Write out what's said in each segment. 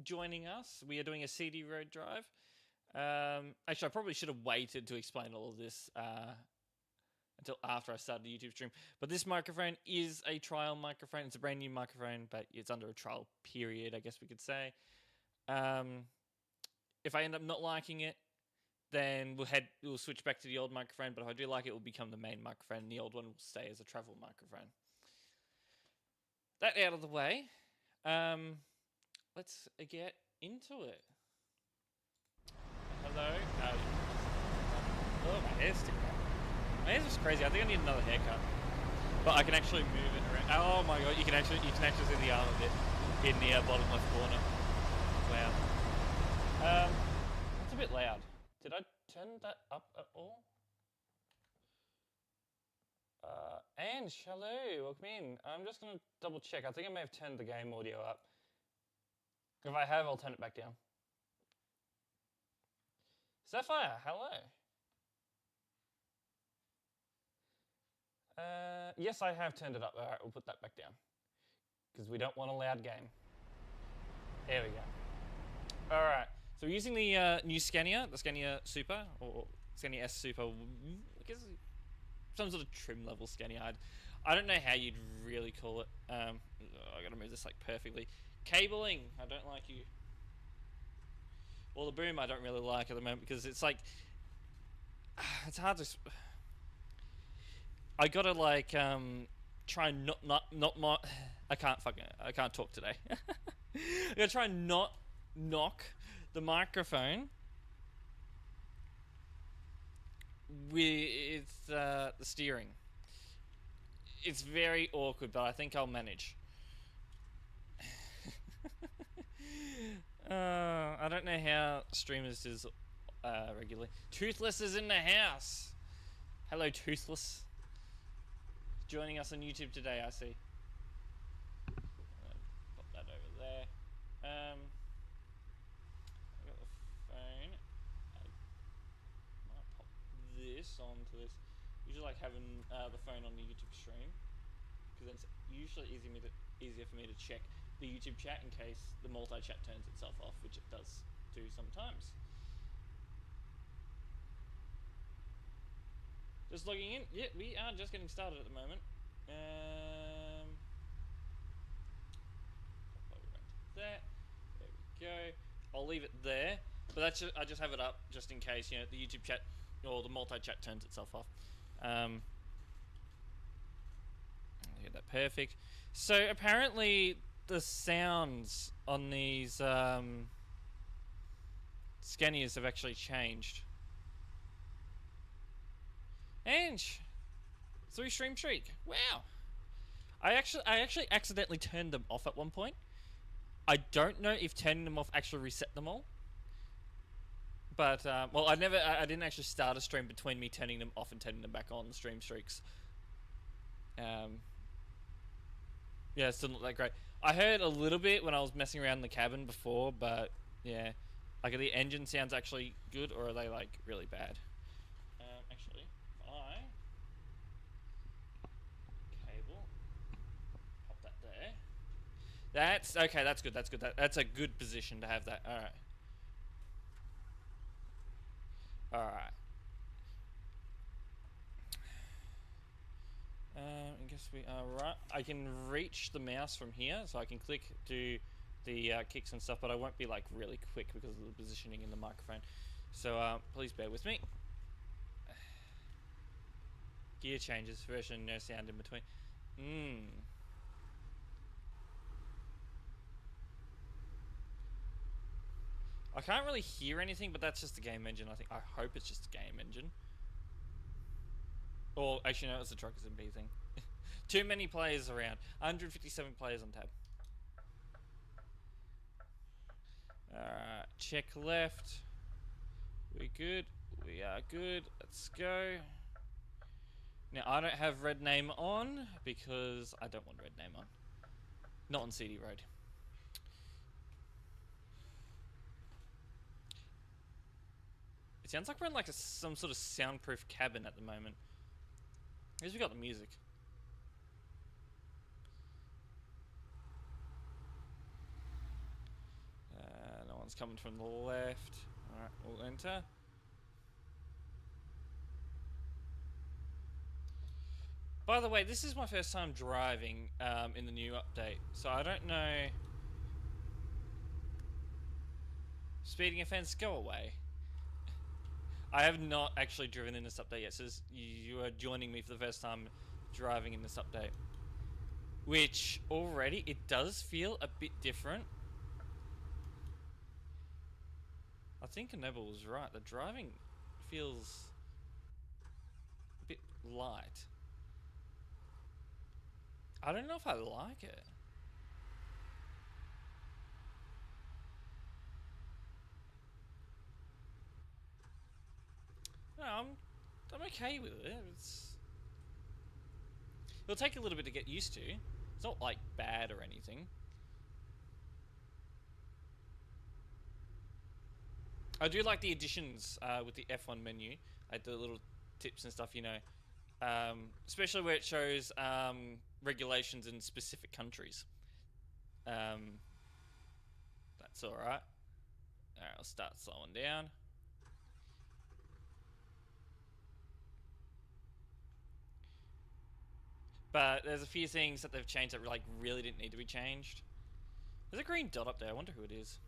joining us. We are doing a CD road drive. Actually, I probably should have waited to explain all of this until after I started the YouTube stream. But this microphone is a trial microphone. It's a brand new microphone, but it's under a trial period, I guess we could say. If I end up not liking it, then we'll switch back to the old microphone. But if I do like it, it will become the main microphone, and the old one will stay as a travel microphone. That out of the way, let's get into it. Hello. Oh, my hair's sticking out. My hair's just crazy. I think I need another haircut. But I can actually move it around. Oh my god, you can actually see the arm of it in the bottom left corner. Wow. It's a bit loud. Did I turn that up at all? And hello, welcome in. I'm just going to double check. I think I may have turned the game audio up. If I have, I'll turn it back down. Sapphire, hello. Yes, I have turned it up. All right, we'll put that back down. Because we don't want a loud game. There we go. All right, so we're using the new Scania, the Scania Super, or Scania S Super. I guess some sort of trim level Scania. I don't know how you'd really call it. I gotta move this like perfectly. Cabling, I don't like you. Well, the boom I don't really like at the moment because it's like it's hard to. I gotta like try and not I can't talk today. I gotta try and not knock the microphone with the steering. It's very awkward, but I think I'll manage. I don't know how streamers do regularly. Toothless is in the house. Hello, Toothless. Joining us on YouTube today, I see. Pop that over there. I got the phone. I might pop this onto this. Usually like having the phone on the YouTube stream because it's usually easier for me to check the YouTube chat in case the multi-chat turns itself off, which it does do sometimes. Just logging in. Yeah, we are just getting started at the moment. There. There we go. I'll leave it there, but that's I just have it up just in case the YouTube chat or the multi-chat turns itself off. Get that perfect. So apparently the sounds on these Scanias have actually changed. And 3 stream streak. Wow. I actually accidentally turned them off at one point. I don't know if turning them off actually reset them all. But well, I didn't actually start a stream between me turning them off and turning them back on the stream streaks. Yeah, it's still not that great. I heard a little bit when I was messing around in the cabin before, but yeah, like are the engine sounds actually good or are they like really bad? Actually, if I cable, pop that there. That's okay. That's good. That's good. That's a good position to have that. All right. All right. I guess we are right. I can reach the mouse from here, so I can click do the kicks and stuff, but I won't be like really quick because of the positioning in the microphone. So please bear with me. Gear changes, version, no sound in between. I can't really hear anything, but that's just the game engine. I hope it's just a game engine. Or actually, no, it's a TruckersMP thing. Too many players around. 157 players on tab. Alright, check left. We good? We are good. Let's go. Now, I don't have red name on because I don't want red name on. Not on CD Road. It sounds like we're in like some sort of soundproof cabin at the moment. I guess we got the music. One's coming from the left. Alright, we'll enter. By the way, this is my first time driving in the new update, so I don't know. Speeding offense, go away. I have not actually driven in this update yet, so you are joining me for the first time driving in this update. Which, already, it does feel a bit different. I think Noble was right. The driving feels a bit light. I don't know if I like it. No, I'm okay with it. It'll take a little bit to get used to. It's not like bad or anything. I do like the additions with the F1 menu, like the little tips and stuff, you know. Especially where it shows regulations in specific countries. That's alright. Alright, I'll start slowing down. But there's a few things that they've changed that like really didn't need to be changed. There's a green dot up there. I wonder who it is.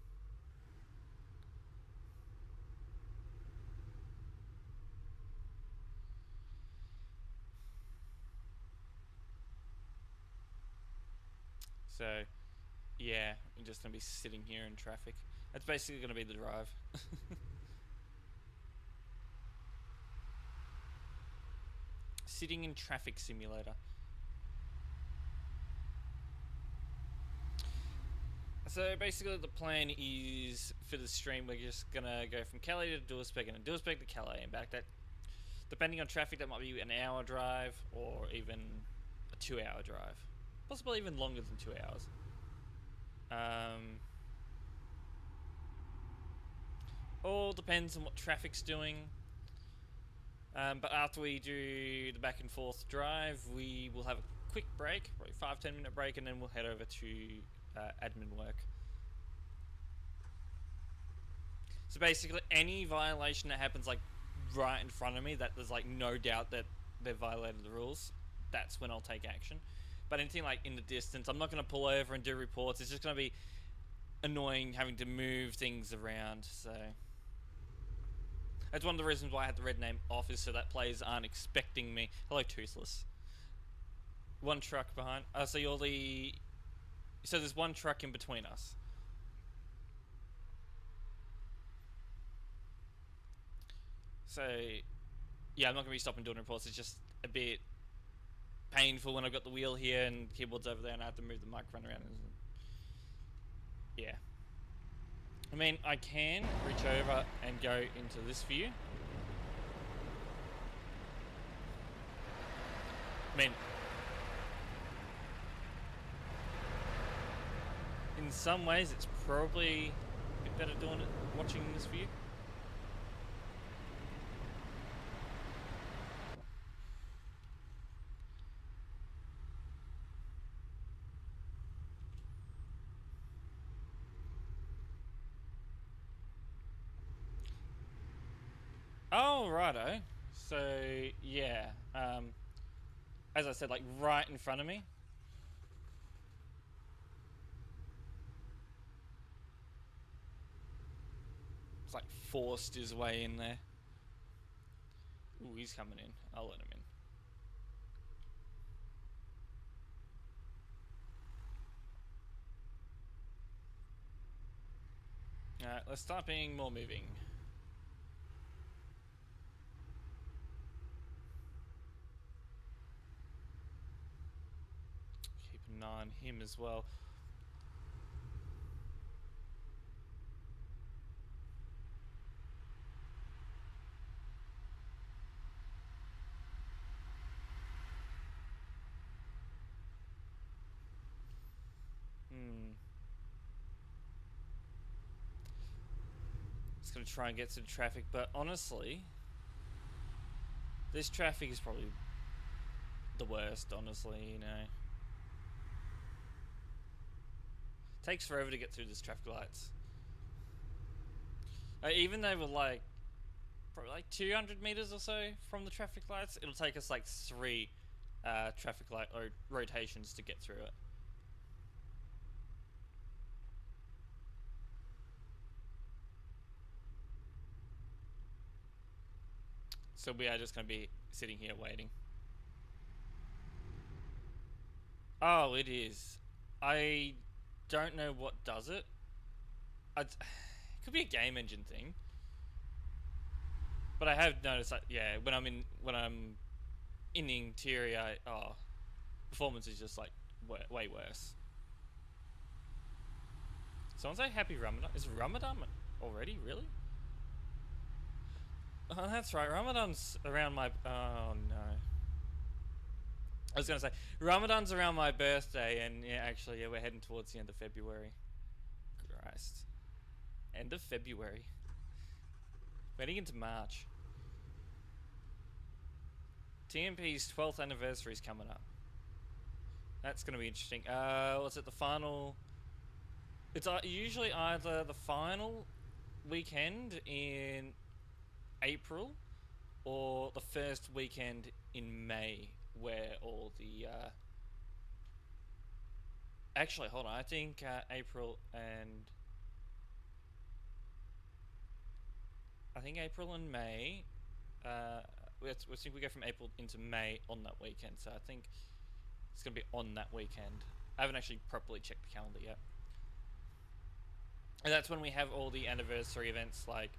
So, yeah, I'm just going to be sitting here in traffic. That's basically going to be the drive. Sitting in traffic simulator. So basically the plan is, for the stream, we're just going to go from Calais to Duisburg and then Duisburg to Calais and back. That, depending on traffic, that might be an hour drive or even a 2-hour drive. Possibly even longer than 2 hours. All depends on what traffic's doing. But after we do the back and forth drive, we will have a quick break, probably 5-10 minute break, and then we'll head over to admin work. So basically, any violation that happens like right in front of me, that there's like no doubt that they've violated the rules, that's when I'll take action. But anything like in the distance, I'm not going to pull over and do reports. It's just going to be annoying having to move things around. So that's one of the reasons why I had the red name off, is so that players aren't expecting me. Hello, Toothless. One truck behind. So you're the... So there's one truck in between us. So, yeah, I'm not going to be stopping doing reports. It's just a bit painful when I've got the wheel here and the keyboard's over there and I have to move the microphone around. Yeah. I mean, I can reach over and go into this view. I mean, in some ways it's probably a bit better doing it, watching this view. Oh, righto. So, yeah. As I said, like right in front of me. It's like forced his way in there. Ooh, he's coming in. I'll let him in. Alright, let's start being more moving. Keep an eye on him as well. Just gonna try and get to the traffic, but honestly, this traffic is probably the worst, honestly, you know. Takes forever to get through this traffic lights. Even though we're like probably like 200 meters or so from the traffic lights, it'll take us like 3 traffic light rotations to get through it. So we are just going to be sitting here waiting. Oh, it is. I don't know what does it. It could be a game engine thing. But I have noticed that, yeah, when I'm in the interior, performance is just like way worse. Someone say Happy Ramadan. Is Ramadan already? Really? Oh, that's right. Ramadan's around my. Oh no. I was gonna say Ramadan's around my birthday, and yeah, actually, yeah, we're heading towards the end of February. Christ. End of February. Heading into March. TMP's 12th anniversary is coming up. That's going to be interesting. Was it the final? It's usually either the final weekend in April or the first weekend in May, where all the actually, hold on. I think April and May. We think we go from April into May on that weekend, so I think it's gonna be on that weekend. I haven't actually properly checked the calendar yet. And that's when we have all the anniversary events like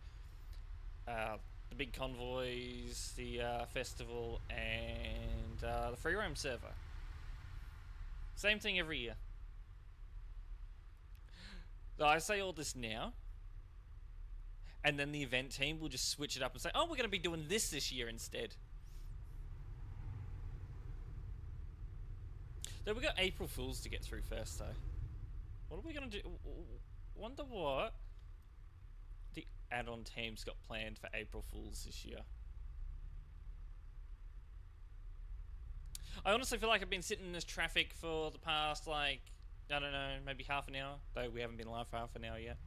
the big convoys, the festival, and the free roam server. Same thing every year. So I say all this now, and then the event team will just switch it up and say, oh, we're going to be doing this year instead. So we got April Fools to get through first, though. What are we going to do? Wonder what the add-on team's got planned for April Fools this year. I honestly feel like I've been sitting in this traffic for the past, like, I don't know, maybe half an hour. Though we haven't been live for half an hour yet.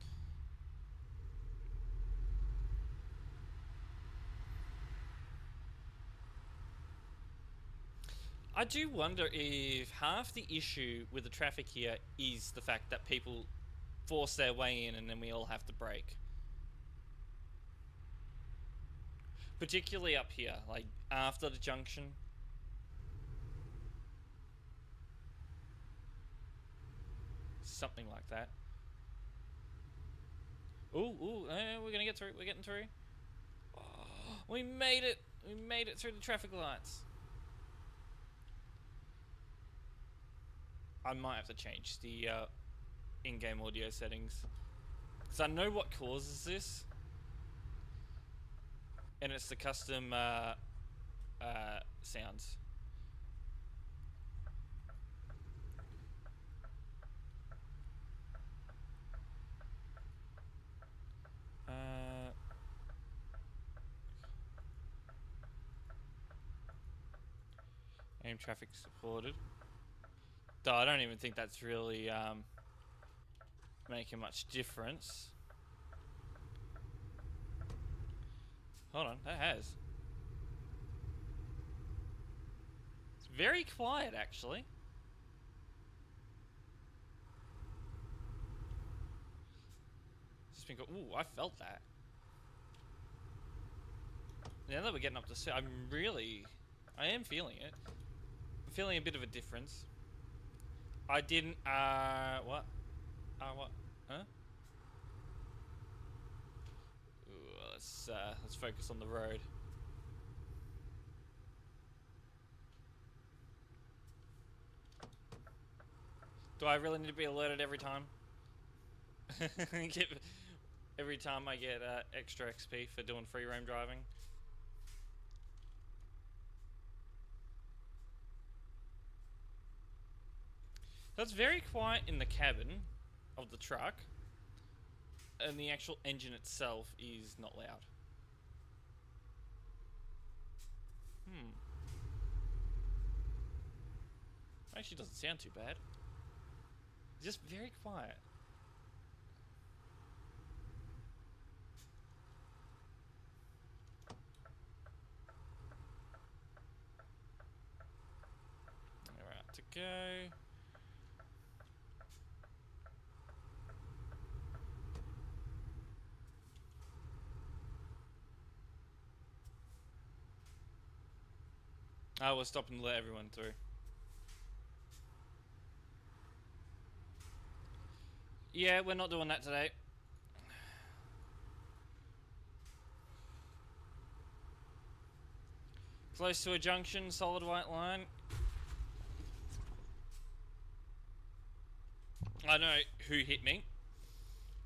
I do wonder if half the issue with the traffic here is the fact that people force their way in and then we all have to brake. Particularly up here, like after the junction. Something like that. Ooh, we're gonna get through. We're getting through. Oh, we made it. We made it through the traffic lights. I might have to change the in-game audio settings, because I know what causes this, and it's the custom sounds. Aim traffic supported. Though I don't even think that's really making much difference. Hold on, that has. It's very quiet, actually. Just been ooh, I felt that. Now that we're getting up to, I am feeling it. I'm feeling a bit of a difference. I didn't, what? What? Huh? Ooh, let's focus on the road. Do I really need to be alerted every time? Every time I get extra XP for doing free roam driving? So it's very quiet in the cabin of the truck, and the actual engine itself is not loud. Actually doesn't sound too bad. It's just very quiet. go. Oh, we're stopping to let everyone through. Yeah, we're not doing that today. Close to a junction, solid white line. I know who hit me.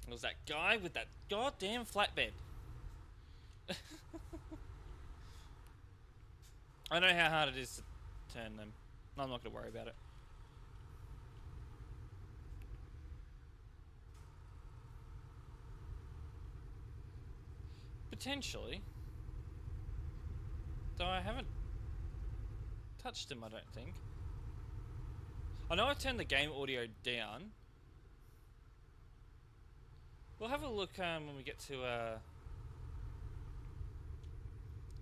It was that guy with that goddamn flatbed. I know how hard it is to turn them. I'm not going to worry about it. Potentially. Though I haven't touched him, I don't think. I know I've turned the game audio down. We'll have a look when we get to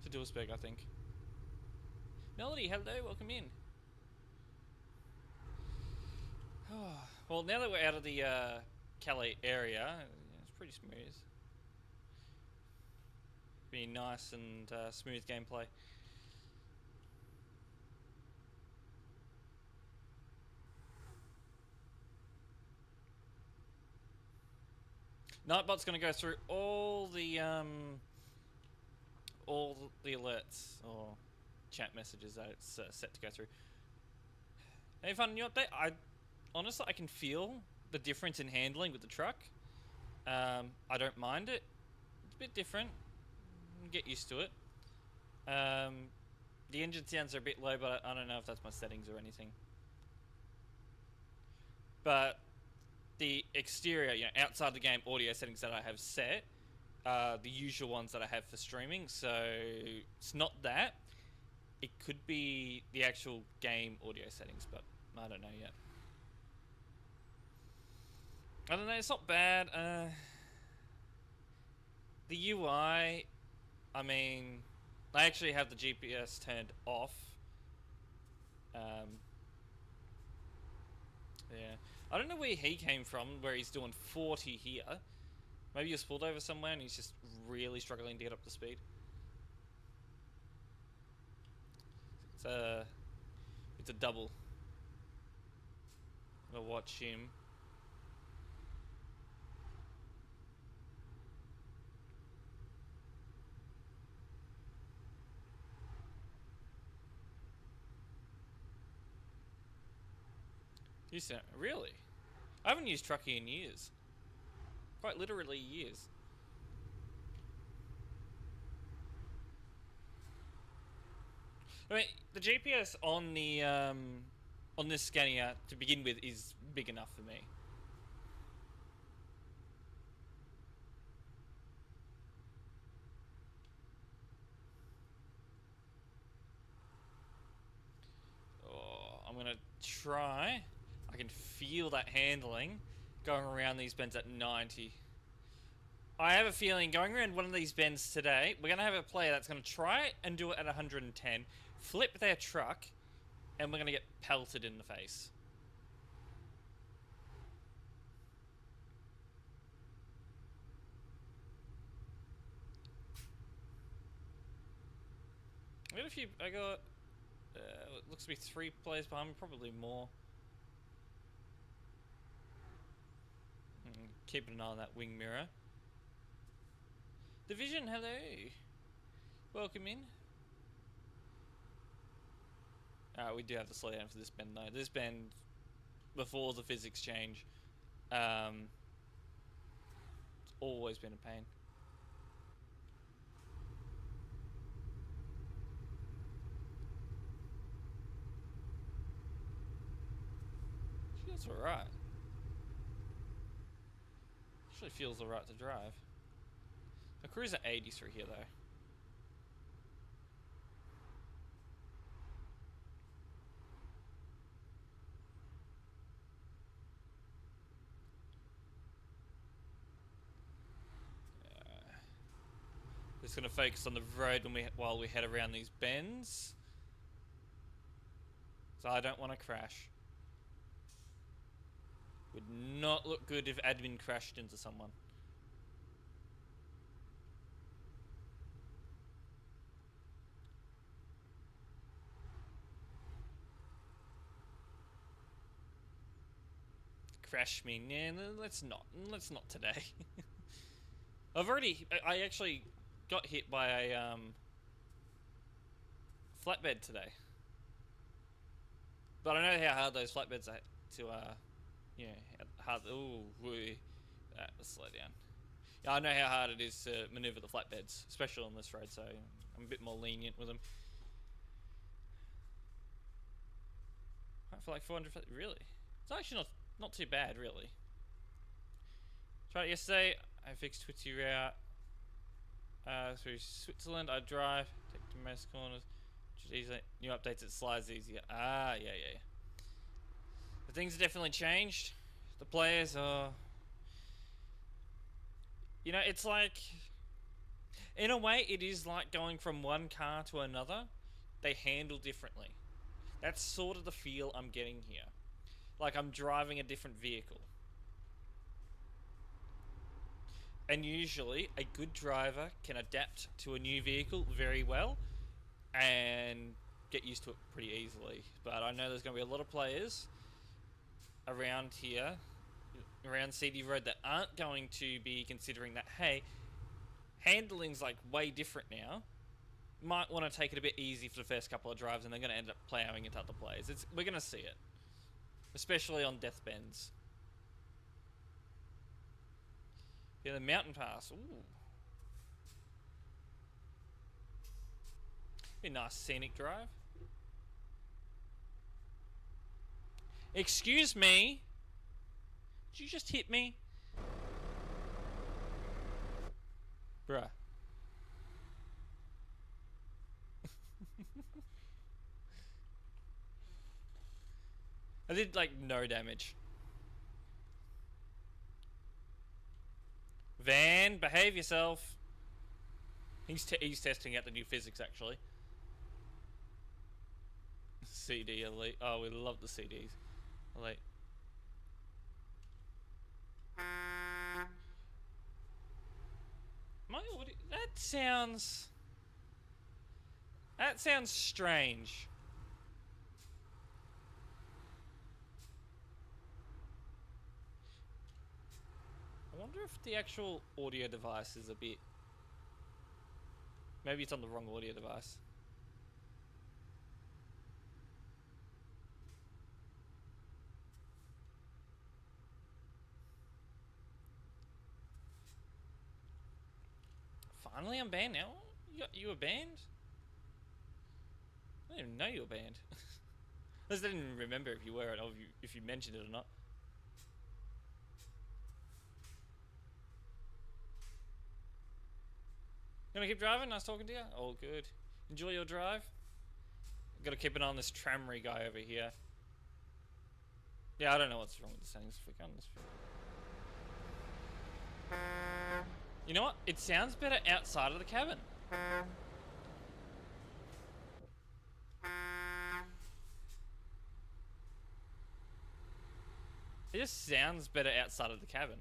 Duisburg, I think. Melody, hello, welcome in. Well, now that we're out of the Calais area, it's pretty smooth. Be nice and smooth gameplay. Nightbot's going to go through all the alerts or chat messages that it's set to go through. Any fun new update? Honestly, I can feel the difference in handling with the truck. I don't mind it. It's a bit different. Get used to it. The engine sounds are a bit low, but I don't know if that's my settings or anything. But the exterior, outside the game audio settings that I have set, the usual ones that I have for streaming. So it's not that. It could be the actual game audio settings, but I don't know yet. I don't know, it's not bad. The UI, I mean, I actually have the GPS turned off. Yeah. I don't know where he came from, where he's doing 40 here. Maybe he's pulled over somewhere and he's just really struggling to get up to speed. It's a double. I'm gonna watch him. You sound really? I haven't used Truckee in years. Quite literally years. I mean, the GPS on the on this Scania to begin with is big enough for me. Oh, I'm gonna try. I can feel that handling going around these bends at 90. I have a feeling going around one of these bends today, we're going to have a player that's going to try it and do it at 110, flip their truck, and we're going to get pelted in the face. I got, it looks to be 3 players behind me, probably more. Keeping an eye on that wing mirror. Division, hello. Welcome in. We do have to slow down for this bend though. This bend, before the physics change, it's always been a pain. Feels alright. Actually feels alright to drive. I cruise at 80 through here though. Just gonna focus on the road while we head around these bends. So I don't want to crash. Would not look good if admin crashed into someone. Crash me? Nah, let's not. Let's not today. I actually got hit by a flatbed today. But I know how hard those flatbeds are to, you know, hard. Ooh, let's slow down. Yeah, I know how hard it is to maneuver the flatbeds, especially on this road, so I'm a bit more lenient with them. For like 400, really? It's actually not too bad, really. Tried it yesterday. I fixed twitchy route through Switzerland. I drive, take to most corners. Just easily. New updates, it slides easier. Ah, yeah. The things have definitely changed. The players are. You know, it's like. In a way, it is like going from one car to another. They handle differently. That's sort of the feel I'm getting here. Like I'm driving a different vehicle. And usually, a good driver can adapt to a new vehicle very well and get used to it pretty easily. But I know there's going to be a lot of players around here, around CD Road, that aren't going to be considering that, hey, handling's like way different now. Might want to take it a bit easy for the first couple of drives, and they're going to end up plowing into other players. We're going to see it, especially on death bends. Yeah, the mountain pass. Ooh. Be a nice scenic drive. Excuse me? Did you just hit me? Bruh. I did like no damage. Van, behave yourself. He's testing out the new physics, actually. CD Elite. Oh, we love the CDs. Elite. My audio. That sounds strange. I wonder if the actual audio device is a bit. Maybe it's on the wrong audio device. Finally, I'm banned now. You were banned? I didn't even know you were banned. I just didn't remember if you were or if you mentioned it or not. Gonna keep driving? Nice talking to you. All good. Enjoy your drive. Gotta keep an eye on this tramry guy over here. Yeah, I don't know what's wrong with the settings. Flick on this. You know what? It sounds better outside of the cabin. It just sounds better outside of the cabin.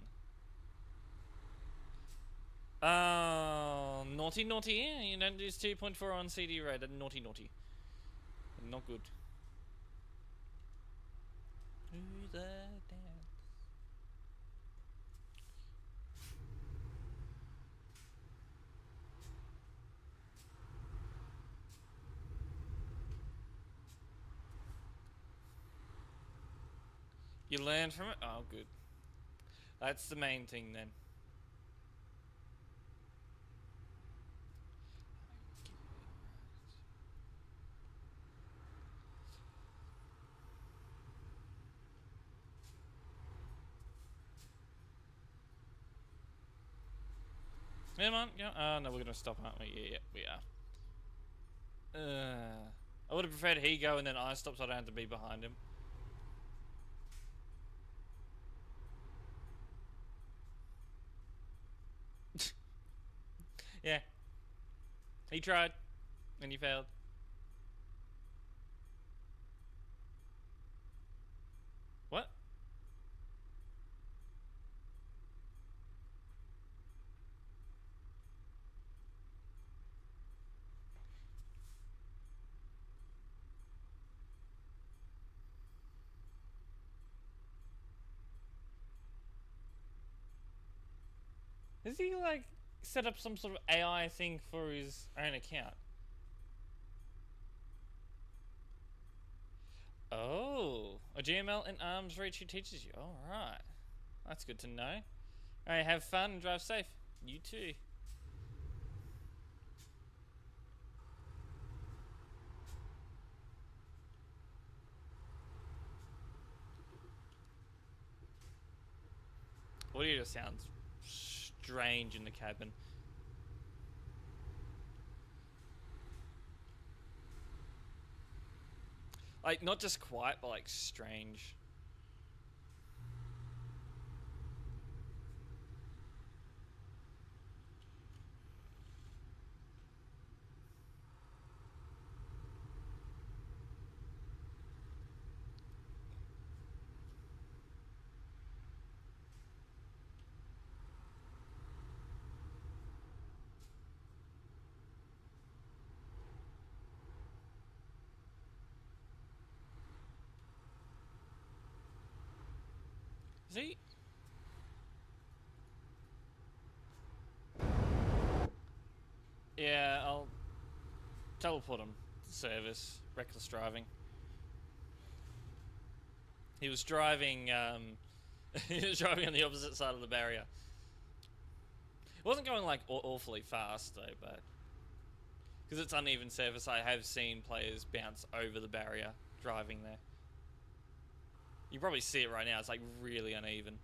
Oh, naughty. You don't do 2.4 on CD Road. Naughty. Not good. Who's that dance? You learn from it? Oh, good. That's the main thing then. Come on, yeah. No, we're gonna stop, aren't we? Yeah, we are. I would have preferred he go and then I stop so I don't have to be behind him. Yeah. He tried, and he failed. What? Has he like set up some sort of AI thing for his own account? Oh, a GML in arms reach who teaches you. All right, that's good to know. All right, have fun and drive safe. You too. Audio just sounds strange in the cabin. Like, not just quiet, but like strange. Is he? Yeah, I'll teleport him to service. Reckless driving. He was driving, he was driving on the opposite side of the barrier. It wasn't going like awfully fast though, but because it's uneven surface, I have seen players bounce over the barrier driving there. You probably see it right now. It's like really uneven.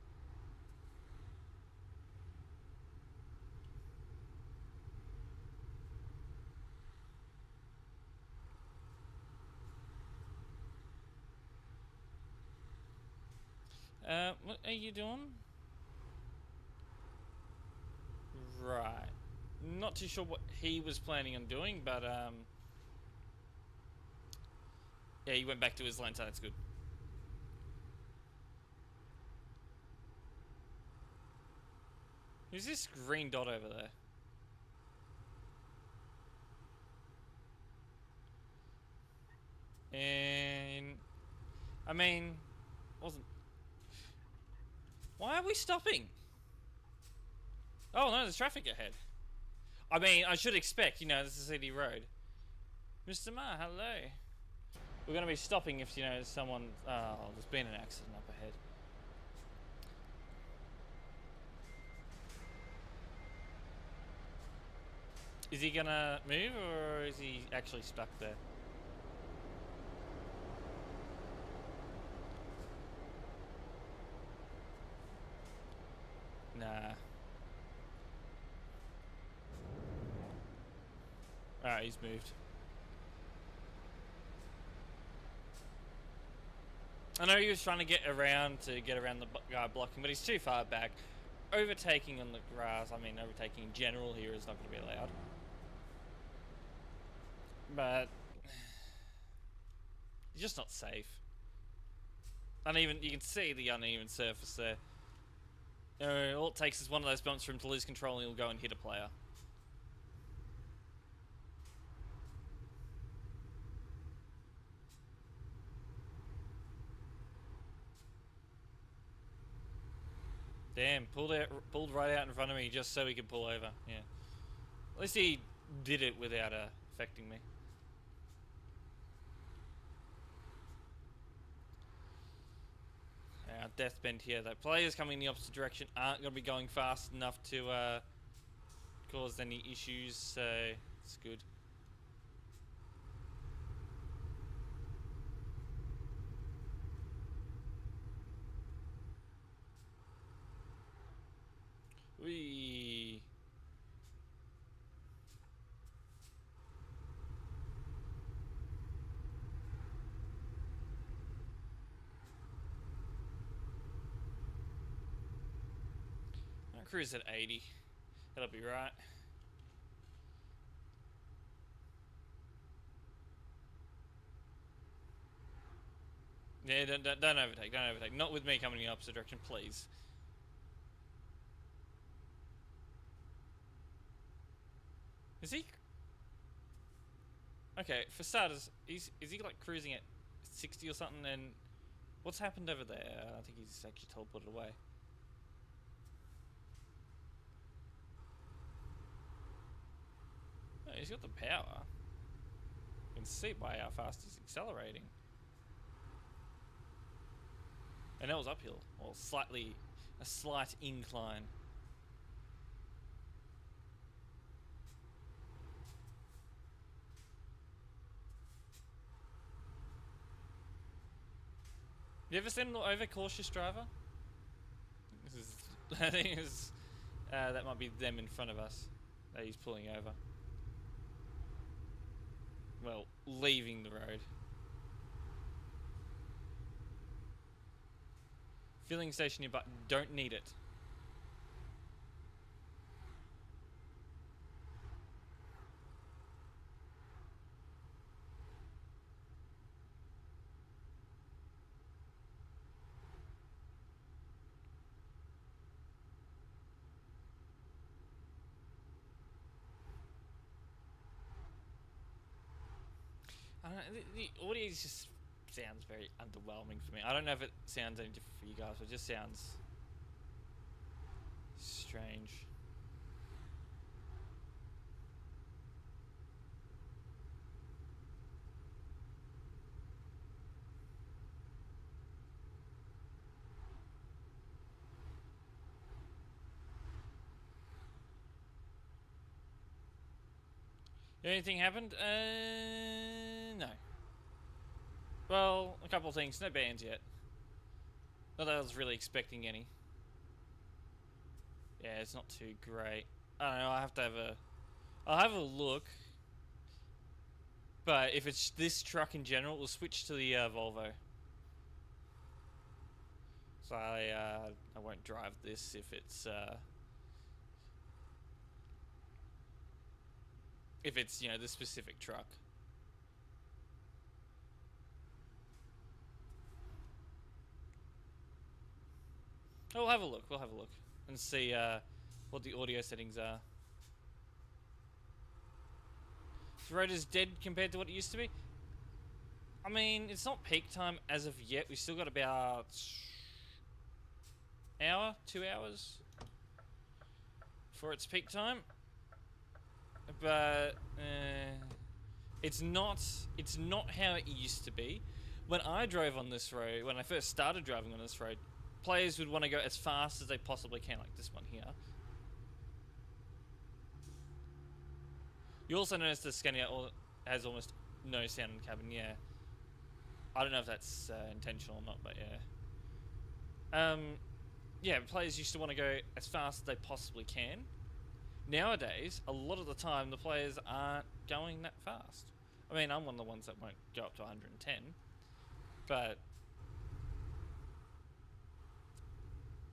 What are you doing? Right. Not too sure what he was planning on doing, but yeah, he went back to his lane, so that's good. Who's this green dot over there? And I mean, wasn't. Why are we stopping? Oh no, there's traffic ahead. I mean, I should expect, you know, this is a city road. Mr. Ma, hello. We're going to be stopping if, you know, someone... Oh, there's been an accident up ahead. Is he going to move, or is he actually stuck there? Nah. Alright, he's moved. I know he was trying to get around the guy blocking, but he's too far back. Overtaking on the grass, I mean, overtaking in general here is not going to be allowed. But it's just not safe. Uneven, you can see the uneven surface there. All it takes is one of those bumps for him to lose control and he'll go and hit a player. Damn, pulled right out in front of me just so he could pull over. Yeah. At least he did it without affecting me. Our death bend here. The players coming in the opposite direction aren't going to be going fast enough to cause any issues, so it's good. Whee! I'll cruise at 80. That'll be right. Yeah, don't overtake. Don't overtake. Not with me coming in the opposite direction, please. Is he? Okay, for starters, is he like cruising at 60 or something? And what's happened over there? I think he's actually teleported away. He's got the power. You can see by how fast he's accelerating. And that was uphill, or a slight incline. You ever seen an overcautious driver? I think that might be them in front of us that he's pulling over. Well, leaving the road. Filling station nearby. Don't need it. I don't know, the audio just sounds very underwhelming for me. I don't know if it sounds any different for you guys, but it just sounds strange. Anything happened? No. Well, a couple of things. No bans yet. Not that I was really expecting any. Yeah, it's not too great. I don't know. I'll have a look. But if it's this truck in general, we'll switch to the Volvo. So I won't drive this if it's you know the specific truck. We'll have a look. We'll have a look and see what the audio settings are. The road is dead compared to what it used to be. I mean, it's not peak time as of yet. We've still got about hour, 2 hours for its peak time. But it's not how it used to be. When I drove on this road, when I first started driving on this road, players would want to go as fast as they possibly can, like this one here. You also notice the Scania has almost no sound in the cabin, yeah. I don't know if that's intentional or not, but yeah. Yeah, players used to want to go as fast as they possibly can. Nowadays, a lot of the time, the players aren't going that fast. I mean, I'm one of the ones that won't go up to 110, but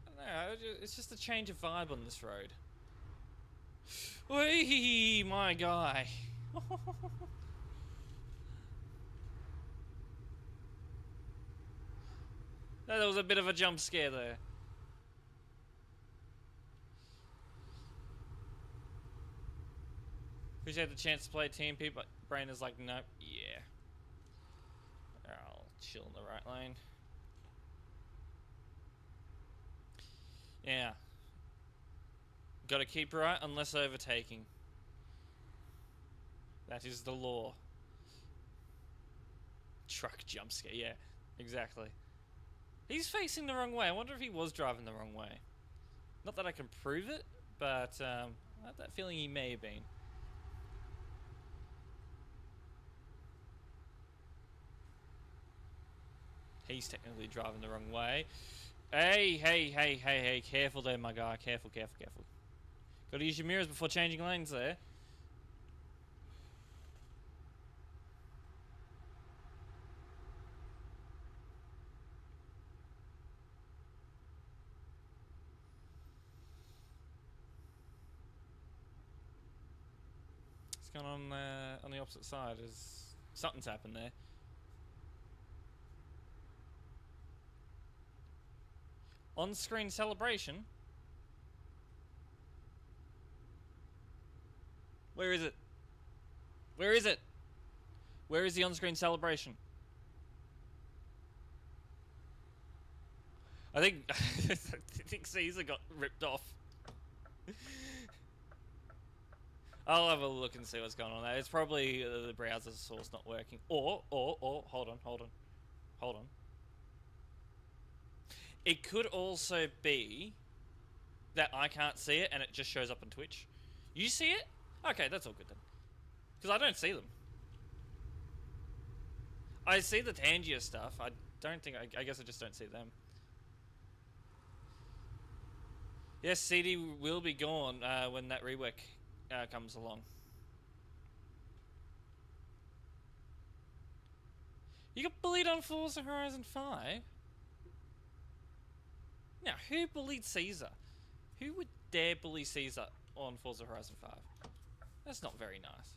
I don't know, it's just a change of vibe on this road. Whee, my guy. That was a bit of a jump scare there. Appreciate the chance to play TMP, but brain is like, nope, yeah. I'll chill in the right lane. Yeah. Gotta keep right unless overtaking. That is the law. Truck jump scare, yeah, exactly. He's facing the wrong way. I wonder if he was driving the wrong way. Not that I can prove it, but I have that feeling he may have been. He's technically driving the wrong way. Hey, careful there, my guy. Careful. Gotta use your mirrors before changing lanes there. What's going on the opposite side? Something's happened there. On-screen celebration? Where is it? Where is it? Where is the on-screen celebration? I think I think Caesar got ripped off. I'll have a look and see what's going on there. It's probably the browser source not working. Or, hold on. It could also be that I can't see it and it just shows up on Twitch. You see it? Okay, that's all good then. Because I don't see them. I see the Tangier stuff. I don't think... I guess I just don't see them. Yes, CD will be gone when that rework comes along. You got bullied on Forza Horizon 5? Now, who bullied Caesar? Who would dare bully Caesar on Forza Horizon 5? That's not very nice.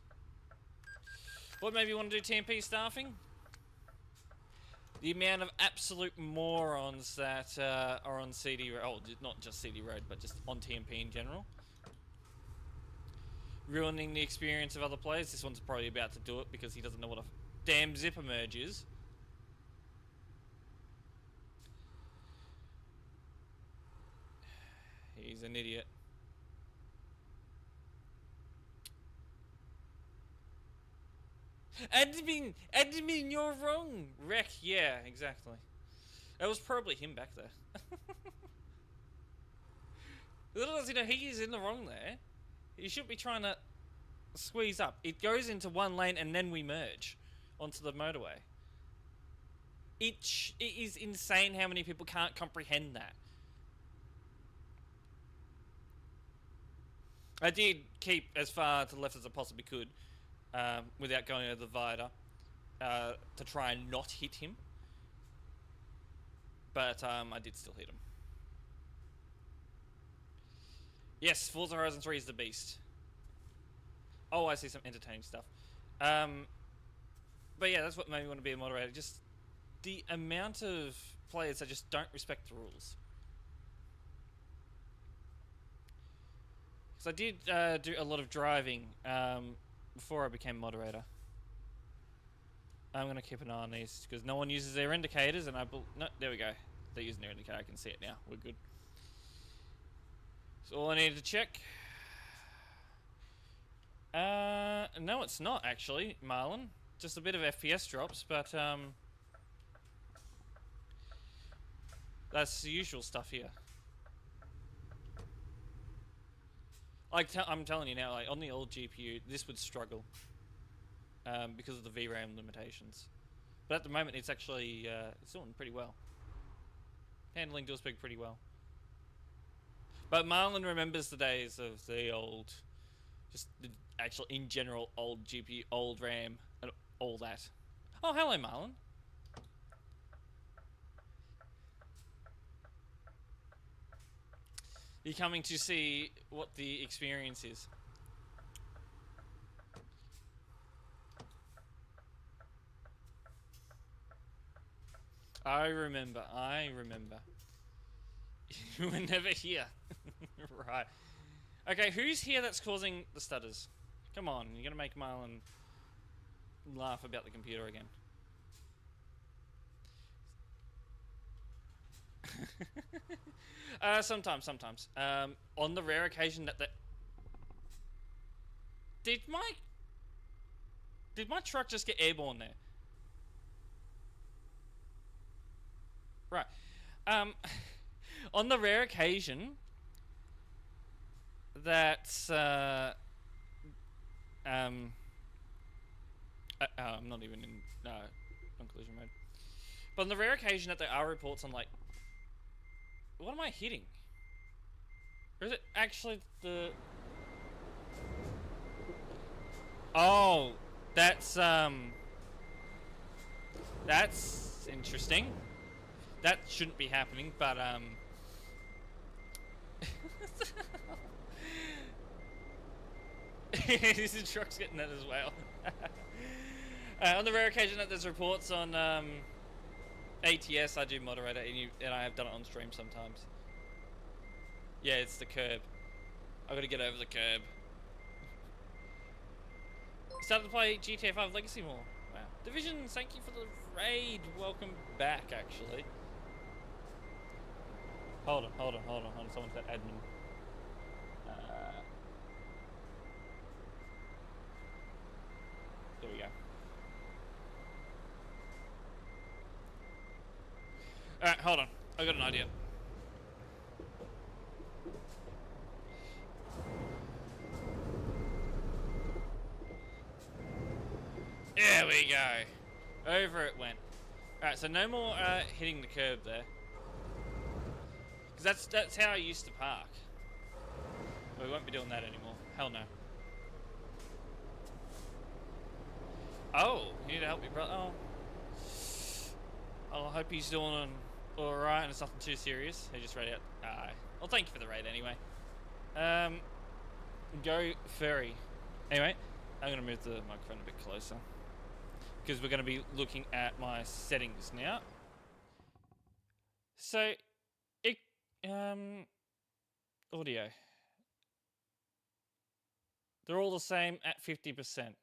What, maybe you want to do TMP staffing? The amount of absolute morons that are on CD Road, oh, not just CD Road, but just on TMP in general. Ruining the experience of other players. This one's probably about to do it because he doesn't know what a damn zipper merge is. He's an idiot. Admin, you're wrong. Wreck, yeah, exactly. That was probably him back there. Little does he know, he is in the wrong there. He should be trying to squeeze up. It goes into one lane and then we merge onto the motorway. It is insane how many people can't comprehend that. I did keep as far to the left as I possibly could without going over the divider to try and not hit him. But I did still hit him. Yes, Forza Horizon 3 is the beast. Oh, I see some entertaining stuff. But yeah, that's what made me want to be a moderator. Just the amount of players that just don't respect the rules. Because I did do a lot of driving before I became moderator. I'm going to keep an eye on these because no one uses their indicators and no, there we go. They're using their indicator. I can see it now. We're good. So all I needed to check. No, it's not actually, Marlon. Just a bit of FPS drops, but that's the usual stuff here. Like I'm telling you now, like on the old GPU, this would struggle because of the VRAM limitations. But at the moment, it's actually it's doing pretty well. Handling DualSpeak pretty well. But Marlon remembers the days of the old, just the actual, in general, old GPU, old RAM, and all that. Oh, hello, Marlon. You're coming to see what the experience is. I remember. You were never here. Right. Okay, who's here that's causing the stutters? Come on, you're gonna make Marlon laugh about the computer again. Sometimes. On the rare occasion that did my truck just get airborne there? Right. On the rare occasion that I'm not even in non-collision mode. But on the rare occasion that there are reports on, like, what am I hitting? Or is it actually the... Oh, that's interesting. That shouldn't be happening, but this truck's getting that as well. On the rare occasion that there's reports on ATS, I do moderate it, and I have done it on stream sometimes. Yeah, it's the curb. I've got to get over the curb. Started to play GTA 5 Legacy more. Wow. Division, thank you for the raid. Welcome back, actually. Hold on. Someone said admin. Alright, hold on. I got an idea. There we go. Over it went. Alright, so no more hitting the curb there. Because that's how I used to park. But we won't be doing that anymore. Hell no. Oh, you need to help me, brother. Oh, I hope he's doing alright and it's nothing too serious. He just read out. Well, thank you for the raid anyway. Go furry. Anyway, I'm going to move the microphone a bit closer. Because we're going to be looking at my settings now. So, audio. They're all the same at 50%.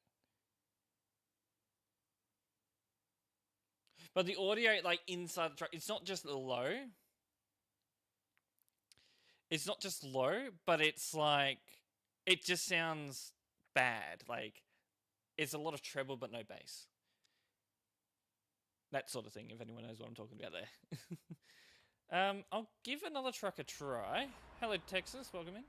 But the audio, like, inside the truck, it's not just low. It's not just low, but it's like, it just sounds bad. Like, it's a lot of treble, but no bass. That sort of thing, if anyone knows what I'm talking about there. I'll give another truck a try. Hello, Texas. Welcome in.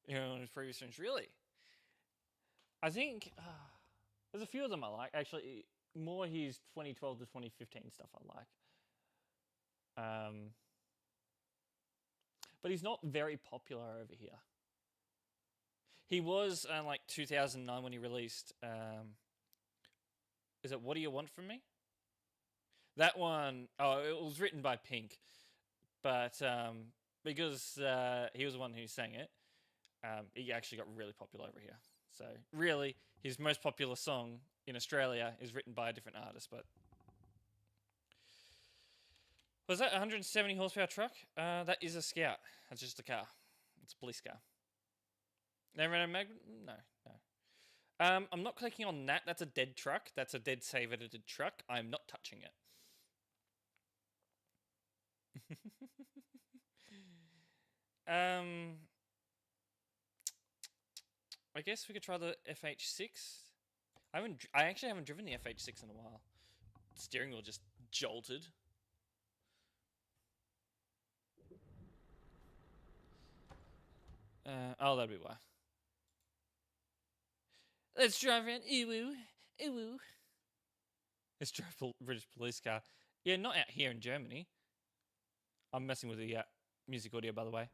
You know, on his previous streams, really? I think there's a few of them I like. Actually, more his 2012 to 2015 stuff I like. But he's not very popular over here. He was like 2009 when he released. Is it What Do You Want From Me? That one, it was written by Pink, but because he was the one who sang it, he actually got really popular over here. So really, his most popular song in Australia is written by a different artist. But was that a 170 horsepower truck? That is a Scout. That's just a car. It's a police car. Never ran a Magnum? No. I'm not clicking on that. That's a dead truck. That's a dead save edited truck. I'm not touching it. I guess we could try the FH6. I actually haven't driven the FH6 in a while. The steering wheel just jolted. Oh, that'd be why. Let's drive around. Ew. Let's drive a British police car. Yeah, not out here in Germany. I'm messing with the music audio, by the way.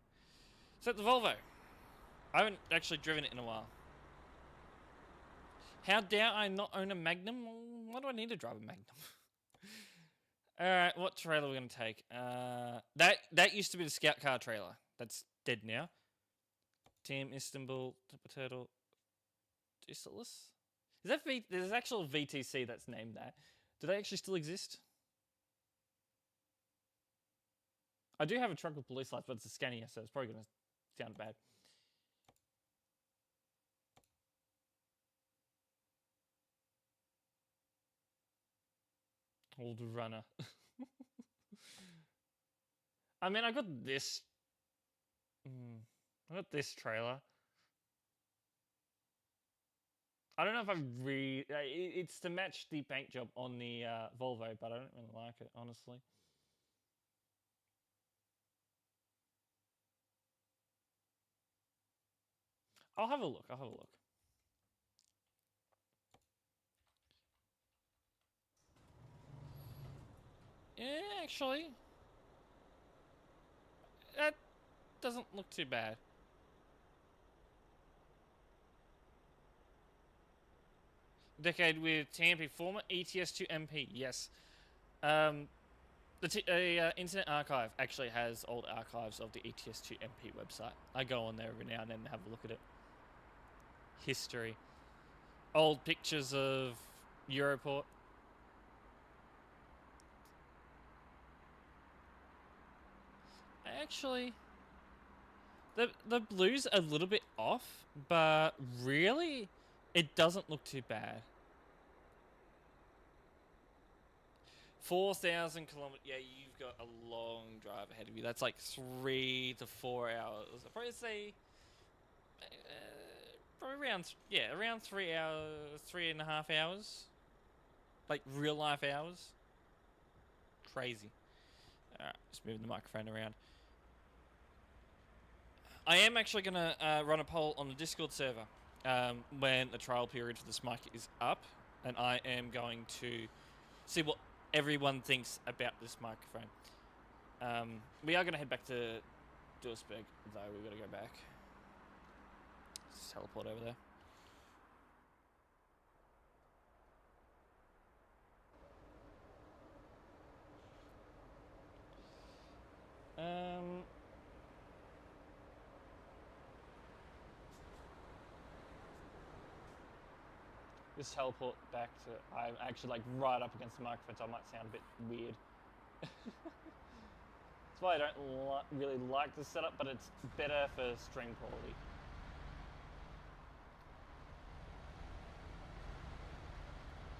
So the Volvo. I haven't actually driven it in a while. How dare I not own a Magnum? Why do I need to drive a Magnum? Alright, what trailer are we going to take? That used to be the Scout car trailer. That's dead now. Team Istanbul, Turtle, Isolus? Is that there's actual VTC that's named that. Do they actually still exist? I do have a truck with police lights, but it's a Scania, so it's probably going to sound bad. Old runner. I mean, I got this. I got this trailer. I don't know if it's to match the paint job on the Volvo, but I don't really like it, honestly. I'll have a look. Yeah, actually. That doesn't look too bad. Decade with TMP, former ETS2 MP, yes. The Internet Archive actually has old archives of the ETS2 MP website. I go on there every now and then and have a look at it. History. Old pictures of Europort. Actually, the blue's a little bit off, but really, it doesn't look too bad. 4,000 kilometers. Yeah, you've got a long drive ahead of you. That's like 3 to 4 hours. I'd probably say Probably around, around 3 hours, 3.5 hours. Like real life hours. Crazy. Alright, just moving the microphone around. I am actually going to run a poll on the Discord server when the trial period for this mic is up. And I am going to see what everyone thinks about this microphone. We are going to head back to Duisburg, though. We've got to go back. Let's teleport over there. Just teleport back to... I'm actually like right up against the microphone, so I might sound a bit weird. That's why I don't really like this setup, but it's better for stream quality.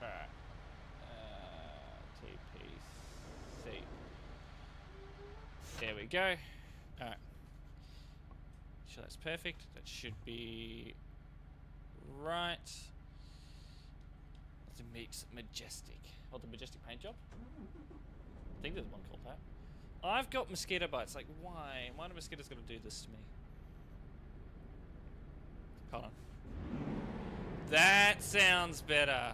Alright. TPC. There we go. Alright. Sure, that's perfect. That should be right. The Meeks Majestic. Oh, the Majestic paint job? I think there's one called that. I've got mosquito bites. Like, why? Why do mosquitoes got to do this to me? Hold on. That sounds better.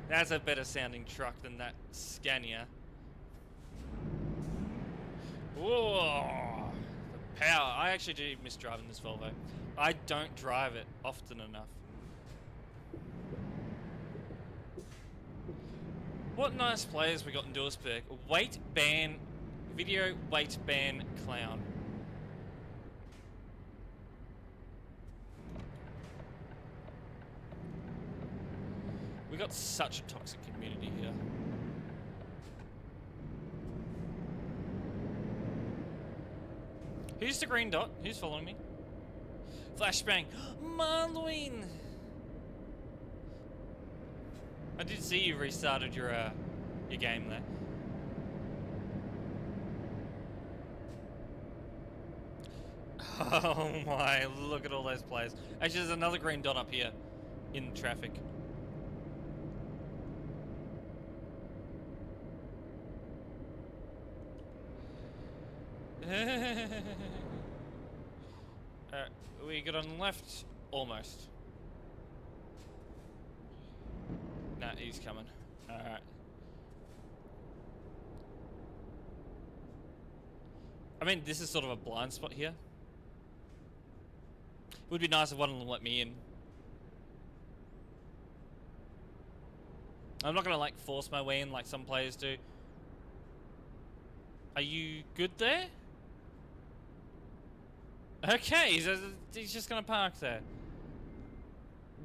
That's a better sounding truck than that Scania. Whoa! The power. I actually do miss driving this Volvo. I don't drive it often enough. What nice players we got in Duisburg. Weight ban, video weight ban clown. We got such a toxic community here. Who's the green dot? Who's following me? Flashbang. Marlwin! I did see you restarted your game there. Oh my, look at all those players. Actually, there's another green dot up here in traffic. We get on the left, almost. Nah, he's coming. Alright. I mean, this is sort of a blind spot here. It would be nice if one of them let me in. I'm not gonna like force my way in like some players do. Are you good there? Okay, he's just gonna park there.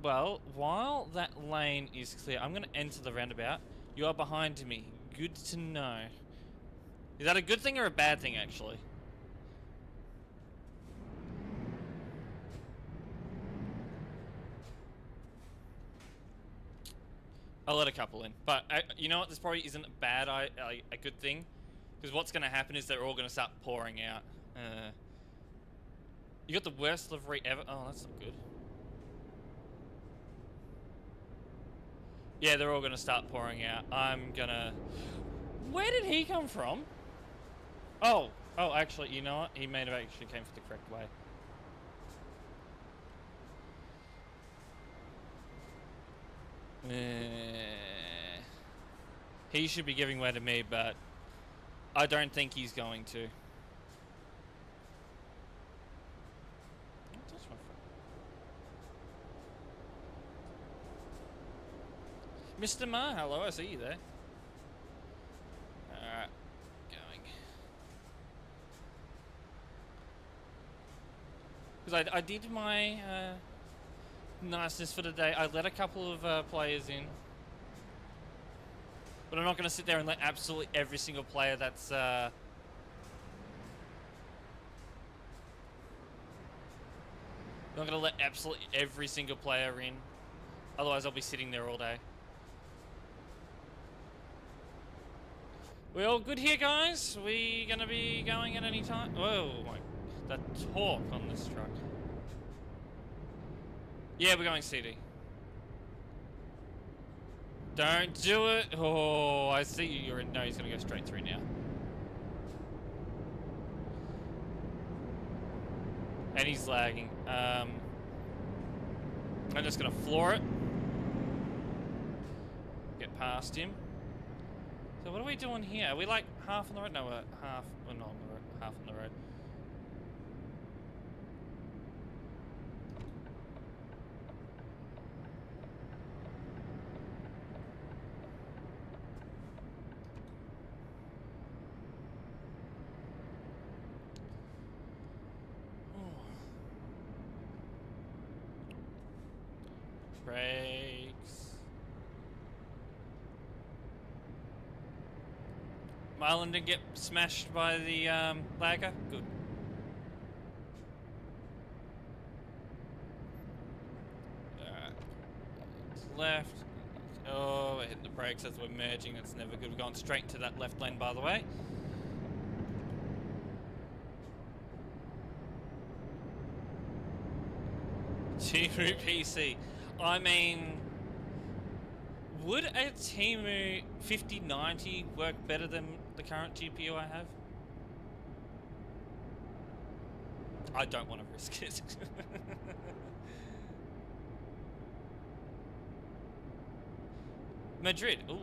Well, while that lane is clear, I'm gonna enter the roundabout. You are behind me. Good to know. Is that a good thing or a bad thing, actually? I'll let a couple in. But, you know what? This probably isn't a good thing. Because what's gonna happen is they're all gonna start pouring out. You got the worst livery ever. Oh, that's not good. Yeah, they're all gonna start pouring out. I'm gonna... Where did he come from? Oh, actually, you know what? He may have actually came from the correct way. He should be giving way to me, but I don't think he's going to. Mr. Ma, hello, I see you there. Alright, going. Because I did my niceness for the day. I let a couple of players in. But I'm not going to sit there and let absolutely every single player that's... I'm not going to let absolutely every single player in. Otherwise I'll be sitting there all day. We all good here, guys? We gonna be going at any time? Whoa, my, the torque on this truck. Yeah, we're going CD. Don't do it. Oh, I see you. You're in. No, he's gonna go straight through now. And he's lagging. I'm just gonna floor it. Get past him. So what are we doing here? Are we like half on the road? No, we're half. We're not on the road. Half on the road. Brakes. Marlon didn't get smashed by the lagger? Good. Left. Oh, I hit the brakes as we're merging. That's never good. We've gone straight into that left lane, by the way. Timu PC. I mean, would a Timu 5090 work better than the current GPU I have? I don't want to risk it. Madrid. Ooh.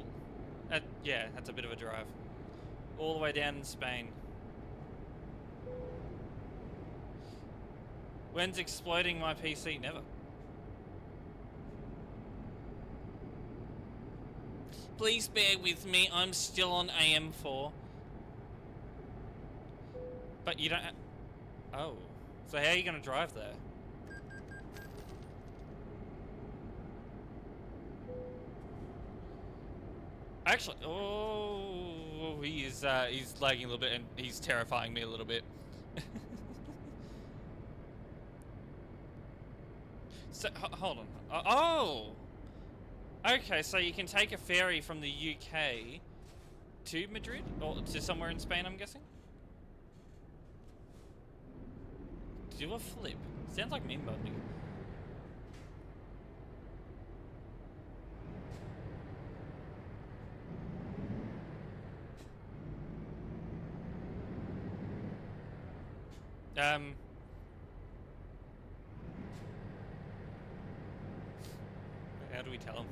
Yeah, that's a bit of a drive. All the way down in Spain. When's exploding my PC? Never. Please bear with me, I'm still on AM4. But you don't... Oh. So how are you going to drive there? Actually... Oh... he's lagging a little bit and he's terrifying me a little bit. So, hold on. Oh! Okay, so you can take a ferry from the UK to Madrid? Or to somewhere in Spain, I'm guessing? Do a flip. Sounds like me modding. How do we tell him?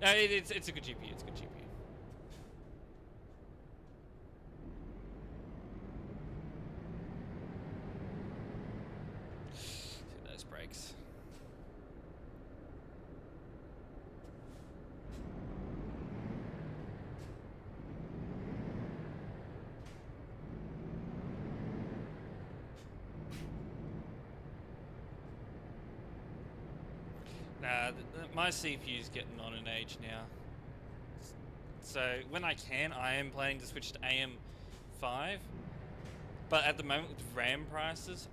No, it's a good GPU. It's a good GPU. See those brakes. Nah, my CPU's getting on in age now. So when I can, I am planning to switch to AM5. But at the moment with RAM prices,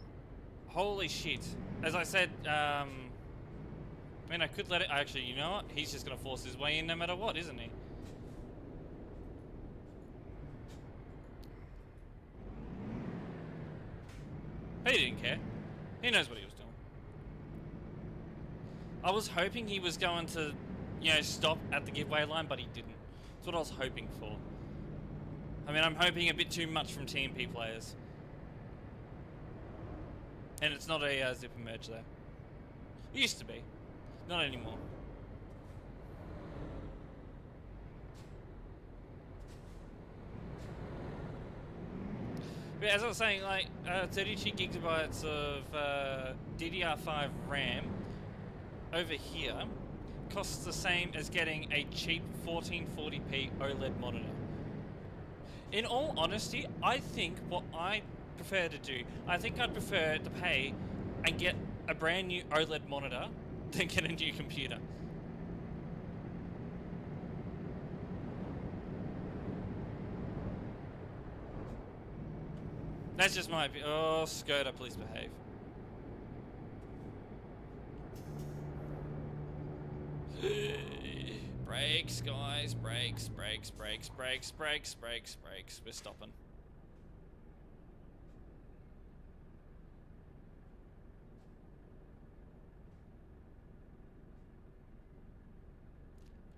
holy shit. As I said, I mean, I could let it, actually, you know what? He's just gonna force his way in no matter what, isn't he? He didn't care. He knows what he was doing. I was hoping he was going to, you know, stop at the giveaway line, but he didn't. That's what I was hoping for. I mean, I'm hoping a bit too much from TMP players. And it's not a zipper merge there. It used to be. Not anymore. But as I was saying, like, 32 gigabytes of DDR5 RAM over here costs the same as getting a cheap 1440p OLED monitor. In all honesty, I think what I prefer to do, I think I'd prefer to pay and get a brand new OLED monitor than get a new computer. That's just my opinion. Oh, Skoda, please behave. Brakes, guys. Brakes, brakes, brakes, brakes, brakes, brakes, brakes. We're stopping.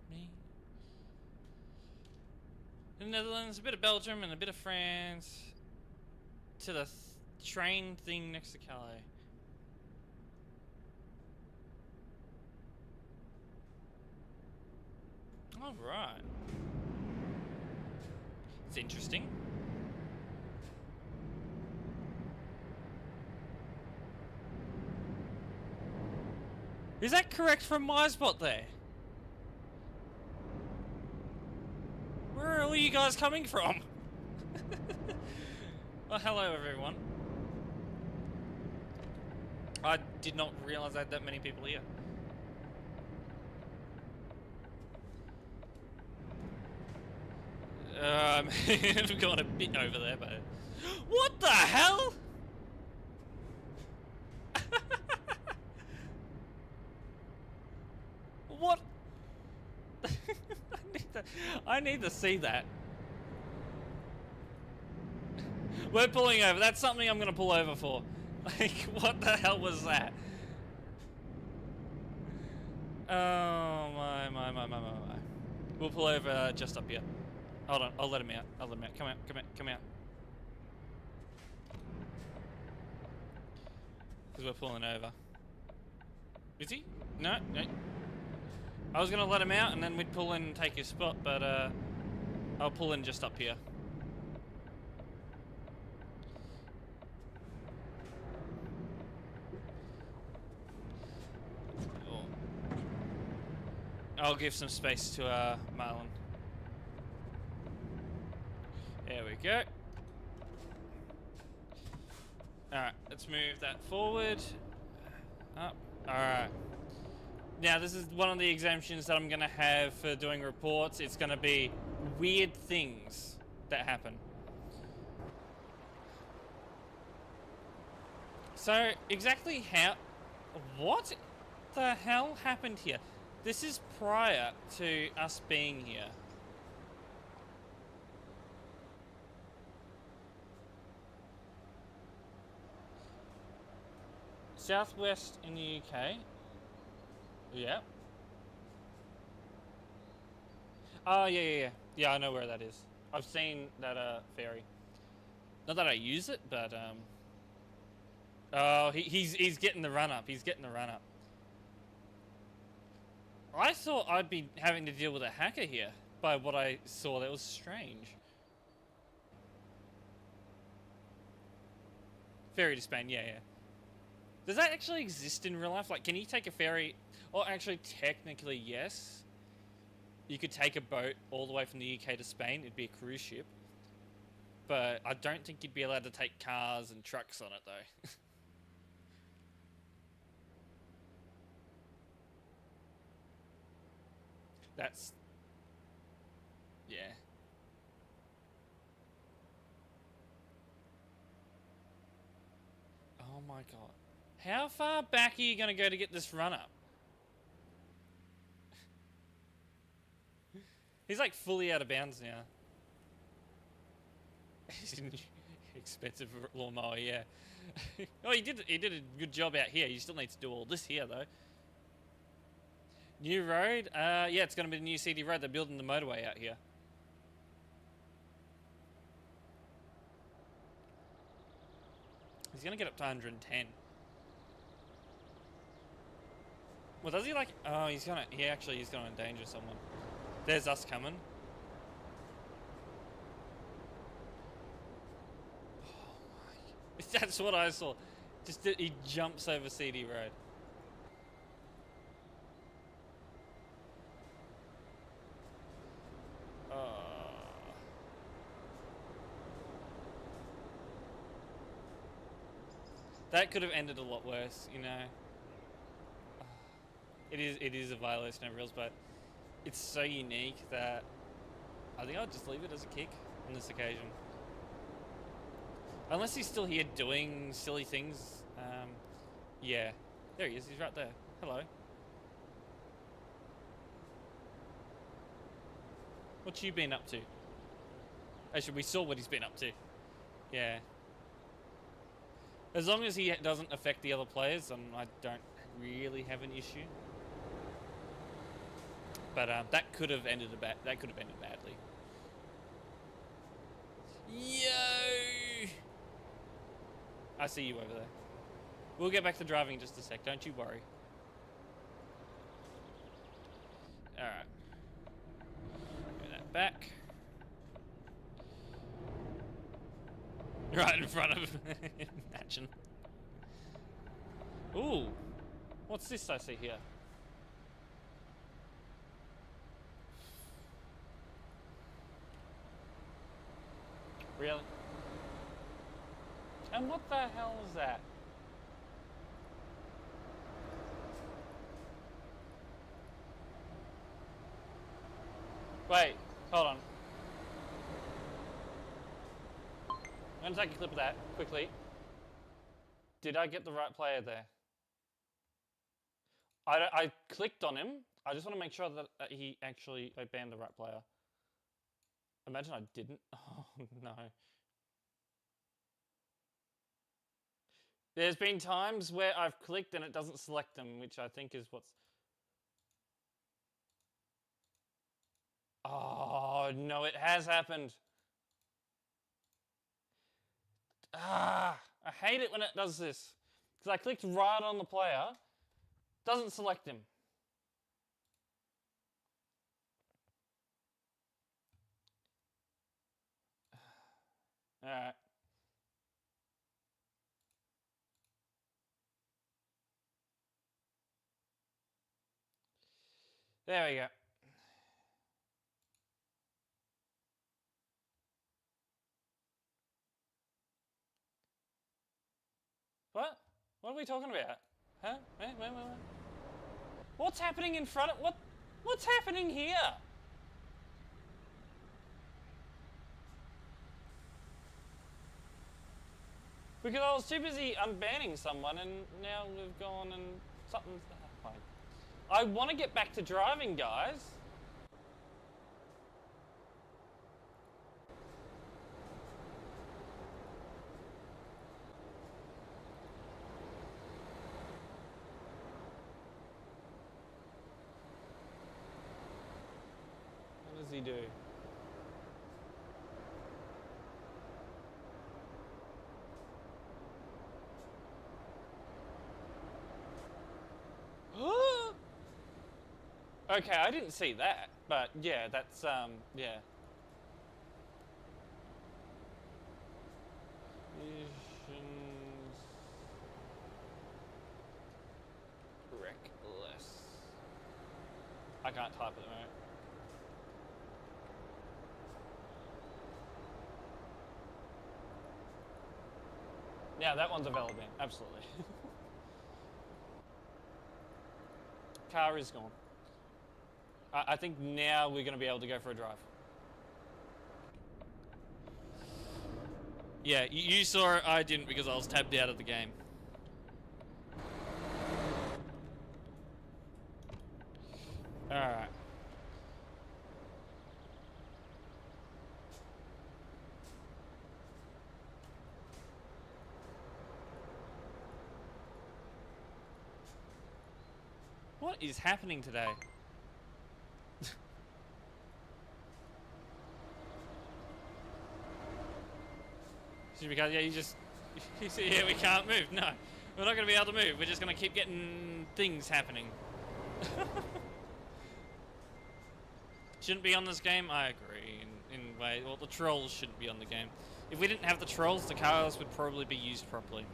Me. The Netherlands, a bit of Belgium, and a bit of France. To the train thing next to Calais. All right. It's interesting. Is that correct from my spot there? Where are all you guys coming from? Well, hello everyone. I did not realize I had that many people here. I've gone a bit over there, but... What the hell? What? I need to see that. We're pulling over. That's something I'm gonna pull over for. Like, what the hell was that? Oh my. We'll pull over just up here. Hold on, I'll let him out. Come out, come out. Because we're pulling over. Is he? No. I was gonna let him out and then we'd pull in and take his spot, but I'll pull in just up here. I'll give some space to Marlon. There we go. Alright, let's move that forward. Up. Alright. Now, this is one of the exemptions that I'm going to have for doing reports. It's going to be weird things that happen. So, exactly how... What the hell happened here? This is prior to us being here. Southwest in the UK. Yeah. Oh, yeah. Yeah, I know where that is. I've seen that ferry. Not that I use it, but oh, he's getting the run up. He's getting the run up. I thought I'd be having to deal with a hacker here by what I saw. That was strange. Ferry to Spain, yeah. Does that actually exist in real life? Like, can you take a ferry? Or actually, technically, yes. You could take a boat all the way from the UK to Spain. It'd be a cruise ship. But I don't think you'd be allowed to take cars and trucks on it, though. That's... yeah. Oh my god. How far back are you going to go to get this run up? He's like fully out of bounds now. Expensive lawnmower, yeah. Oh, he did a good job out here. You still need to do all this here, though. New road? Yeah, it's going to be the new CD road. They're building the motorway out here. He's going to get up to 110. Well, does he like... Oh, he's going to endanger someone. There's us coming. Oh my... That's what I saw. Just that he jumps over CD road. That could have ended a lot worse, you know. It is a violation of rules, but it's so unique that I think I'll just leave it as a kick on this occasion. Unless he's still here doing silly things. Yeah. There he is, he's right there. Hello. What's you been up to? Actually, we saw what he's been up to. Yeah. As long as he doesn't affect the other players, I don't really have an issue. But that could have ended badly. Yo! I see you over there. We'll get back to driving in just a sec. Don't you worry. All right. Get that back. Right in front of. Imagine. Ooh. What's this I see here? Really? And what the hell is that? Wait, hold on. I'm gonna take a clip of that quickly. Did I get the right player there? I clicked on him. I just want to make sure that I banned the right player. Imagine I didn't. Oh no. There's been times where I've clicked and it doesn't select them, which I think is what's... Oh no, it has happened. I hate it when it does this. Because I clicked right on the player, doesn't select him. Alright. There we go. What? What are we talking about? Huh? Wait. What's happening in front of... What's happening here? Because I was too busy unbanning someone and now we've gone and something's... Fine. I want to get back to driving, guys. What does he do? Okay, I didn't see that, but yeah, that's, yeah. Visions... Reckless. I can't type at the moment. Yeah, that one's developing, absolutely. Car is gone. I think now we're going to be able to go for a drive. Yeah, you saw it, I didn't because I was tabbed out of the game. Alright. What is happening today? Because, yeah, you see, yeah, we can't move. No, we're not going to be able to move. We're just going to keep getting things happening. Shouldn't be on this game? I agree. In a way, well, the trolls shouldn't be on the game. If we didn't have the trolls, the cars would probably be used properly.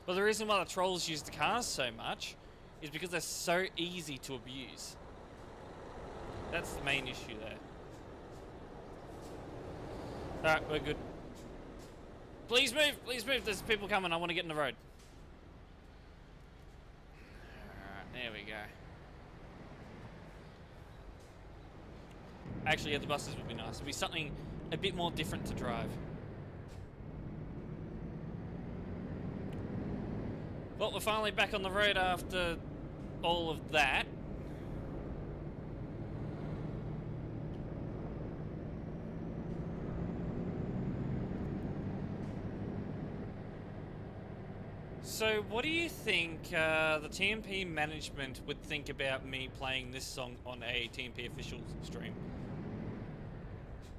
But the reason why the trolls use the cars so much is because they're so easy to abuse. That's the main issue there. Alright, we're good. Please move, please move. There's people coming. I want to get in the road. Alright, there we go. Actually, yeah, the buses would be nice. It'd be something a bit more different to drive. Well, we're finally back on the road after all of that. So, what do you think the TMP management would think about me playing this song on a TMP official stream?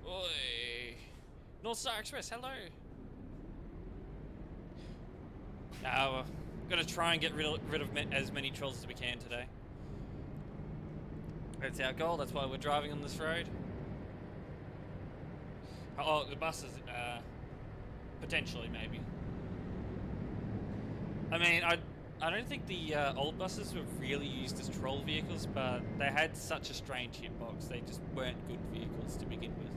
Oi! North Star Express, hello! Now, we're gonna try and get rid of as many trolls as we can today. That's our goal, that's why we're driving on this road. Oh, the buses, potentially, maybe. I mean, I don't think the old buses were really used as troll vehicles, but they had such a strange hitbox. They just weren't good vehicles to begin with.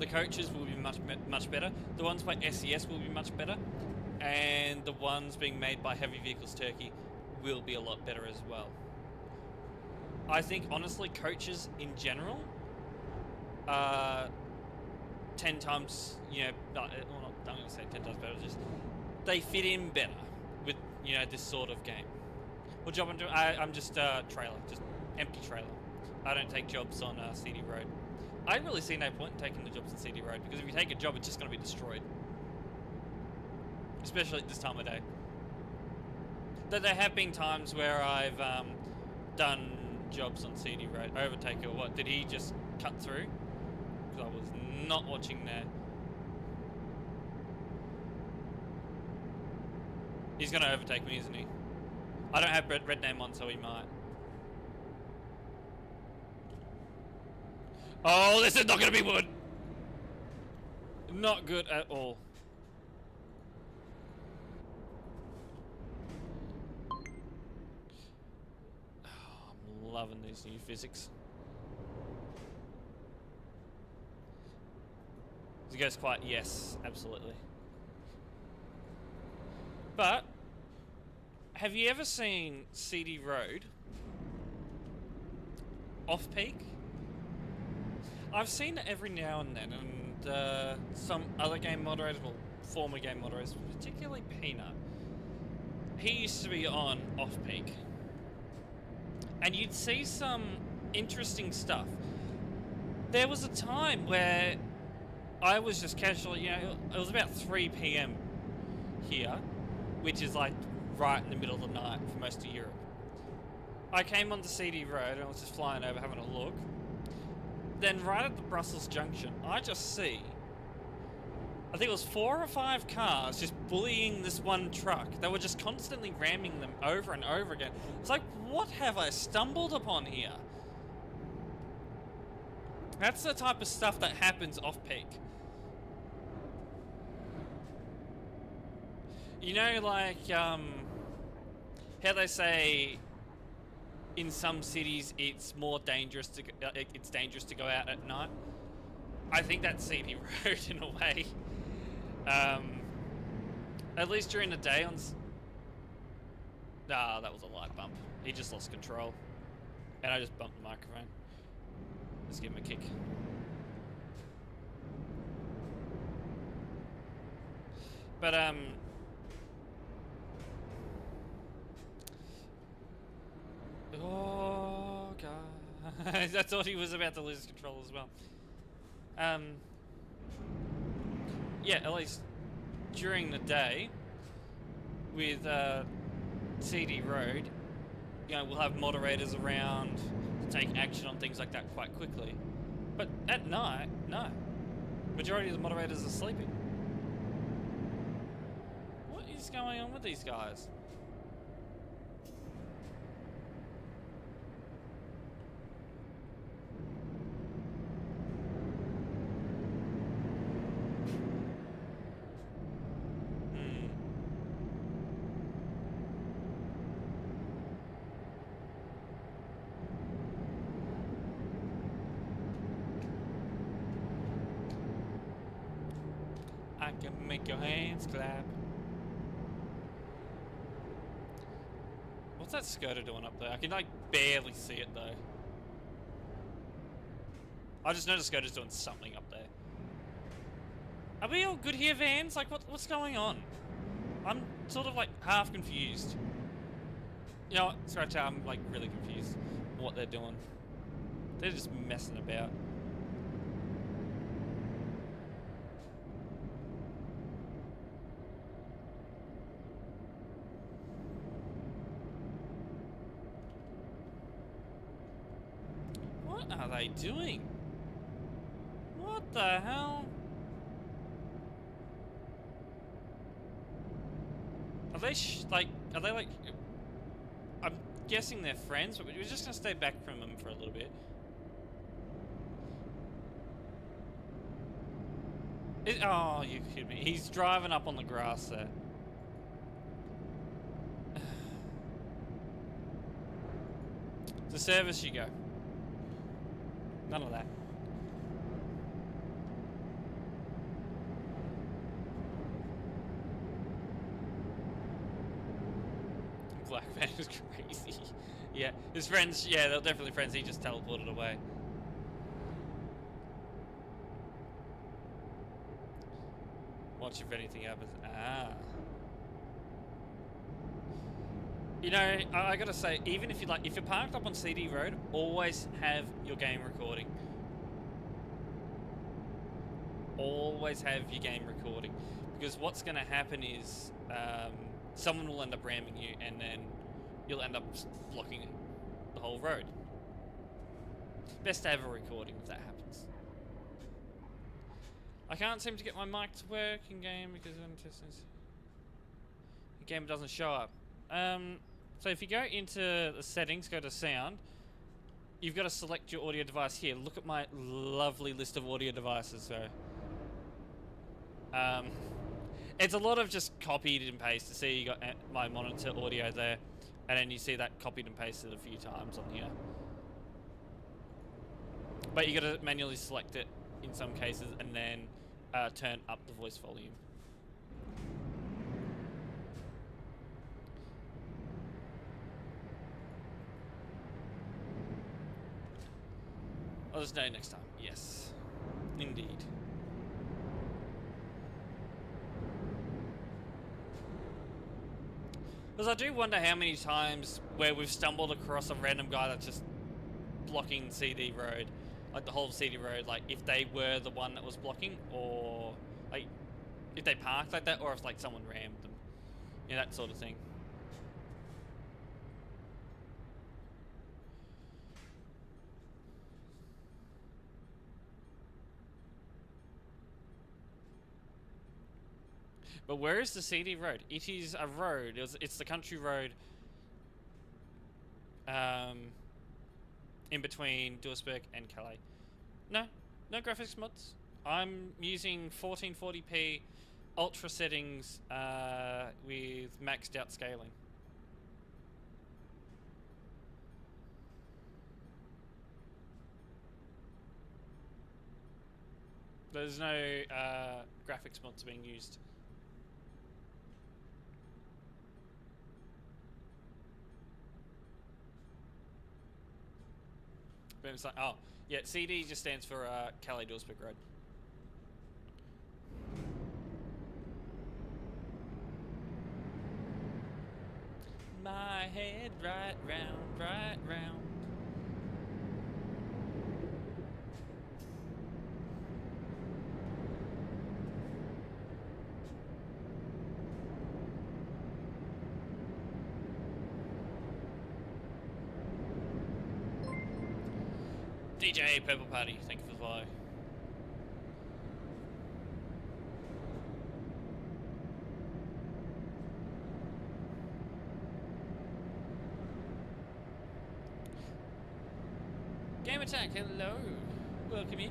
The coaches will be much better. The ones by SES will be much better, and the ones being made by Heavy Vehicles Turkey will be a lot better as well. I think honestly, coaches in general are 10 times, you know, well, not, I'm going to say 10 times better, just they fit in better with, you know, this sort of game. What job I'm doing? I'm just trailer, just empty trailer. I don't take jobs on CD Road. I really see no point in taking the jobs on CD Road, because if you take a job, it's just going to be destroyed. Especially at this time of day. Though there have been times where I've done jobs on CD Road. Overtaker, what? Did he just cut through? Because I was not watching there. He's going to overtake me, isn't he? I don't have red name on, so he might. Oh, this is not going to be good. Not good at all. Oh, I'm loving these new physics. He goes quiet. Yes, absolutely. But have you ever seen CD Road off peak? I've seen it every now and then, and some other game moderators, well, former game moderators, particularly Peanut, he used to be on off peak, and you'd see some interesting stuff. There was a time where I was just casually, you know, it was about 3 PM here, which is like right in the middle of the night for most of Europe. I came onto CD Road and I was just flying over having a look. Then right at the Brussels Junction, I just see, I think it was 4 or 5 cars just bullying this one truck. They were just constantly ramming them over and over again. It's like, what have I stumbled upon here? That's the type of stuff that happens off peak. You know, like, how they say in some cities it's more dangerous to go out at night. I think that's CD Road in a way. At least during the day on. Nah, that was a light bump. He just lost control, and I just bumped the microphone. Let's give him a kick. But oh god, I thought he was about to lose control as well. Yeah, at least during the day with CD Road, you know, we'll have moderators around to take action on things like that quite quickly. But at night, no. Majority of the moderators are sleeping. What is going on with these guys? I can make your hands clap. What's that Skoda doing up there? I can like barely see it though. I just noticed Skoda's doing something up there. Are we all good here, Vans? Like what's going on? I'm sort of like half confused. You know what? Scratch out, I'm like really confused what they're doing. They're just messing about. they doing? What the hell? Are they are they like, I'm guessing they're friends, but we're just gonna stay back from them for a little bit. Oh, you kidding me. He's driving up on the grass there. To service you go. None of that. Black van is crazy. Yeah, his friends, yeah, they're definitely friends. He just teleported away. Watch if anything happens. Ah. You know, I gotta say, even if if you're parked up on CD Road, always have your game recording. Always have your game recording. Because what's gonna happen is, someone will end up ramming you, and then you'll end up blocking the whole road. Best to have a recording if that happens. I can't seem to get my mic to work in game because when testing, the game doesn't show up. So if you go into the settings, go to sound, you've got to select your audio device here. Look at my lovely list of audio devices. So, it's a lot of just copied and pasted. See, you got my monitor audio there, and then you see that copied and pasted a few times on here. But you got to manually select it in some cases, and then turn up the voice volume. I'll just know next time. Yes, indeed. Because I do wonder how many times where we've stumbled across a random guy that's just blocking CD Road, like the whole CD Road, like if they were the one that was blocking, or like if they parked like that, or if like someone rammed them, you know, that sort of thing. But where is the CD Road? It is a road. It's the country road in between Duisburg and Calais. No graphics mods. I'm using 1440p ultra settings with maxed out scaling. There's no graphics mods being used. But it's like, oh, yeah, CD just stands for Calais Duisburg Road. My head right round, right round. DJ Purple Party, thank you for the follow. Game Attack, hello. Welcome in.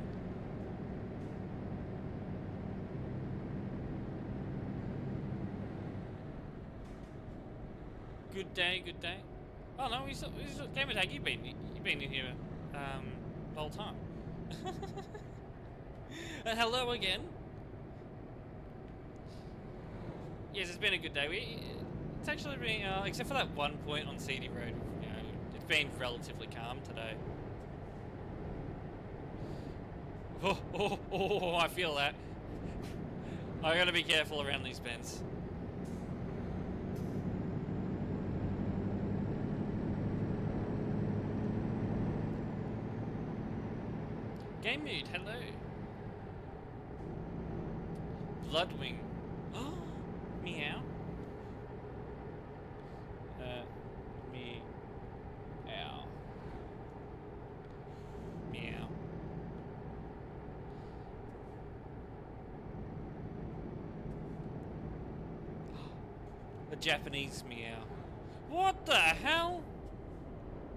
Good day, good day. Oh no, he's Game Attack, you've been in here the whole time. And hello again. Yes, it's been a good day. It's actually been, except for that one point on CD Road, you know, it's been relatively calm today. Oh, I feel that. I gotta be careful around these bends. Game Mood, hello. Bloodwing. Oh, meow. Meow. Meow. A Japanese meow. What the hell?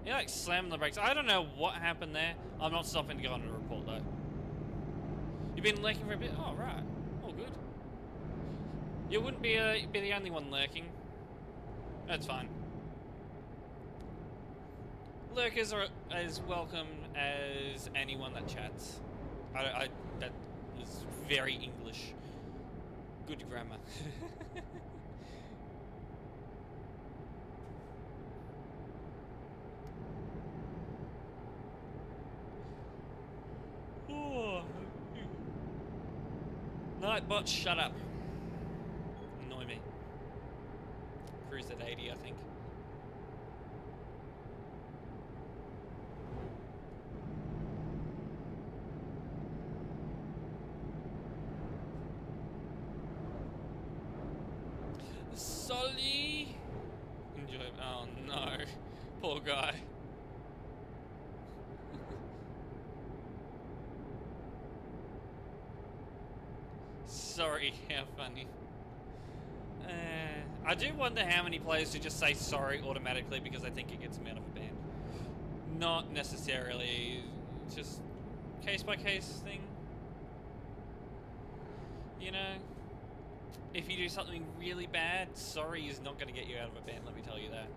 He like slammed the brakes. I don't know what happened there. I'm not stopping to go on a report though. You've been lurking for a bit? Oh, right. All good. You wouldn't be the only one lurking. That's fine. Lurkers are as welcome as anyone that chats. That was very English. Good grammar. Oh. Nightbot, shut up. Annoy me. Cruise at 80, I think. Solly. Enjoy. Oh no, poor guy. Sorry, how funny. I do wonder how many players do just say sorry automatically because they think it gets them out of a ban. Not necessarily, just case by case thing. You know, if you do something really bad, sorry is not going to get you out of a ban, let me tell you that.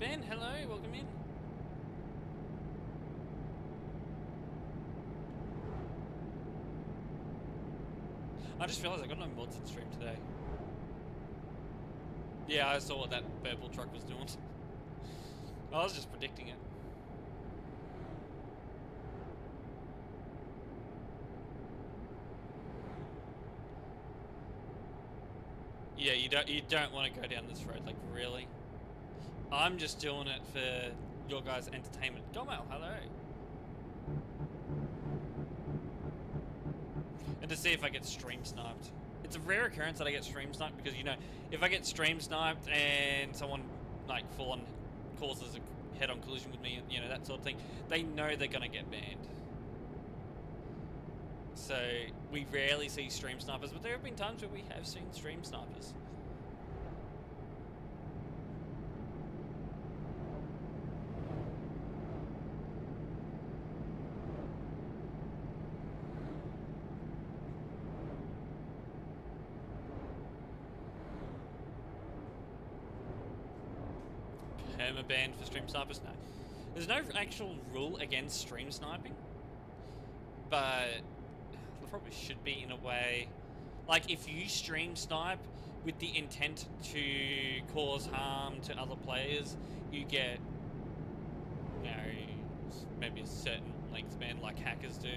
Ben, hello, welcome in. I just realised I got no mods in stream today. Yeah, I saw what that purple truck was doing. I was just predicting it. Yeah, you don't want to go down this road, like really. I'm just doing it for your guys' entertainment. Gomel, hello. And to see if I get stream sniped. It's a rare occurrence that I get stream sniped because, you know, if I get stream sniped and someone like full on causes a head-on collision with me, you know, that sort of thing, they know they're gonna get banned. So we rarely see stream snipers, but there have been times where we have seen stream snipers. Banned for stream snipers? No. There's no actual rule against stream sniping, but there probably should be in a way. Like, if you stream snipe with the intent to cause harm to other players, you get, you know, maybe a certain length ban like hackers do.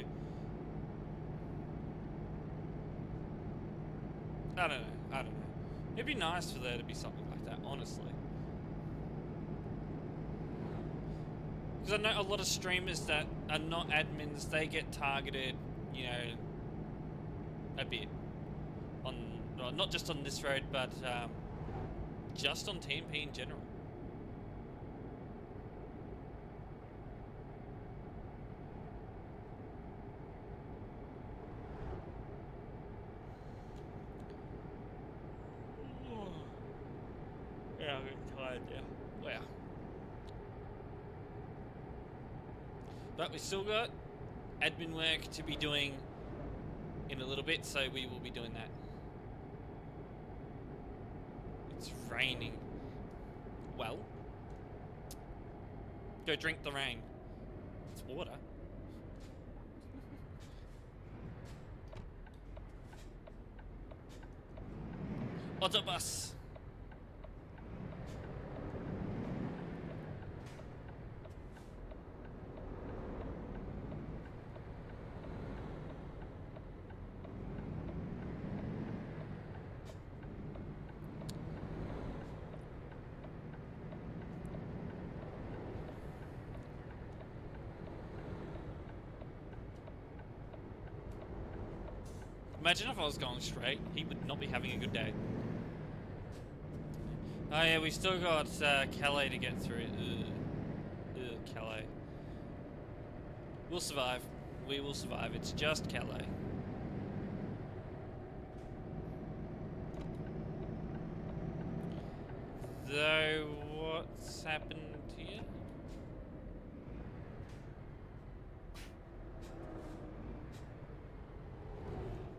I don't know. It'd be nice for there to be something like that, honestly. Because I know a lot of streamers that are not admins, they get targeted, you know, a bit. On, well, not just on this road, but just on TMP in general. Yeah, I'm getting tired now. Wow. But we've still got admin work to be doing in a little bit, so we will be doing that. It's raining. Well, go drink the rain. It's water. Autobus. Imagine if I was going straight, he would not be having a good day. Oh yeah, we still got Calais to get through. Calais. We'll survive. We will survive. It's just Calais. Though, what's happened here?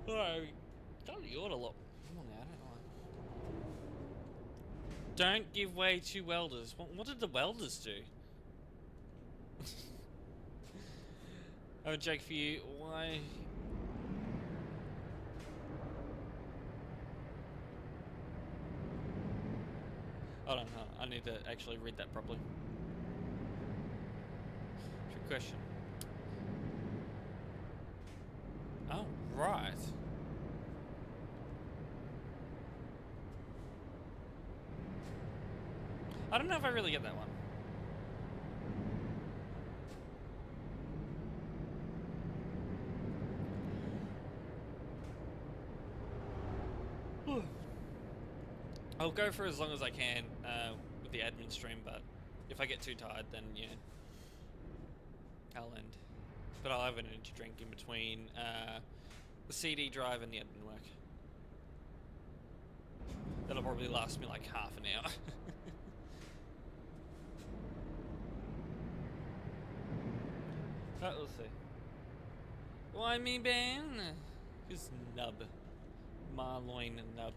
Oh, don't yawn a lot. Come on now, don't give way to welders. What did the welders do? I have a joke for you. Why? Hold on. I need to actually read that properly. Good question. Oh, right. I don't know if I really get that one. I'll go for as long as I can with the admin stream, but if I get too tired, then yeah, I'll end. But I'll have an energy drink in between the CD drive and the admin work. That'll probably last me like half an hour. But we'll see. Why me, Ben? Who's Nub? Marloin and Nub.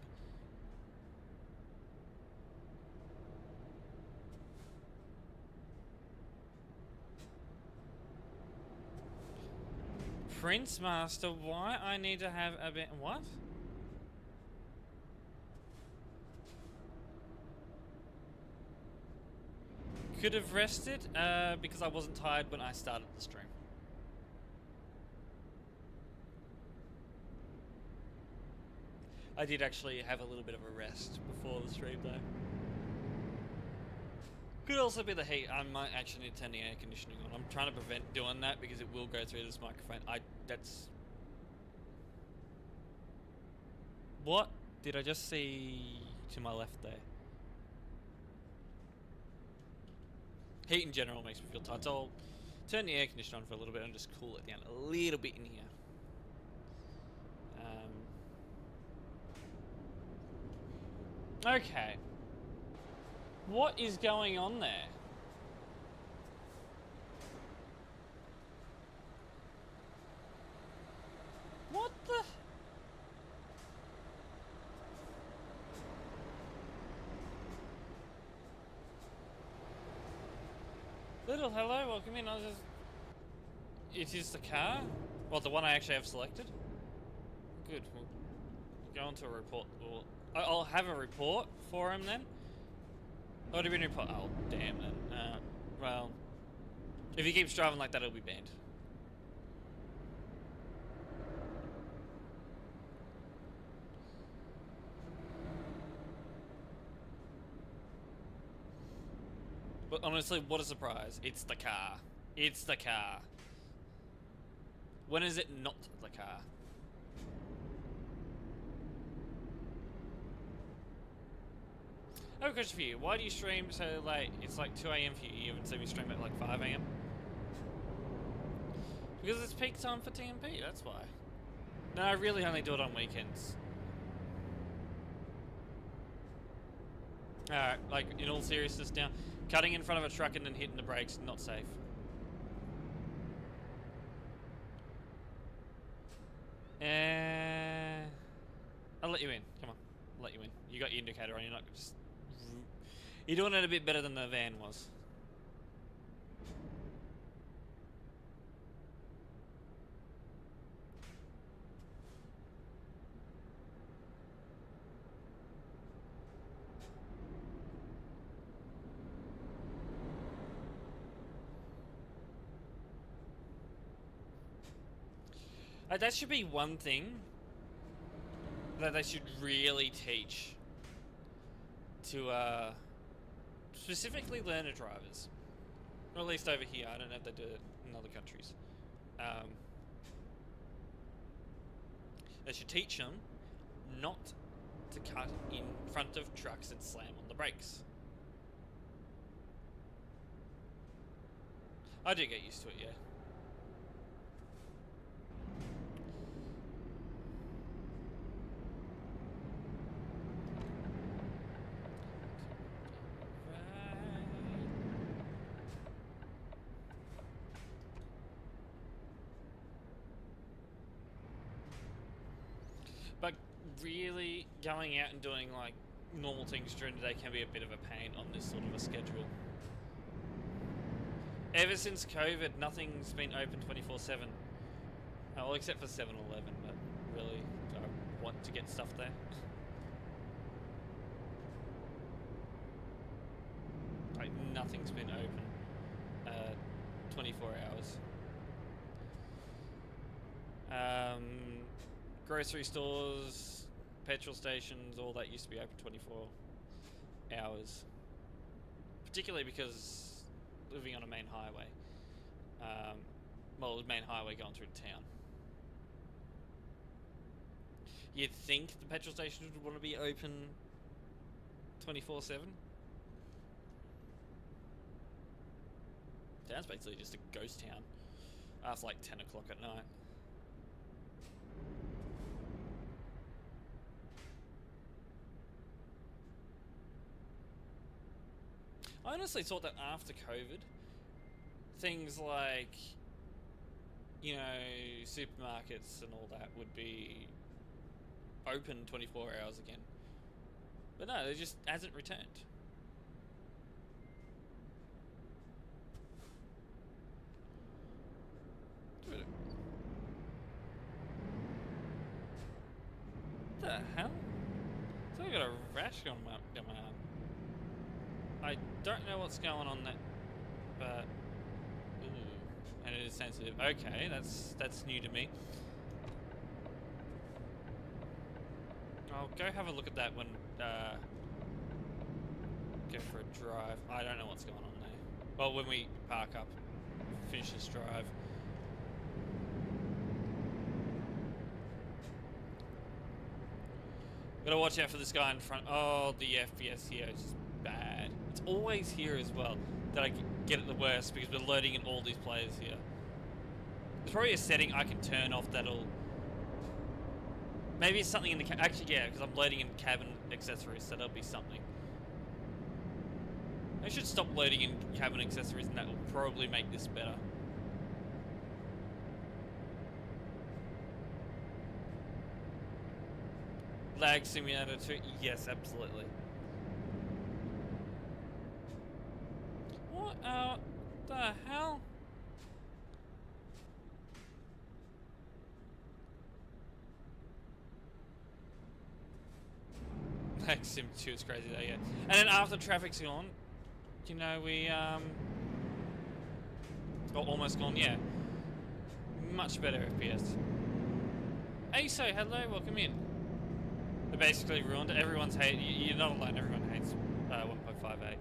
Prince Master, why I need to have a bit. What? Could have rested because I wasn't tired when I started the stream. I did actually have a little bit of a rest before the stream though. Could also be the heat. I might actually need to turn the air conditioning on. I'm trying to prevent doing that because it will go through this microphone. That's... What did I just see to my left there? Heat in general makes me feel tired, so I'll turn the air conditioner on for a little bit and just cool it down a little bit in here. Okay. What is going on there? What the? Little hello, welcome in. It is the car? Well, the one I actually have selected? Good, we'll go on to a report. I'll have a report for him then. Oh, do we report? Oh, damn it. Well, if he keeps driving like that, he'll be banned. But honestly, what a surprise. It's the car. It's the car. When is it not the car? I have a question for you. Why do you stream so late? It's like 2 AM for you. You haven't seen me stream at like 5 AM? Because it's peak time for TMP, that's why. No, I really only do it on weekends. Alright, like in all seriousness now, cutting in front of a truck and then hitting the brakes, not safe. I'll let you in. Come on, I'll let you in. You got your indicator on. You're not just. You're doing it a bit better than the van was. That should be one thing that they should really teach to specifically learner drivers, or at least over here. I don't know if they do it in other countries. They should teach them not to cut in front of trucks and slam on the brakes. I do get used to it, yeah. really going out and doing like normal things during the day can be a bit of a pain on this sort of a schedule. Ever since COVID, nothing's been open 24/7. Well, except for 7-Eleven, but really, I want to get stuff there. Like, nothing's been open 24 hours. Grocery stores, petrol stations, all that used to be open 24 hours. Particularly because living on a main highway. Well, main highway going through town. You'd think the petrol stations would want to be open 24/7. Town's basically just a ghost town after like 10 o'clock at night. I honestly thought that after COVID, things like, you know, supermarkets and all that would be open 24 hours again. But no, it just hasn't returned. What the hell? So I got a rash on my arm. I don't know what's going on there, but ooh, and it is sensitive. Okay, that's new to me. I'll go have a look at that when go for a drive. I don't know what's going on there. Well, when we park up, finish this drive. Gotta watch out for this guy in front. Oh, the FPS here is just bad. It's always here as well that I get it the worst because we're loading in all these players here. There's probably a setting I can turn off that'll... Maybe it's something in the... Actually, yeah, because I'm loading in cabin accessories, so that'll be something. I should stop loading in cabin accessories and that will probably make this better. Lag Simulator 2? Yes, absolutely. What the hell? Lag Sim 2 is crazy though, yeah. And then after traffic's gone, you know, we, or almost gone, yeah. Much better FPS. Hey, so, hello, welcome in. They basically ruined it. Everyone's hate. You're not alone. Everyone hates 1.58.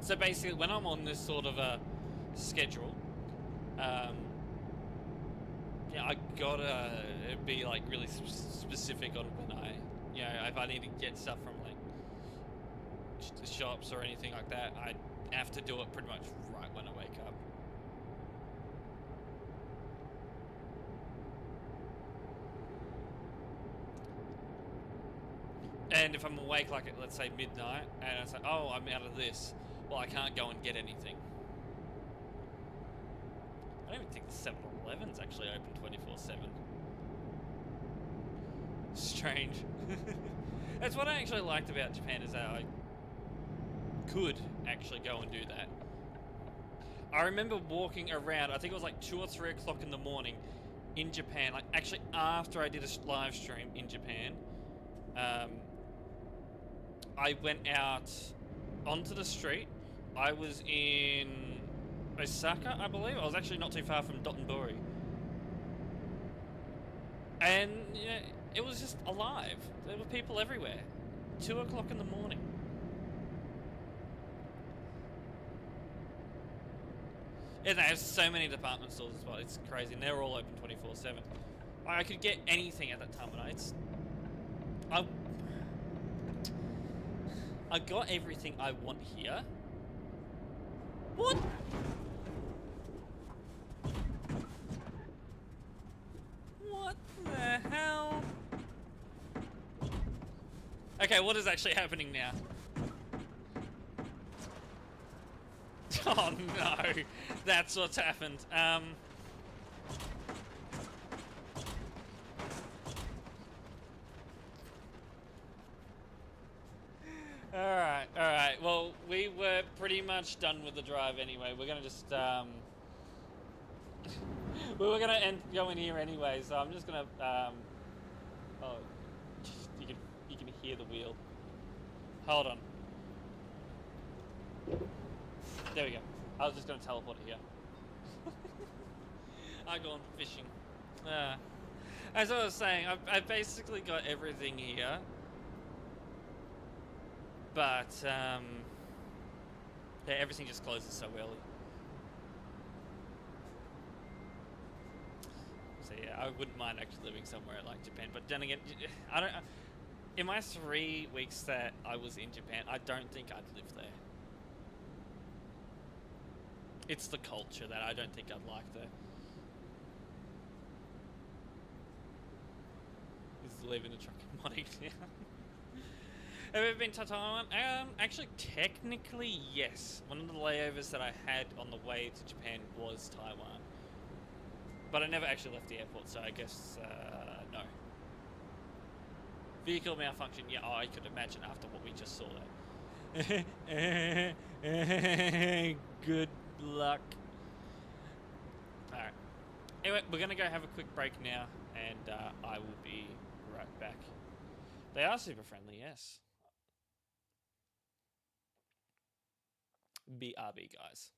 So basically, when I'm on this sort of a schedule, yeah, I gotta be like really specific on when I, you know, if I need to get stuff from like shops or anything like that, I have to do it pretty much right when I wake up. And if I'm awake, like at, let's say midnight, and I say, oh, I'm out of this, well, I can't go and get anything. I don't even think the 7-Eleven's actually open 24/7. Strange. That's what I actually liked about Japan, is that I could actually go and do that. I remember walking around, I think it was like 2 or 3 o'clock in the morning in Japan, like actually after I did a live stream in Japan. I went out onto the street. I was in Osaka, I believe. I was actually not too far from Dotonbori. And you know, it was just alive. There were people everywhere. 2 o'clock in the morning. Yeah, there's so many department stores as well. It's crazy, and they're all open 24/7. I could get anything at that time of night. I got everything I want here. What? What the hell? Okay, what is actually happening now? Oh no, that's what's happened. Alright. Well, we were pretty much done with the drive anyway. We're gonna just, we were gonna go in here anyway, so I'm just gonna, oh, you can hear the wheel. Hold on. There we go. I was just gonna teleport it here. I gone fishing. As I was saying, I've basically got everything here. But, yeah, everything just closes so early. So yeah, I wouldn't mind actually living somewhere like Japan. But then again, I don't... In my 3 weeks that I was in Japan, I don't think I'd live there. It's the culture that I don't think I'd like there. Is live in a trucking modding town. Have you ever been to Taiwan? Actually, technically, yes. One of the layovers that I had on the way to Japan was Taiwan. But I never actually left the airport, so I guess, no. Vehicle malfunction, yeah, I could imagine after what we just saw there. Good luck. Alright. Anyway, we're going to go have a quick break now, and I will be right back. They are super friendly, yes. BRB, guys.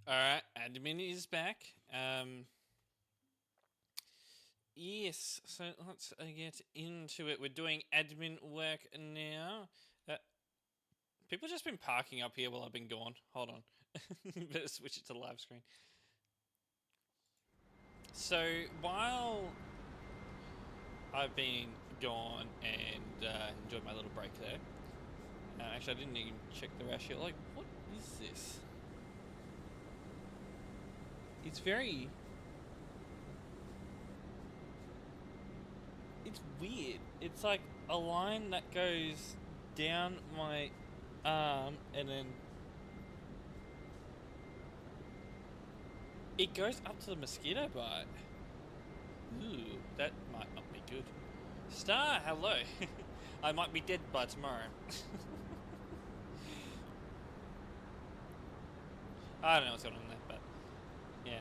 Alright, admin is back. Yes, so let's get into it. We're doing admin work now. People just been parking up here while I've been gone. Hold on. Better switch it to the live screen. So, while I've been gone and enjoyed my little break there, actually I didn't even check the ratio. Like, what is this? It's very... It's weird. It's like a line that goes down my arm and then it goes up to the mosquito bite. Ooh, that might not be good. Star, hello. I might be dead by tomorrow. I don't know what's going on there, but yeah.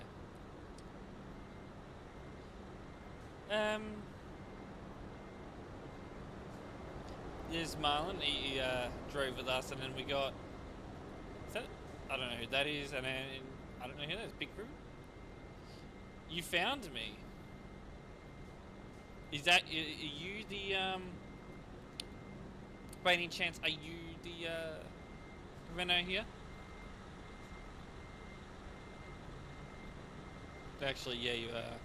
There's Marlon. He drove with us, and then we got. Is that? I don't know who that is, and then I don't know who that is. Big Ruben. You found me. Is that? Are you the By any chance, are you the Renault here? Actually, yeah, you are.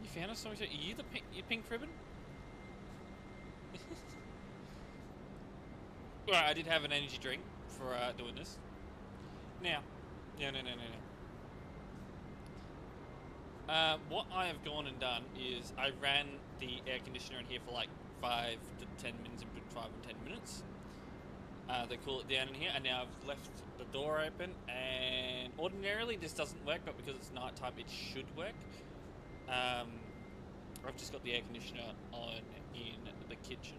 You found us. Are you the pink ribbon? Well, I did have an energy drink for doing this. Now, no. What I have gone and done is I ran the air conditioner in here for like 5 to 10 minutes, in between 5 and 10 minutes. They cool it down in here, and now I've left the door open. And ordinarily this doesn't work, but because it's nighttime, it should work. I've just got the air conditioner on in the kitchen,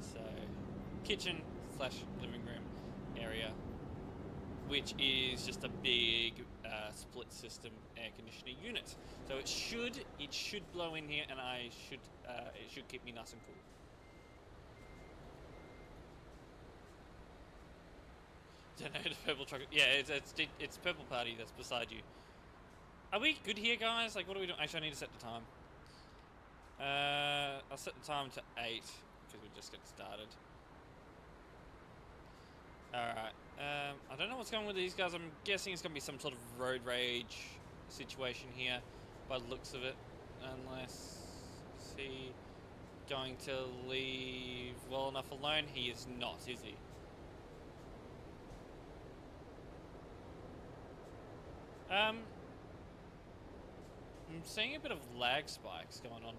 so kitchen / living room area, which is just a big split system air conditioning unit. So it should blow in here, and it should keep me nice and cool. Don't know the purple truck. Yeah, it's purple party that's beside you. Are we good here, guys? Like, what are we doing? Actually, I need to set the time. I'll set the time to 8 because we're just getting started. Alright. I don't know what's going on with these guys. I'm guessing it's going to be some sort of road rage situation here by the looks of it. Unless... Is he going to leave well enough alone? He is not, is he? I'm seeing a bit of lag spikes going on.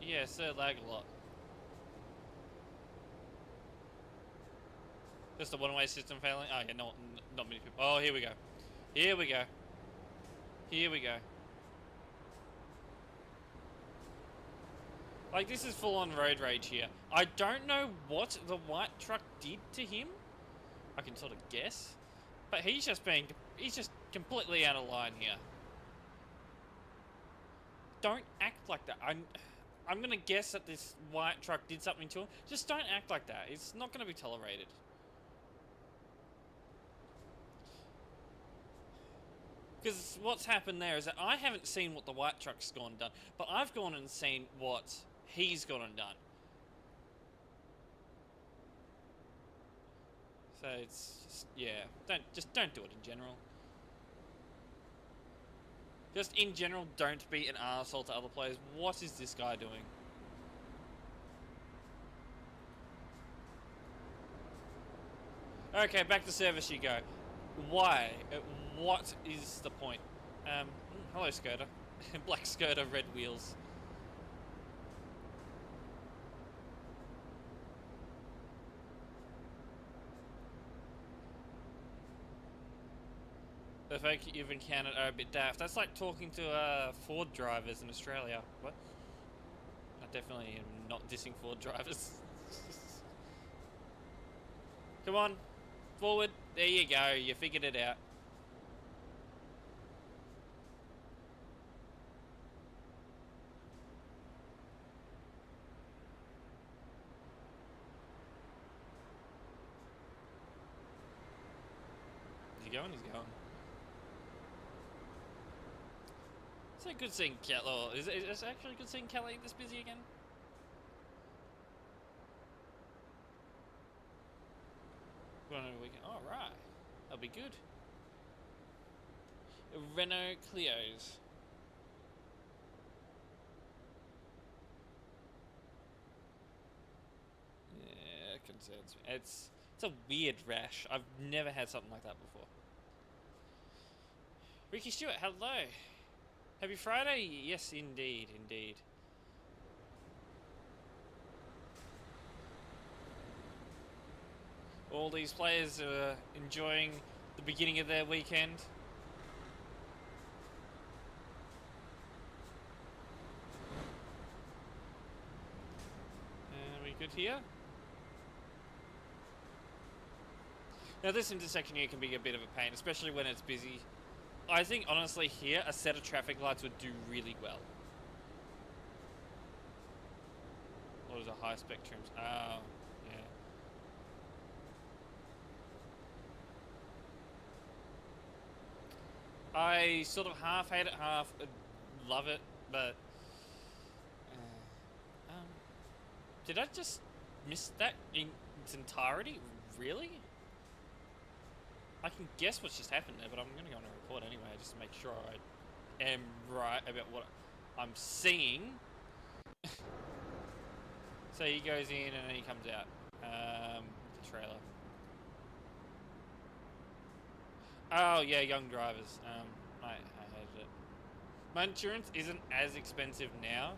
Yeah, so lag a lot. Just a one-way system failing? Oh yeah, not many people. Oh, here we go. Here we go. Here we go. Like, this is full-on road rage here. I don't know what the white truck did to him. I can sort of guess. But he's just completely out of line here. Don't act like that. I'm gonna guess that this white truck did something to him. Just don't act like that. It's not gonna be tolerated. Because what's happened there is that I haven't seen what the white truck's gone and done, but I've gone and seen what he's gone and done. So it's just, yeah, don't do it in general. Just in general, don't be an arsehole to other players. What is this guy doing? Okay, back to service you go. Why? What is the point? Hello, Skoda. Black Skoda, red wheels. The folk you've encountered are a bit daft. That's like talking to Ford drivers in Australia. What? I definitely am not dissing Ford drivers. Come on, forward. There you go. You figured it out. going? He's going. Is it good seeing Kelly? Oh, is it actually good seeing Kelly this busy again? Going on a weekend. Oh, right. That'll be good. Renault Clios. Yeah, it concerns me. It's a weird rash. I've never had something like that before. Ricky Stewart, hello. Happy Friday? Yes, indeed, indeed. All these players are enjoying the beginning of their weekend. Are we good here? Now this intersection here can be a bit of a pain, especially when it's busy. I think honestly here, a set of traffic lights would do really well. What is a high spectrum? Oh, yeah. I sort of half hate it, half love it, but did I just miss that in its entirety? Really? I can guess what's just happened there, but I'm going to go on a report anyway, just to make sure I am right about what I'm seeing. So he goes in and then he comes out. The trailer. Oh yeah, young drivers. I hated it. My insurance isn't as expensive now,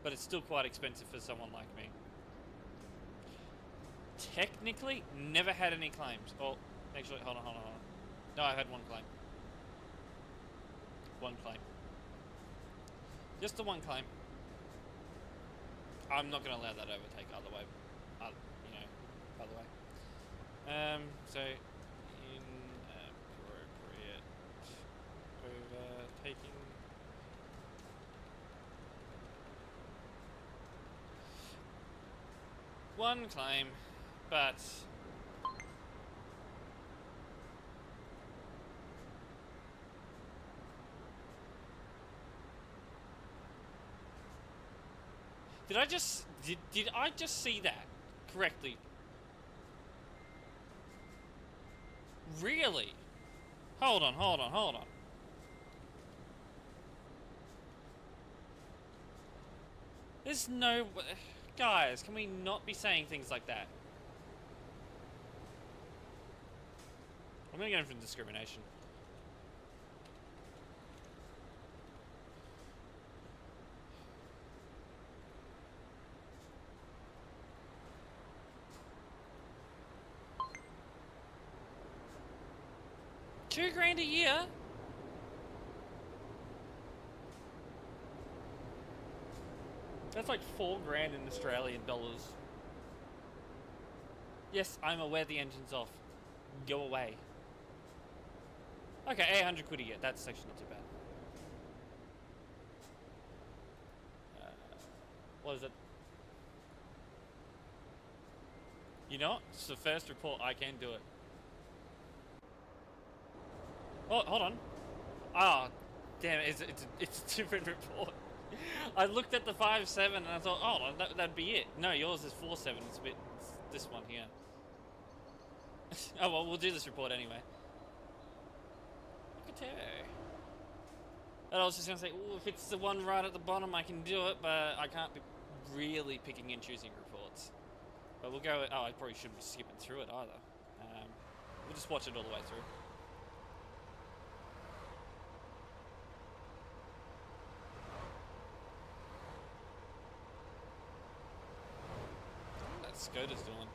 but it's still quite expensive for someone like me. Technically, never had any claims. Oh, actually, hold on. No, I had one claim. One claim. Just the one claim. I'm not going to allow that overtake other way. You know, by the way. So, inappropriate overtaking. One claim, but did I just see that correctly? Really? Hold on. There's no... Guys, can we not be saying things like that? I'm gonna get him for discrimination. $2,000 a year? That's like $4,000 in Australian dollars. Yes, I'm aware the engine's off. Go away. Okay, 800 quid a year. That's actually not too bad. What is it? You know what? It's the first report. I can do it. Oh, hold on. Ah, damn it. It's a different report. I looked at the 5.7 and I thought, oh, that'd be it. No, yours is 4.7. It's this one here. Oh, well, we'll do this report anyway. Look at her. And I was just going to say, ooh, if it's the one right at the bottom, I can do it, but I can't be really picking and choosing reports. But we'll go... Oh, I probably shouldn't be skipping through it either. We'll just watch it all the way through. Skoda's doing.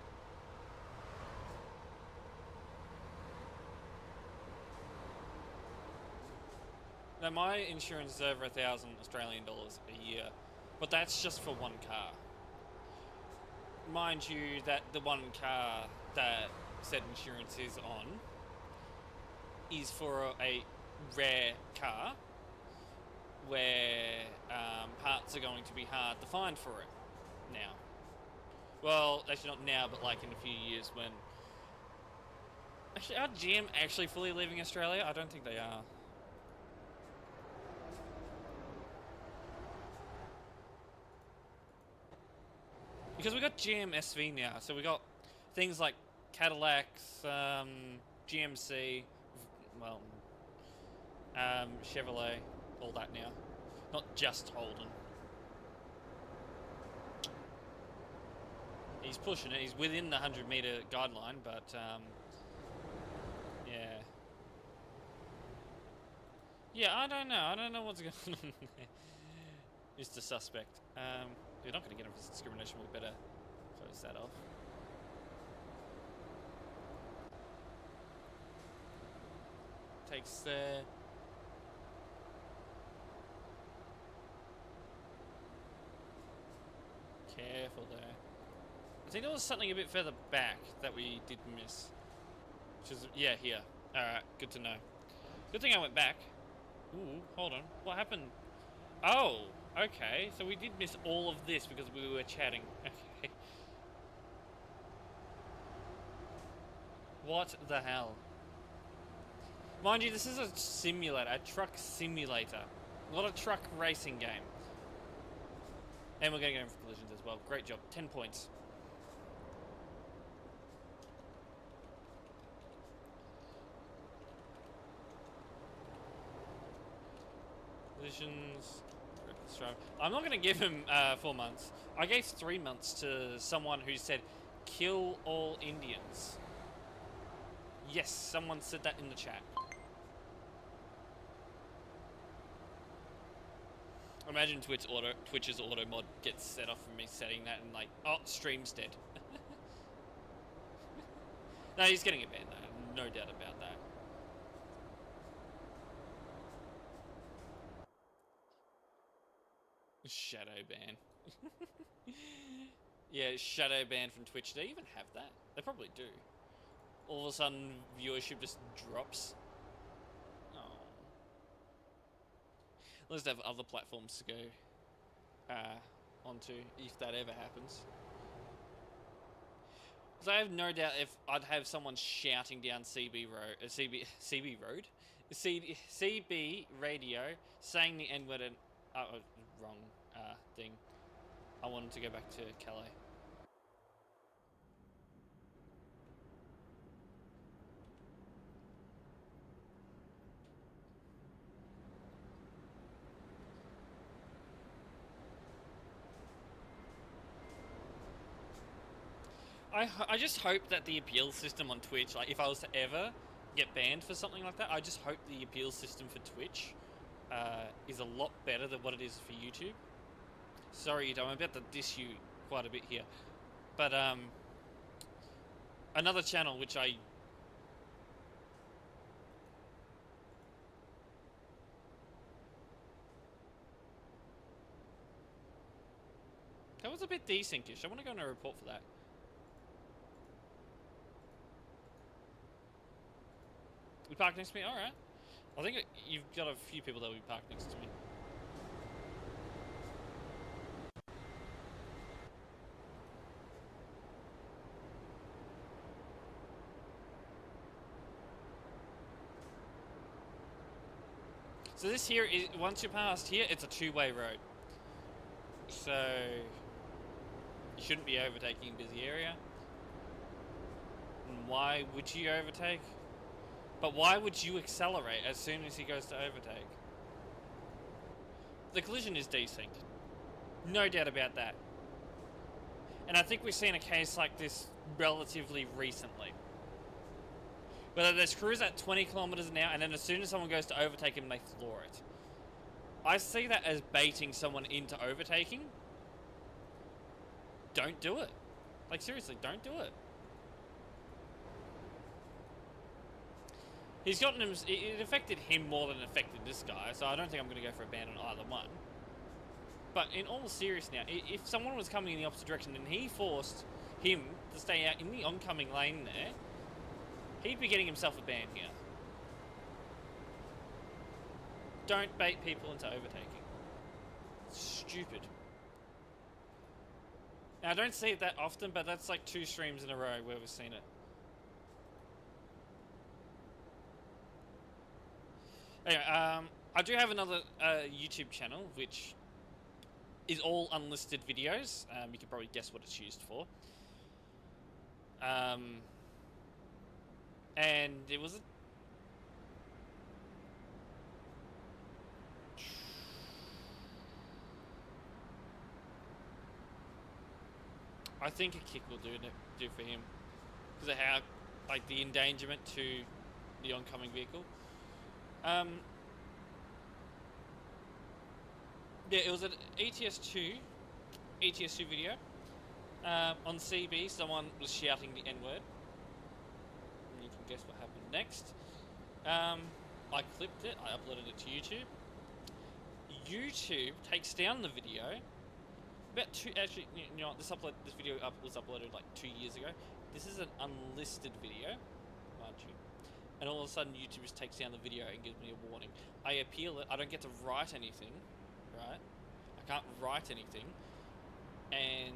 Now my insurance is over 1,000 Australian dollars a year, but that's just for one car. Mind you, that the one car that said insurance is on is for a rare car where parts are going to be hard to find for it now. Well, actually not now, but like in a few years when... Actually, are GM actually fully leaving Australia? I don't think they are. Because we got GM SV now, so we got things like Cadillacs, GMC, well, Chevrolet, all that now. Not just Holden. He's pushing it. He's within the 100-meter guideline, but yeah. Yeah, I don't know. I don't know what's going on there. Just a suspect. We're not going to get him for discrimination. We better close that off. Takes the... Careful there. I think there was something a bit further back that we did miss. Which is, yeah, here. Alright, good to know. Good thing I went back. Ooh, hold on. What happened? Oh, okay. So we did miss all of this because we were chatting. Okay. What the hell? Mind you, this is a simulator, a truck simulator. Not a truck racing game. And we're going to get in for collisions as well. Great job. 10 points. Collisions. I'm not going to give him 4 months. I gave 3 months to someone who said, kill all Indians. Yes, someone said that in the chat. Imagine Twitch's auto mod gets set off from me setting that and like, oh, stream's dead. No, he's getting a ban though, no doubt about that. Shadow ban. Yeah, shadow ban from Twitch. Do they even have that? They probably do. All of a sudden, viewership just drops. Oh. Let's have other platforms to go onto if that ever happens. Because I have no doubt if I'd have someone shouting down CB radio saying the N-word and wrong thing. I wanted to go back to Calais. I just hope that the appeal system on Twitch, like if I was to ever get banned for something like that, I just hope the appeal system for Twitch is a lot better than what it is for YouTube. Sorry, Ito, I'm about to diss you quite a bit here. But another channel which I... That was a bit desync-ish. I want to go on a report for that. You parked next to me? Alright. I think you've got a few people that will be parked next to me. So this here is, once you're past here, it's a two-way road. So you shouldn't be overtaking in busy area. And why would you overtake? But why would you accelerate as soon as he goes to overtake? The collision is desynced. No doubt about that. And I think we've seen a case like this relatively recently. Whether there's crews at 20 kilometers an hour and then as soon as someone goes to overtake him, they floor it. I see that as baiting someone into overtaking. Don't do it. Like seriously, don't do it. He's gotten him, it affected him more than it affected this guy, so I don't think I'm going to go for a ban on either one. But in all seriousness now, if someone was coming in the opposite direction and he forced him to stay out in the oncoming lane there, he'd be getting himself a ban here. Don't bait people into overtaking. It's stupid. Now, I don't see it that often, but that's like 2 streams in a row where we've seen it. Anyway, I do have another YouTube channel which is all unlisted videos. You can probably guess what it's used for. And it was I think a kick will do for him because of how, like, the endangerment to the oncoming vehicle. Yeah, it was an ETS2 video. On CB, someone was shouting the N-word. You can guess what happened next. I clipped it, I uploaded it to YouTube. YouTube takes down the video. Actually, you know what, this video was uploaded like 2 years ago. This is an unlisted video, mind you. And all of a sudden YouTube just takes down the video and gives me a warning. I appeal it, I don't get to write anything, right? I can't write anything. And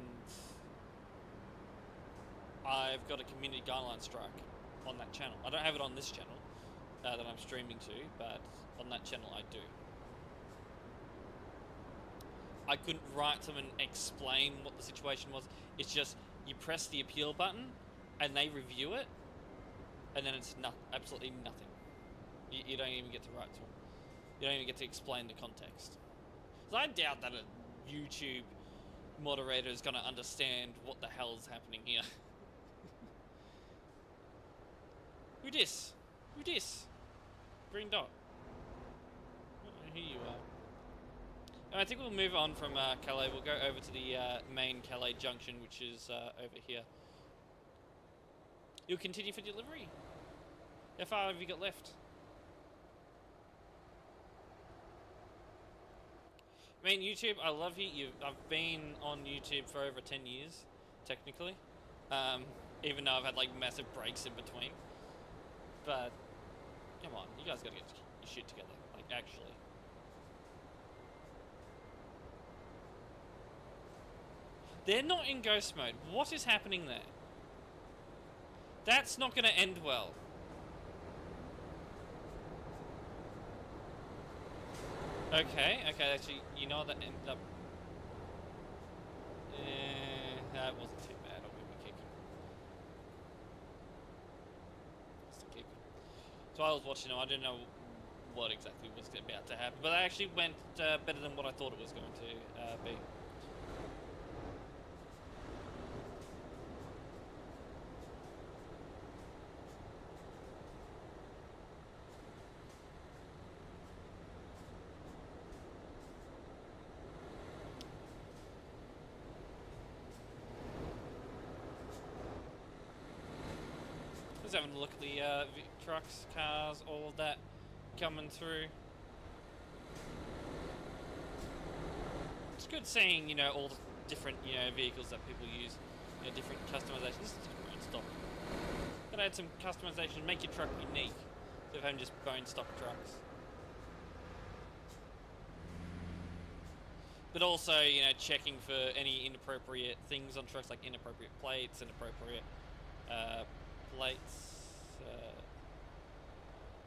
I've got a community guideline strike on that channel. I don't have it on this channel that I'm streaming to, but on that channel I do. I couldn't write to them and explain what the situation was. It's just, you press the appeal button and they review it, and then it's absolutely nothing. You don't even get to write to them. You don't even get to explain the context. So I doubt that a YouTube moderator is going to understand what the hell's happening here. Who dis? Who dis? Green dot. Here you are. I think we'll move on from Calais. We'll go over to the main Calais junction, which is over here. You'll continue for delivery. How far have you got left? I mean, YouTube, I love you. I've been on YouTube for over 10 years, technically. Even though I've had like massive breaks in between. But, come on, you guys gotta get your shit together. Like, actually. They're not in ghost mode. What is happening there? That's not going to end well. Okay, actually, you know that ended up... that wasn't too bad. I'll give him a kick. Just a kick. So I was watching them. I didn't know what exactly was about to happen. But it actually went better than what I thought it was going to be. Just having a look at the trucks, cars, all of that coming through. It's good seeing, you know, all the different, you know, vehicles that people use, you know, different customizations. This is just bone stock. Gotta add some customization, make your truck unique, instead of having just bone stock trucks. But also, you know, checking for any inappropriate things on trucks, like inappropriate plates, inappropriate plates,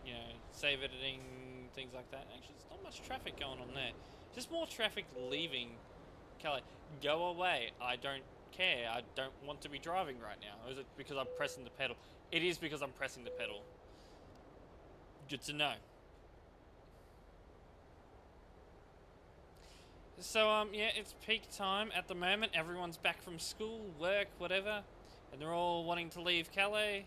you know, save editing, things like that. Actually, there's not much traffic going on there. Just more traffic leaving Calais. Go away. I don't care. I don't want to be driving right now. Or is it because I'm pressing the pedal? It is because I'm pressing the pedal. Good to know. So, yeah, it's peak time at the moment. Everyone's back from school, work, whatever. And they're all wanting to leave Calais.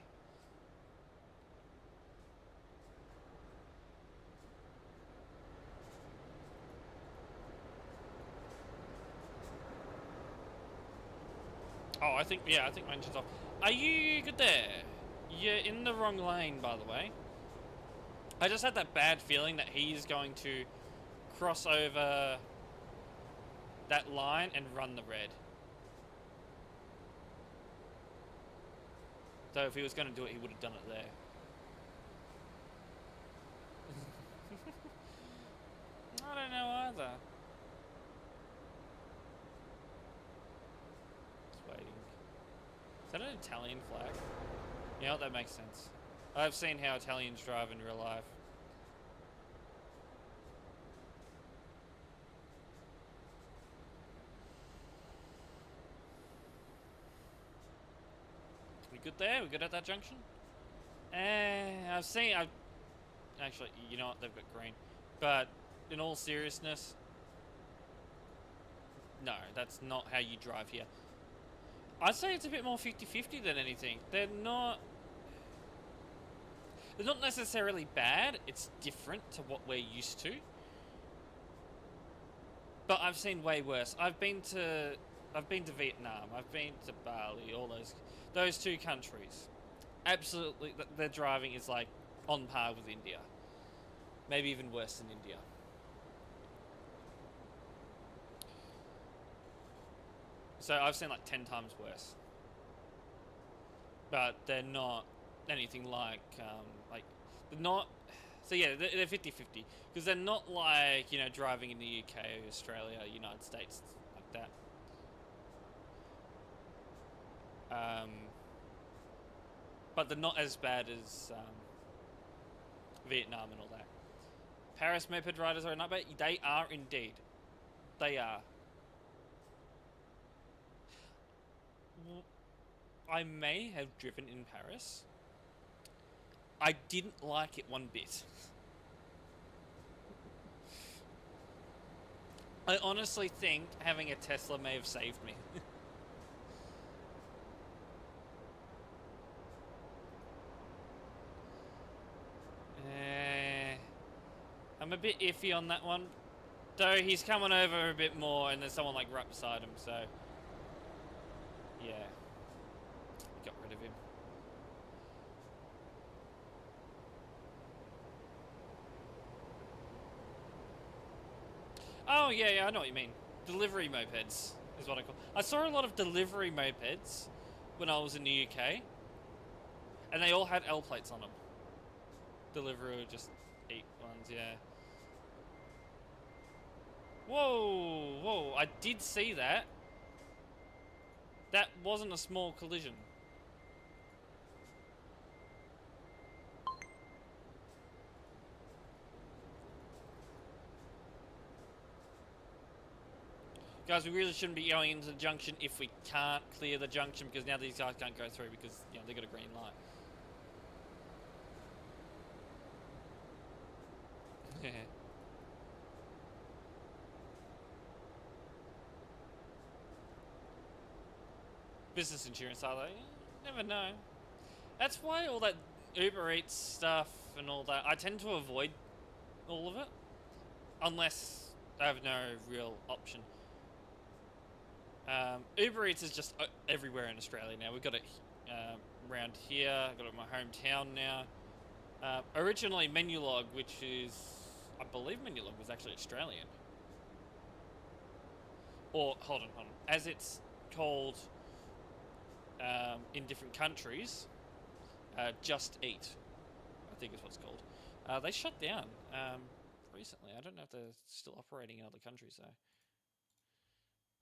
Oh, I think my engine's off. Are you good there? You're in the wrong lane, by the way. I just had that bad feeling that he's going to cross over that line and run the red. So if he was going to do it, he would have done it there. I don't know either. Just waiting. Is that an Italian flag? Yeah, that makes sense. I've seen how Italians drive in real life. good there? We good at that junction? Actually, you know what? They've got green. But in all seriousness, no, that's not how you drive here. I'd say it's a bit more 50-50 than anything. They're not necessarily bad. It's different to what we're used to. But I've seen way worse. I've been to Vietnam. I've been to Bali. All those two countries. Absolutely, their driving is like on par with India. Maybe even worse than India. So I've seen like 10 times worse. But they're not anything like they're not. So yeah, they're 50-50 because they're not like, you know, driving in the UK, Australia, United States, like that. But they're not as bad as Vietnam and all that. Paris moped riders are a nightmare. They are indeed. They are. I may have driven in Paris. I didn't like it one bit. I honestly think having a Tesla may have saved me. I'm a bit iffy on that one. Though he's coming over a bit more and there's someone like right beside him, so... yeah. Got rid of him. Oh, yeah, I know what you mean. Delivery mopeds is what I call. I saw a lot of delivery mopeds when I was in the UK, and they all had L plates on them. Deliveroo, just eat ones, yeah. Whoa, I did see that. That wasn't a small collision. Guys, we really shouldn't be going into the junction if we can't clear the junction, because now these guys can't go through because, you know, they've got a green light. Business insurance, are they? Never know. That's why all that Uber Eats stuff and all that, I tend to avoid all of it. Unless I have no real option. Uber Eats is just everywhere in Australia now. We've got it around here. I've got it in my hometown now. Originally Menulog, which is... I believe Menulog was actually Australian. Or, hold on. As it's called in different countries, Just Eat, I think is what it's called. They shut down recently. I don't know if they're still operating in other countries, though.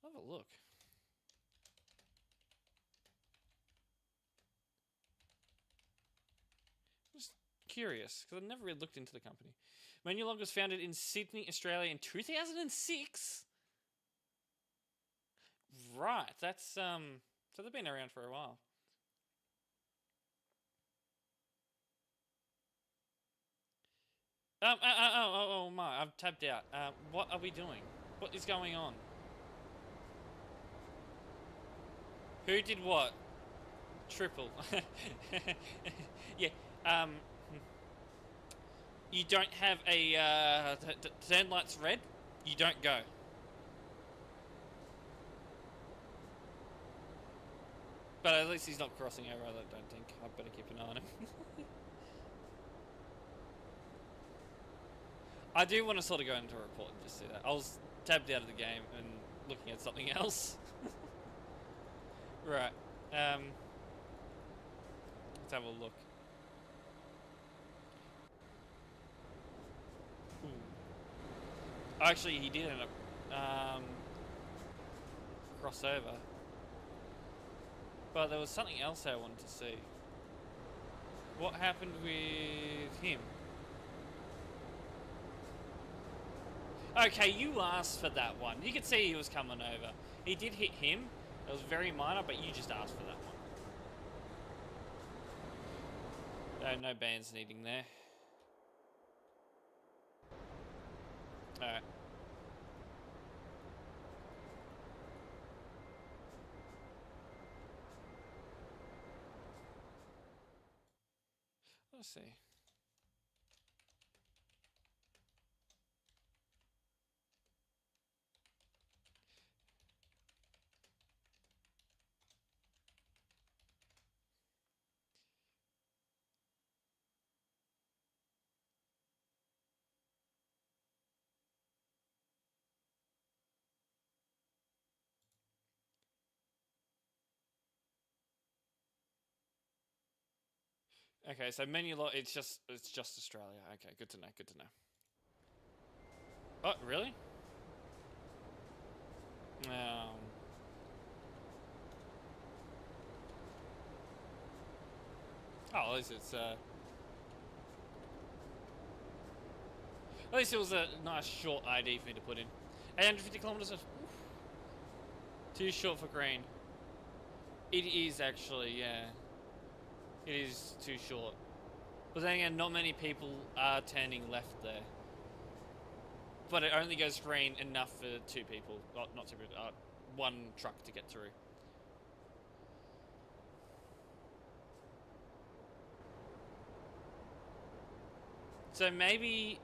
Have a look. Just curious, because I've never really looked into the company. Menulog was founded in Sydney, Australia in 2006. Right, that's so they've been around for a while. Oh my, I've tabbed out. What are we doing? What is going on? Who did what? Triple. Yeah, you don't have a, turn lights red, you don't go. But at least he's not crossing over, I don't think. I better keep an eye on him. I do want to sort of go into a report and just see that. I was tabbed out of the game and looking at something else. Right. Let's have a look. Ooh. Actually, he did end up cross over. But there was something else I wanted to see. What happened with him? Okay, you asked for that one. You could see he was coming over. He did hit him. It was very minor, but you just asked for that No bands needing there. Alright. Let's see. Okay, so menu lot. It's just Australia. Okay, good to know. Good to know. Oh, really? Oh, at least it's at least it was a nice short ID for me to put in. 850 kilometers. Too short for green. It is actually, yeah. It is too short. But then again, not many people are turning left there. But it only goes green enough for 2 people. Not 2 people, 1 truck to get through. So maybe,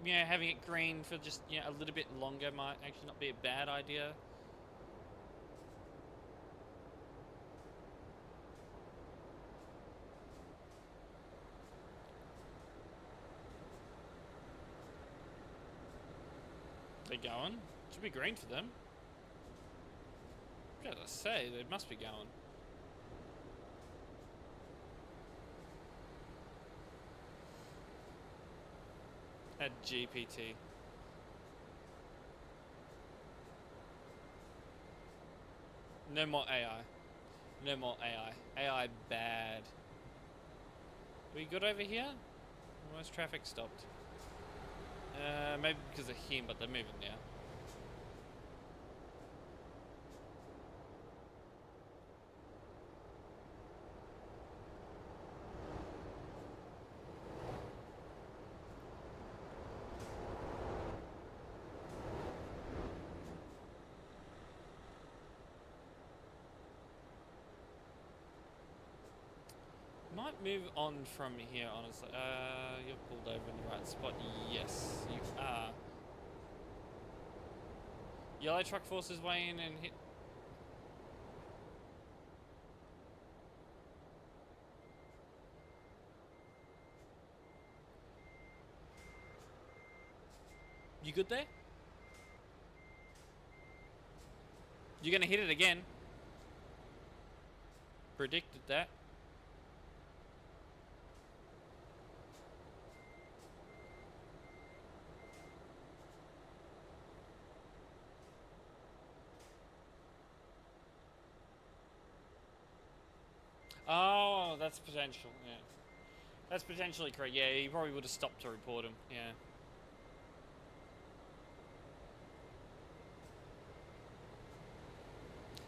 you know, having it green for just, you know, a little bit longer might actually not be a bad idea. They're going. Should be green for them. As I say, they must be going. At GPT. No more AI. No more AI. AI bad. Are we good over here? Where's traffic stopped? Maybe because of him, but they're moving now. Might move on from here, honestly. You're pulled over in the right spot. Yes, you are. Yellow truck forces way in and hit. You good there? You're gonna hit it again. Predicted that. Oh, that's potential, yeah. That's potentially correct. Yeah, he probably would have stopped to report him, yeah.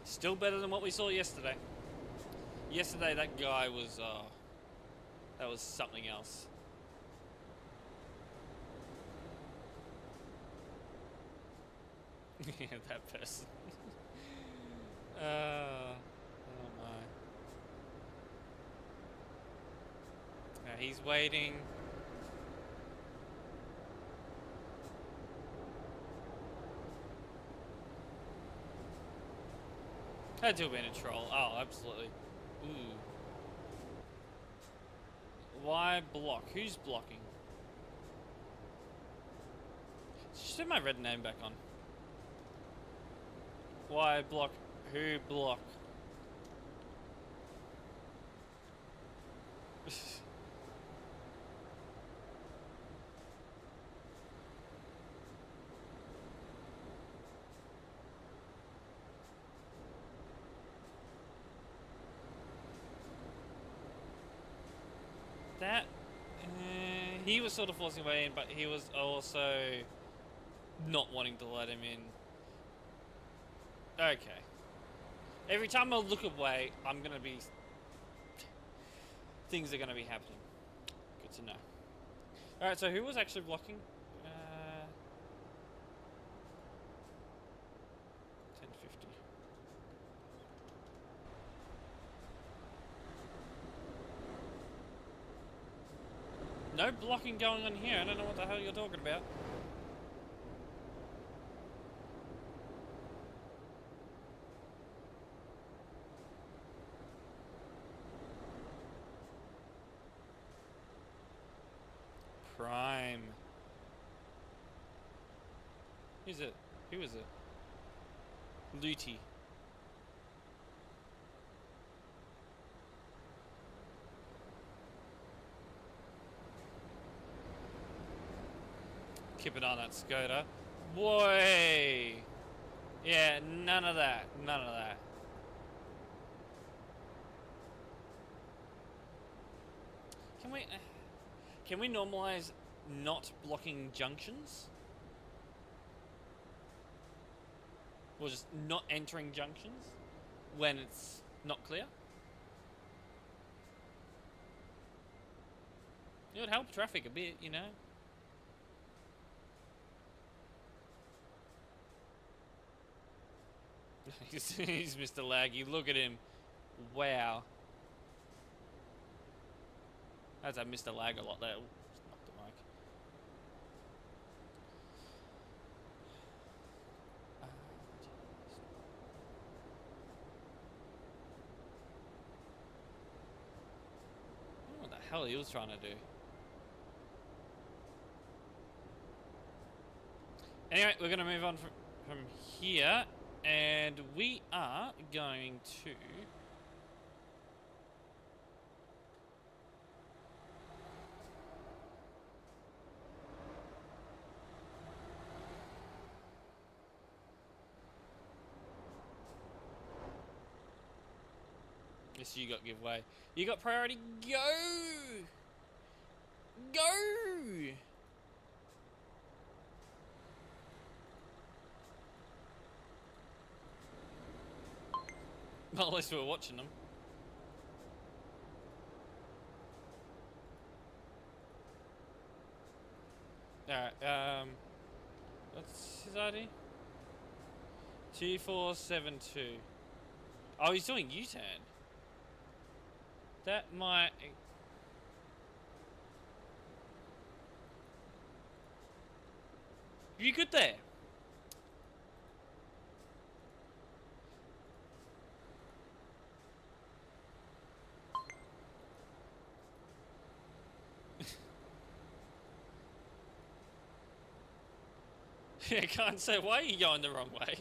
Still better than what we saw yesterday. Yesterday, that guy was, that was something else. Yeah, that person. Oh my. He's waiting. Had to have been a troll. Oh, absolutely. Ooh. Why block? Who's blocking? Just have my red name back on. Why block? Who block? That he was sort of forcing way in, but he was also not wanting to let him in. Okay. Every time I look away, I'm gonna be. things are going to be happening. Good to know. Alright, so who was actually blocking? 1050. No blocking going on here. I don't know what the hell you're talking about. Prime. Who's it? Who is it? Looty. Keep it on that Skoda. Boy! Yeah, none of that. None of that. Can we normalize not blocking junctions? Or just not entering junctions when it's not clear? It would help traffic a bit, you know? He's Mr. Laggy. Look at him. Wow. That's a Mr. Lag a lot there. Ooh, just knocked the mic. I don't know what the hell he was trying to do. Anyway, we're going to move on from here. And we are going to... Yes, you got give way. You got priority. Go! Go! Well, at least we were watching them. Alright, what's his ID? 2472. Oh, he's doing U-turn. That might... You good there? I can't say why are you going the wrong way.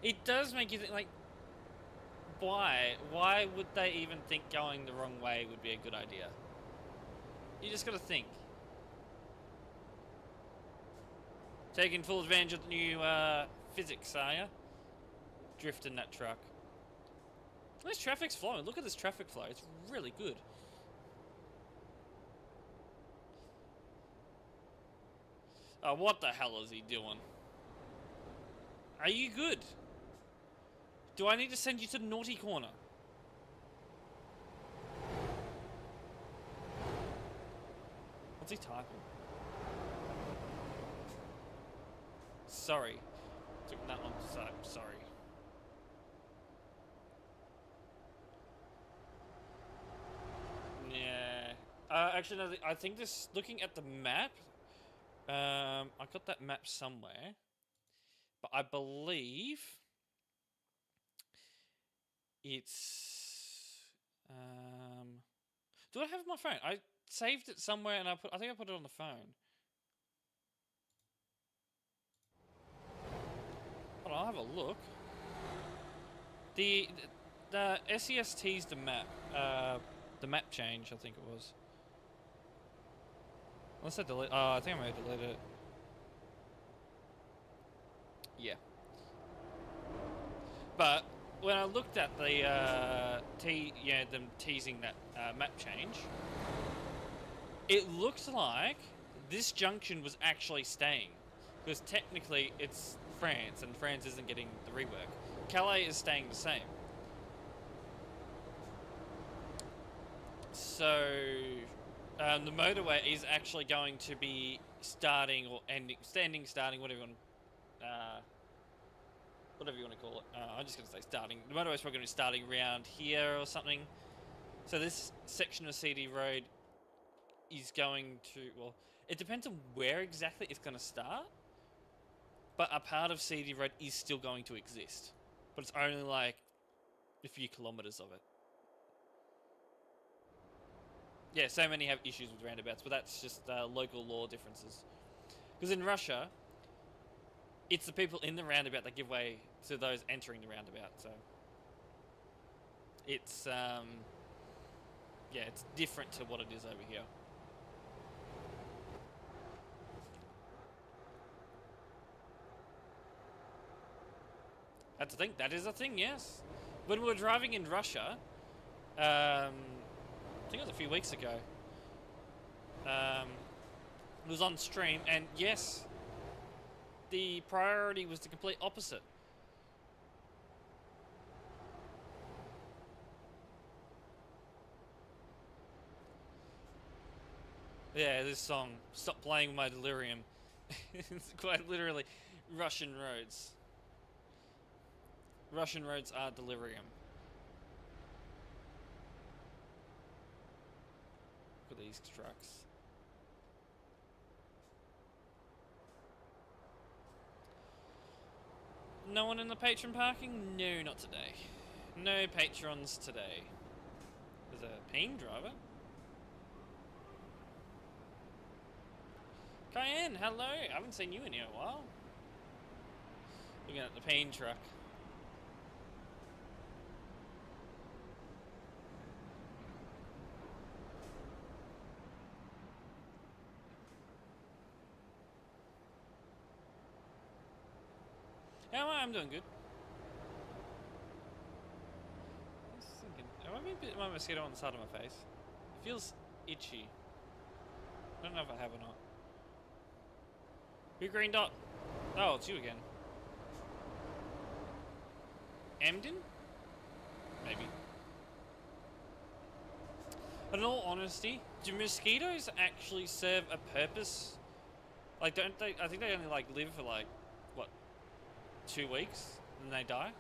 It does make you think, like, why? Why would they even think going the wrong way would be a good idea? You just gotta think. Taking full advantage of the new physics, are ya? Drifting that truck. This traffic's flowing. Look at this traffic flow. It's really good. Oh, what the hell is he doing? Are you good? Do I need to send you to the naughty corner? What's he typing? Sorry. Took that long to type. Sorry. Yeah. Actually, no, I think this... Looking at the map... I got that map somewhere. But I believe... It's... do I have it on my phone? I saved it somewhere and I think I put it on the phone. Hold on, I'll have a look. The SEST's the map change, I think it was. Unless I delete... Oh, I think I may have deleted it. Yeah. But when I looked at the them teasing that map change, it looks like this junction was actually staying. Because technically it's France, and France isn't getting the rework. Calais is staying the same. So, the motorway is actually going to be starting or ending, starting, whatever you want to call it. I'm just going to say starting. The motorway's probably going to be starting around here or something. So this section of CD Road is going to, well, it depends on where exactly it's going to start. But a part of CD Road is still going to exist. But it's only like a few kilometers of it. Yeah, so many have issues with roundabouts, but that's just local law differences. Because in Russia, it's the people in the roundabout that give way to those entering the roundabout. So it's yeah, it's different to what it is over here. That's a thing. That is a thing. Yes. When we were driving in Russia, I think it was a few weeks ago. It was on stream, and yes, the priority was the complete opposite. Yeah, this song, Stop Playing With My Delirium. It's quite literally Russian roads. Russian roads are delirium. Look at these trucks. No one in the patron parking? No, not today. No patrons today. There's a ping driver. Cayenne, hello. I haven't seen you in here in a while. Looking at the pain truck. How am I? I'm doing good. I was thinking, have I been bit by a mosquito on the side of my face? It feels itchy. I don't know if I have or not. Who green dot? Oh, it's you again. Emden? Maybe. But in all honesty, do mosquitoes actually serve a purpose? Like, don't they? I think they only like live for like, what, 2 weeks and they die?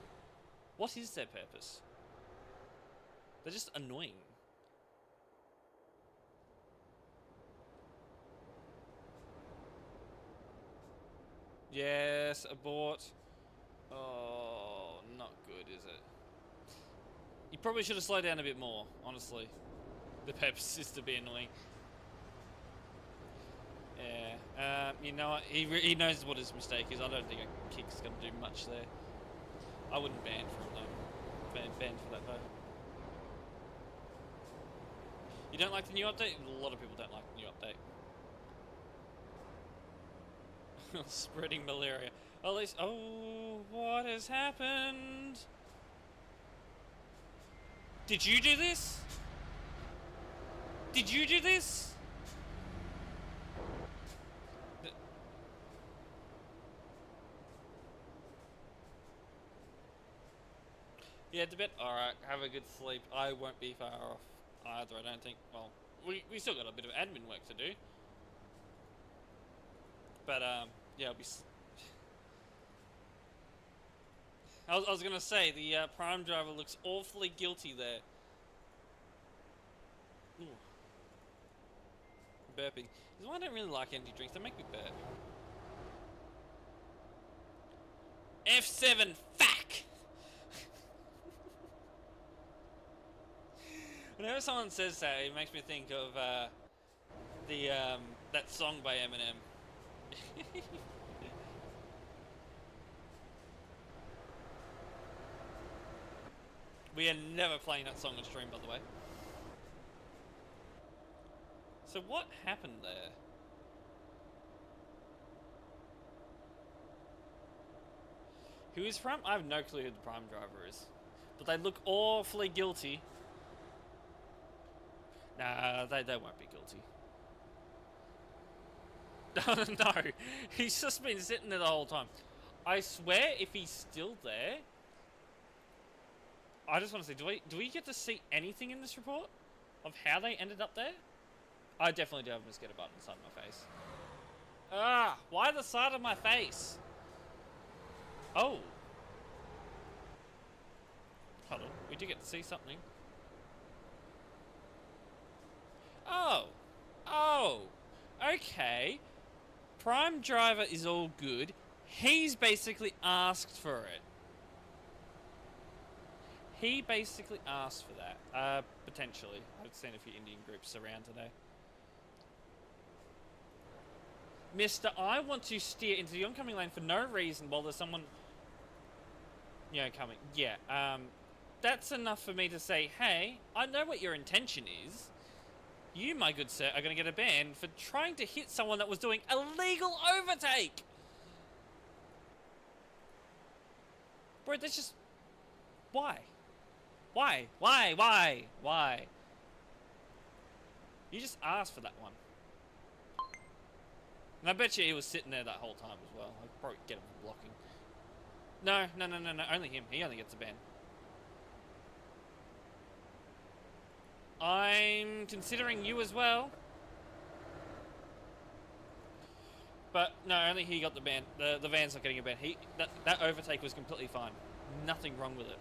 What is their purpose? They're just annoying. Yes, abort. Oh, not good, is it? You probably should have slowed down a bit more, honestly. The purpose is to be annoying. Yeah, you know what? He knows what his mistake is. I don't think a kick's going to do much there. I wouldn't ban for him, though. Ban for that, though. You don't like the new update? A lot of people don't like the new update. Spreading malaria. At least, oh, what has happened? Did you do this? Did you do this? Yeah, to bed. Alright, have a good sleep. I won't be far off either, I don't think. Well, we still got a bit of admin work to do. But, yeah, I'll be... I was gonna say, the prime driver looks awfully guilty there. Ooh. Burping. This is why I don't really like energy drinks, they make me burp. F7, fuck! Whenever someone says that, it makes me think of that song by Eminem. We are never playing that song on stream, by the way. So what happened there? Who is Prime? I have no clue who the Prime driver is. But they look awfully guilty. Nah, they won't be guilty. No, he's just been sitting there the whole time. I swear, if he's still there, I just want to say, do we get to see anything in this report of how they ended up there? I definitely do have a mosquito bite on the side of my face. Ah, why the side of my face? Oh. Hold on, we do get to see something. Oh. Oh. Okay. Prime driver is all good. He's basically asked for it. He basically asked for that. Potentially. I've seen a few Indian groups around today. Mister, I want to steer into the oncoming lane for no reason while there's someone, you know, coming. Yeah, that's enough for me to say, hey, I know what your intention is. You, my good sir, are going to get a ban for trying to hit someone that was doing a legal overtake. Bro, that's just... Why? Why? Why? Why? Why? You just asked for that one. And I bet you he was sitting there that whole time as well. I'd probably get him for blocking. No. Only him. He only gets a ban. I'm considering you as well. But no, only he got the ban. The van's not getting a ban. That overtake was completely fine. Nothing wrong with it.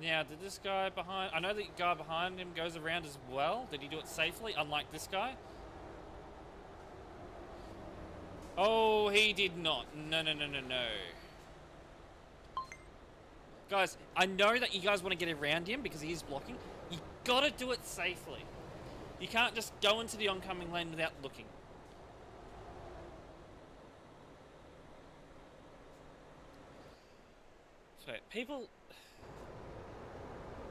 Now, did this guy behind... I know the guy behind him goes around as well. Did he do it safely, unlike this guy? Oh, he did not. No. Guys, I know that you guys want to get around him because he is blocking. You gotta do it safely. You can't just go into the oncoming lane without looking. So, people...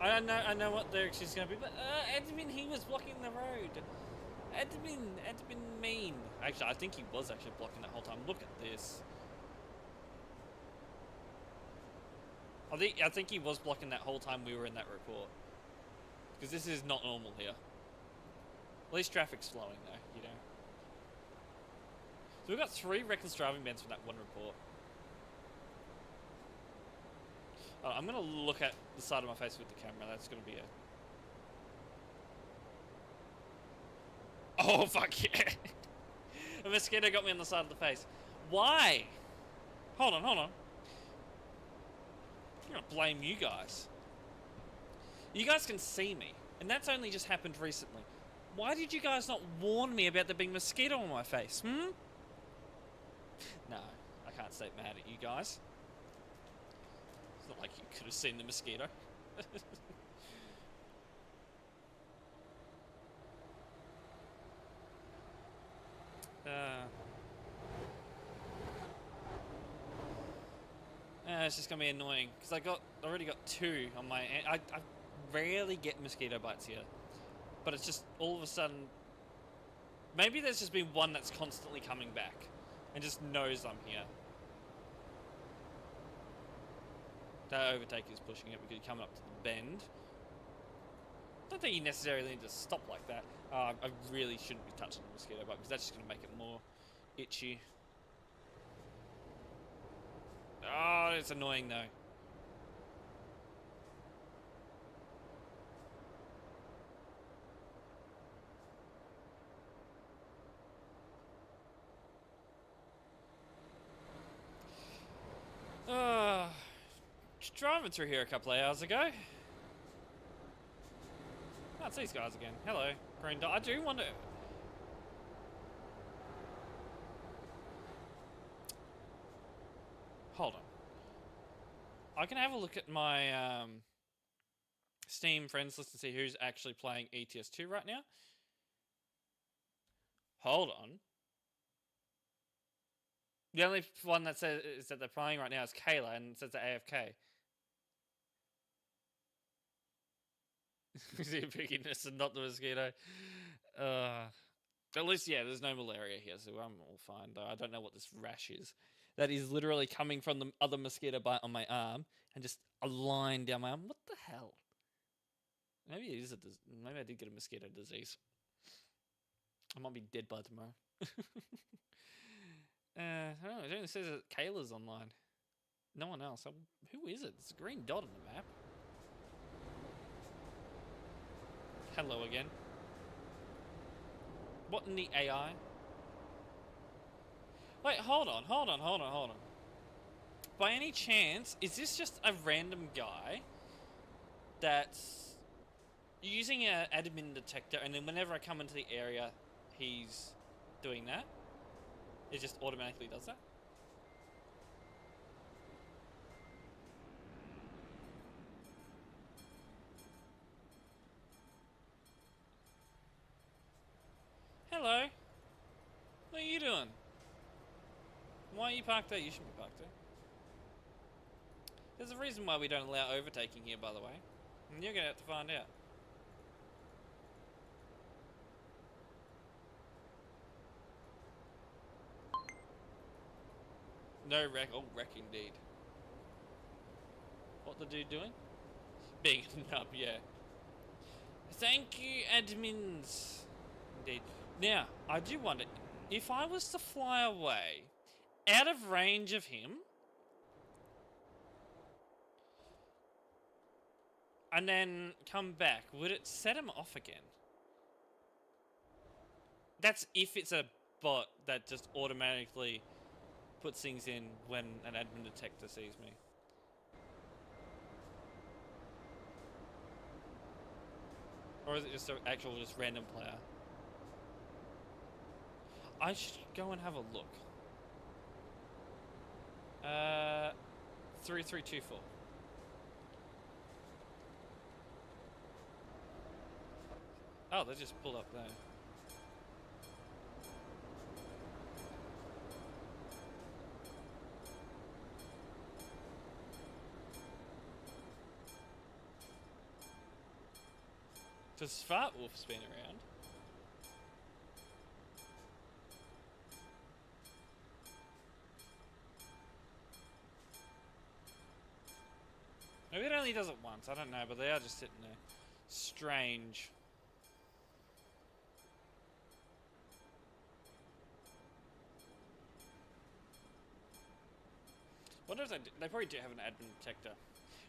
I know what their excuse is going to be, but admin, he was blocking the road. Admin mean. Actually, I think he was actually blocking that whole time. Look at this. I think he was blocking that whole time we were in that report. Because this is not normal here. At least traffic's flowing though, you know. So we've got 3 reckless driving bans from that one report. I'm going to look at the side of my face with the camera. That's going to be a... Oh, fuck yeah. A mosquito got me on the side of the face. Why? Hold on. I'm going to blame you guys. You guys can see me. And that's only just happened recently. Why did you guys not warn me about there being a mosquito on my face? No, I can't stay mad at you guys. It's not like you could have seen the mosquito. It's just gonna be annoying because I already got 2 on my. I rarely get mosquito bites here, but it's just all of a sudden. Maybe there's just been one that's constantly coming back, and just knows I'm here. That overtake is pushing it because you're coming up to the bend. I don't think you necessarily need to stop like that. I really shouldn't be touching the mosquito bite because that's just going to make it more itchy. Oh, it's annoying though. Just driving through here a couple of hours ago. Oh, it's these guys again. Hello, green dot. I do wonder. Hold on. I can have a look at my Steam friends list and see who's actually playing ETS2 right now. Hold on. The only one that says is that they're playing right now is Kayla, and it says they're AFK. Is it pickiness and not the mosquito? At least, yeah, there's no malaria here, so I'm all fine. Though I don't know what this rash is. That is literally coming from the other mosquito bite on my arm and just a line down my arm. What the hell? Maybe it is maybe I did get a mosquito disease. I might be dead by tomorrow. I don't know. It only says that Kayla's online. No one else. Who is it? It's a green dot on the map. Hello again. What in the AI? Wait, hold on. By any chance, is this just a random guy that's using an admin detector, and then whenever I come into the area, he's doing that? It just automatically does that? Hello. What are you doing? Why are you parked there? You shouldn't be parked there. There's a reason why we don't allow overtaking here, by the way. And you're going to have to find out. No wreck. Oh, wreck indeed. What the dude doing? Being a nub, yeah. Thank you, admins. Indeed. Now, I do wonder, if I was to fly away, out of range of him, and then come back, would it set him off again? That's if it's a bot that just automatically puts things in when an admin detector sees me. Or is it just an actual random player? I should go and have a look. 3324. Oh, they just pulled up there. Does Fart Wolf spin around? Maybe it only does it once, I don't know, but they are just sitting there. Strange. Wonder if they probably do have an admin detector.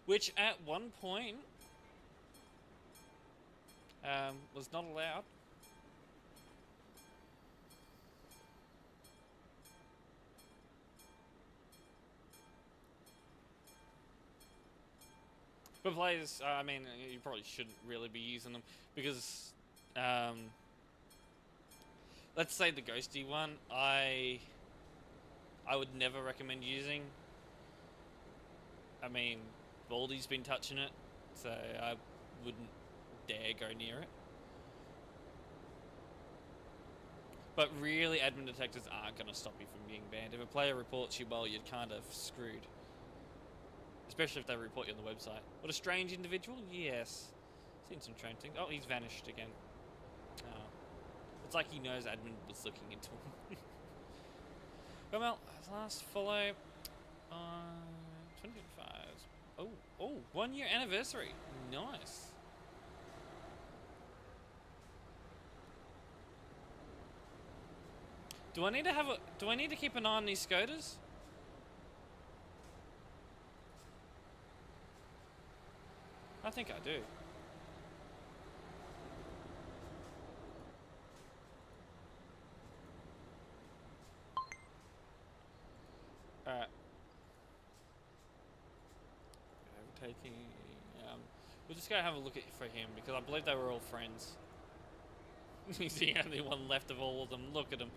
Which at one point was not allowed. But players, I mean, you probably shouldn't really be using them because, let's say the ghosty one, I would never recommend using. I mean, Baldy's been touching it, so I wouldn't dare go near it. But really, admin detectors aren't going to stop you from being banned. If a player reports you, well, you're kind of screwed. Especially if they report you on the website. What a strange individual? Yes. Seen some strange things. Oh, he's vanished again. Oh. It's like he knows admin was looking into him. Well, last follow on 2025. Oh, 1 year anniversary. Nice. Do I need to keep an eye on these Scooters? I think I do. Alright. Overtaking. We'll just go have a look for him because I believe they were all friends. He's the only one left of all of them. Look at him.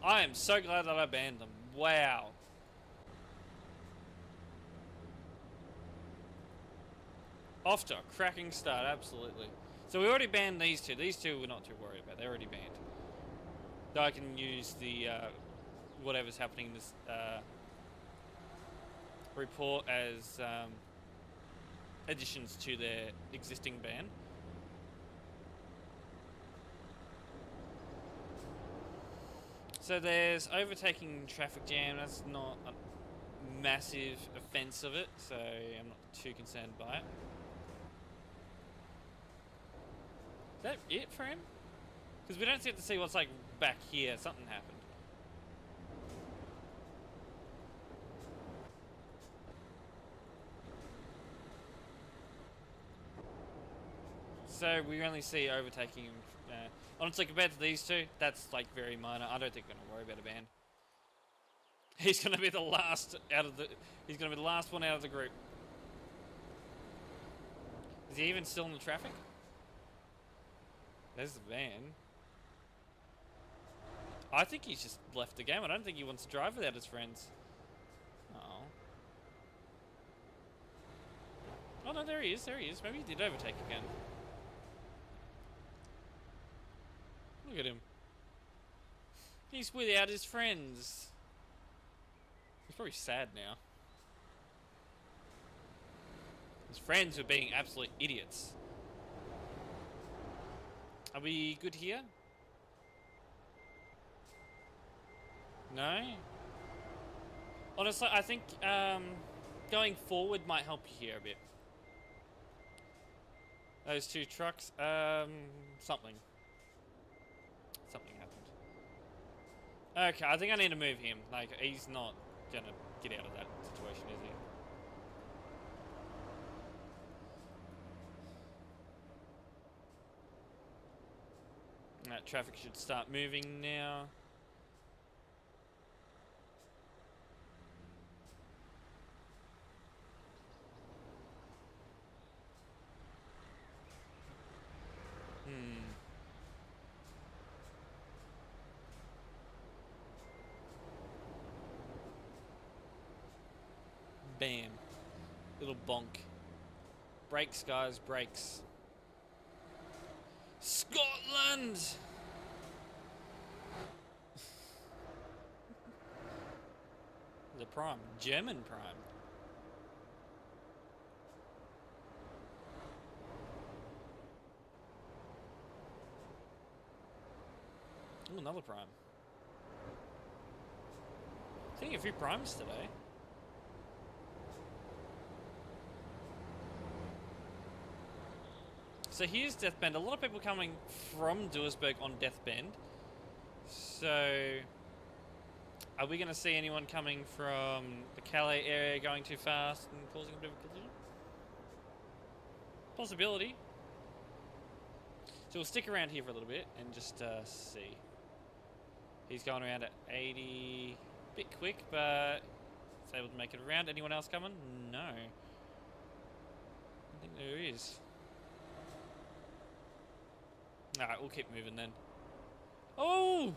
I am so glad that I banned them. Wow. Off to a cracking start, absolutely. So we already banned these two. These two we're not too worried about. They're already banned. Though I can use the whatever's happening in this report as additions to their existing ban. So there's overtaking traffic jam. That's not massive offense of it, so I'm not too concerned by it. Is that it for him? Because we don't get to see what's like back here. Something happened. So we only see overtaking him. Honestly, compared to these two, that's like very minor. I don't think we're gonna worry about a ban. He's gonna be the last out of the. He's gonna be the last one out of the group. Is he even still in the traffic? There's the van. I think he's just left the game. I don't think he wants to drive without his friends. Oh. Oh no, there he is. There he is. Maybe he did overtake again. Look at him. He's without his friends. He's probably sad now. His friends were being absolute idiots. Are we good here? No? Honestly, I think going forward might help you here a bit. Those two trucks, something happened. Okay, I think I need to move him. Like, he's not gonna get out of that situation, is he? That traffic should start moving now. Bam. Little bonk. Brakes, guys, brakes. Scotland! The prime. German prime. Ooh, another prime. Seeing a few primes today. So here's Deathbend. A lot of people coming from Duisburg on Deathbend. So, are we going to see anyone coming from the Calais area going too fast and causing a bit of a collision? Possibility. So we'll stick around here for a little bit and just see. He's going around at 80. Bit quick, but he's able to make it around. Anyone else coming? No. I don't think there is. Alright, we'll keep moving then. Oh!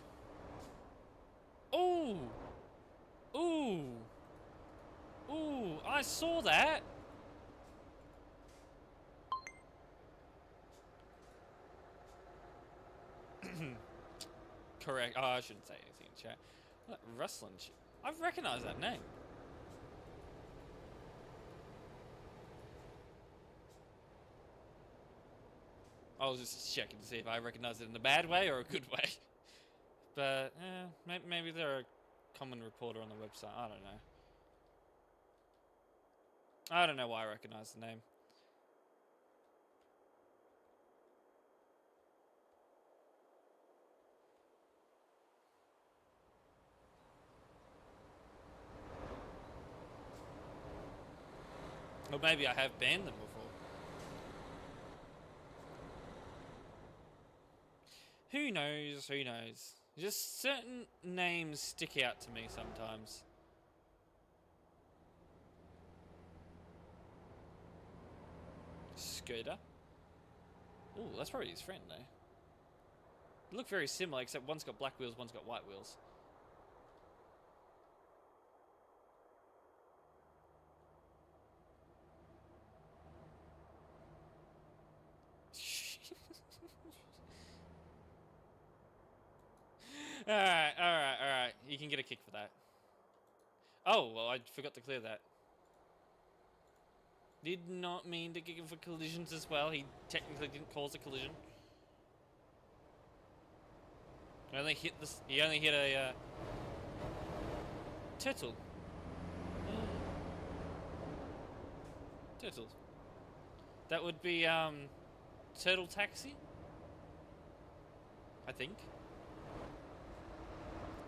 Oh! Ooh! Ooh! I saw that! Correct. Oh, I shouldn't say anything in chat. That rustling shit. I've recognised that name. I was just checking to see if I recognise it in a bad way or a good way. But, maybe they're a common reporter on the website. I don't know. I don't know why I recognise the name. Or maybe I have banned them before. Who knows? Who knows? Just certain names stick out to me sometimes. Scooter. Ooh, that's probably his friend, though. They look very similar, except one's got black wheels, one's got white wheels. Alright. You can get a kick for that. Oh, well, I forgot to clear that. Did not mean to kick him for collisions as well. He technically didn't cause a collision. He only hit a turtle. Turtles. That would be Turtle Taxi, I think.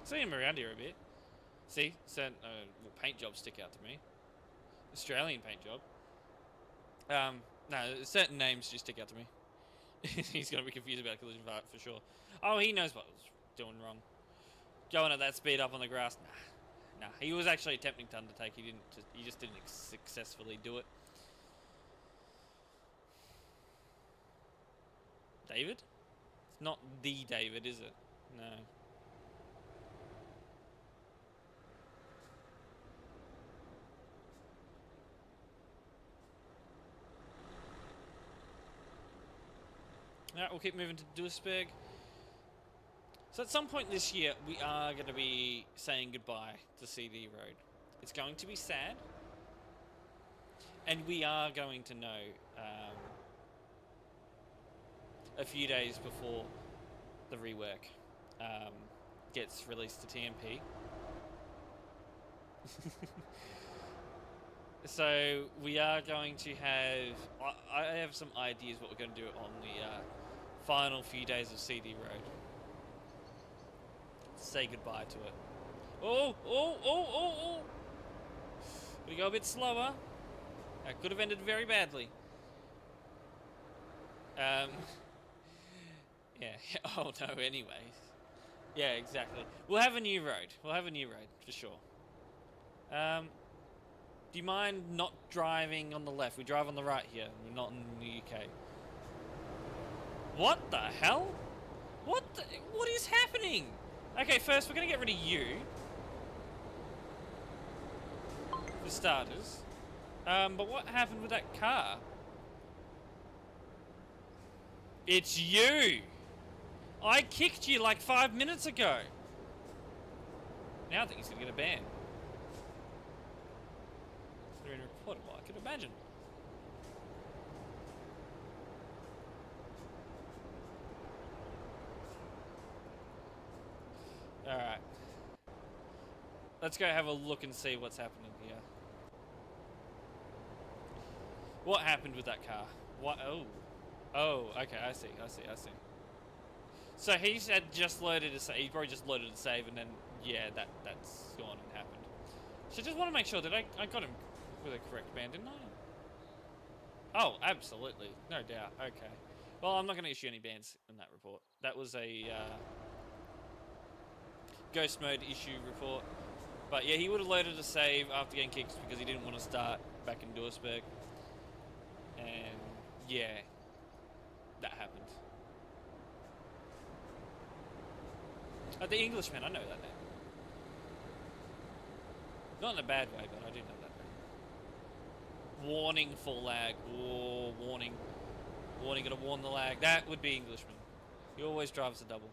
See him around here a bit. See, certain paint jobs stick out to me. Australian paint job. No, certain names just stick out to me. He's gonna be confused about collision for sure. Oh, he knows what was doing wrong. Going at that speed up on the grass. Nah. He was actually attempting to undertake. He just didn't successfully do it. David? It's not the David, is it? No. Alright, we'll keep moving to Duisburg. So at some point this year, we are going to be saying goodbye to CD Road. It's going to be sad. And we are going to know a few days before the rework gets released to TMP. So we are going to have... I have some ideas what we're going to do on the final few days of CD Road. Say goodbye to it. Oh! We go a bit slower. That could have ended very badly. Yeah. Oh no. Anyways. Yeah, exactly. We'll have a new road. For sure. Do you mind not driving on the left? We drive on the right here. We're not in the UK. What the hell? What is happening? Okay, first we're gonna get rid of you. For starters. But what happened with that car? It's you! I kicked you like 5 minutes ago. Now I think he's gonna get a ban. Considering a report, well, I could imagine. Alright. Let's go have a look and see what's happening here. What happened with that car? What? Oh, okay, I see. So he said just loaded a save. He probably just loaded a save and then, yeah, that's gone and happened. So just want to make sure that I got him with a correct ban, didn't I? Oh, absolutely. No doubt. Okay. Well, I'm not going to issue any bans in that report. That was a ghost mode issue report. But yeah, he would have loaded a save after getting kicked because he didn't want to start back in Duisburg. And yeah, that happened. The Englishman, I know that name. Not in a bad way, but I do know that name. Warning for lag. Oh, warning. Warning, gotta warn the lag. That would be Englishman. He always drives a double.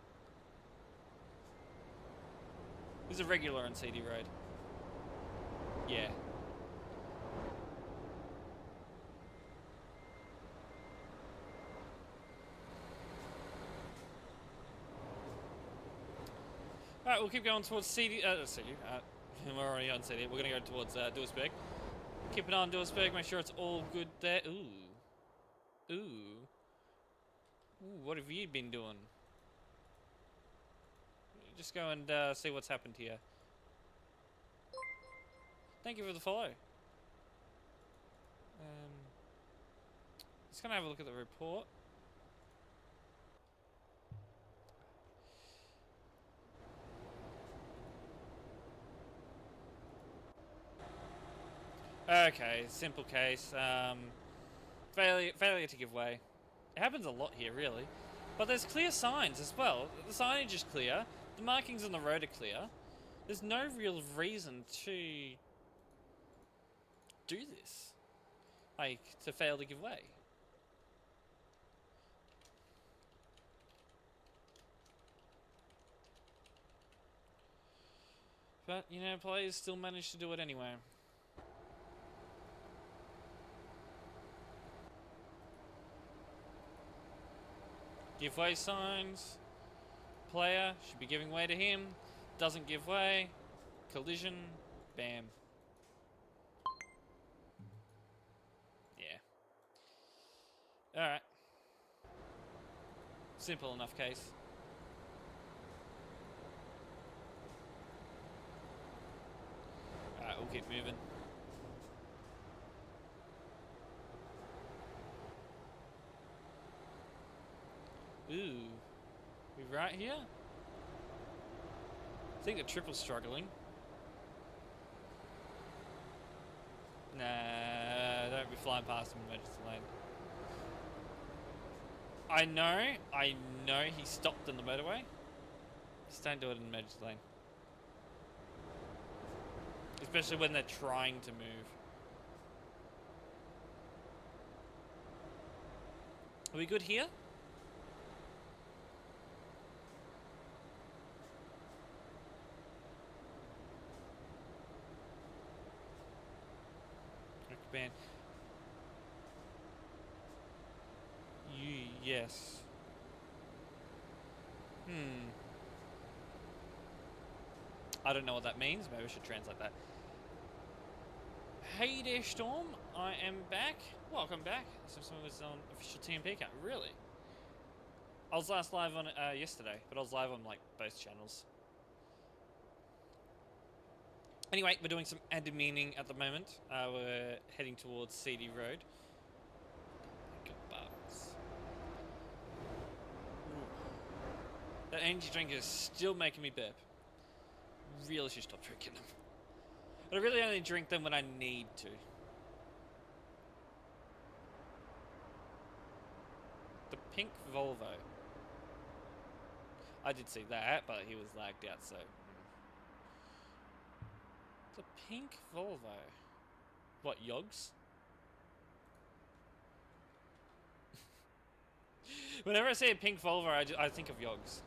He's a regular on CD Road. Yeah. Alright, we'll keep going towards CD. We're already on CD. We're going to go towards Duisburg. Keep an eye on Duisburg, make sure it's all good there. Ooh, what have you been doing? Just go and see what's happened here. Thank you for the follow. Just going to have a look at the report. Okay, simple case. Failure to give way. It happens a lot here, really. But there's clear signs as well. The signage is clear. The markings on the road are clear. There's no real reason to do this. Like, to fail to give way. But, you know, players still manage to do it anyway. Give way signs. Player should be giving way to him. Doesn't give way. Collision. Bam. Alright. Simple enough case. Alright, we'll keep moving. Ooh. We right here? I think the triple's struggling. Nah, don't be flying past him in emergency lane. I know he stopped in the motorway. Just don't do it in the emergency lane. Especially when they're trying to move. Are we good here? Band. Yes. I don't know what that means. Maybe I should translate that. Hey there, Storm. I am back. Welcome back. So someone was on official TMP account. Really? I was last live on it yesterday, but I was live on like both channels. Anyway, we're doing some admining at the moment. We're heading towards CD Road. That energy drink is still making me burp. Really should stop drinking them. But I really only drink them when I need to. The pink Volvo. I did see that, but he was lagged out, so... The pink Volvo. What, Yogs? Whenever I see a pink Volvo, I think of Yogs.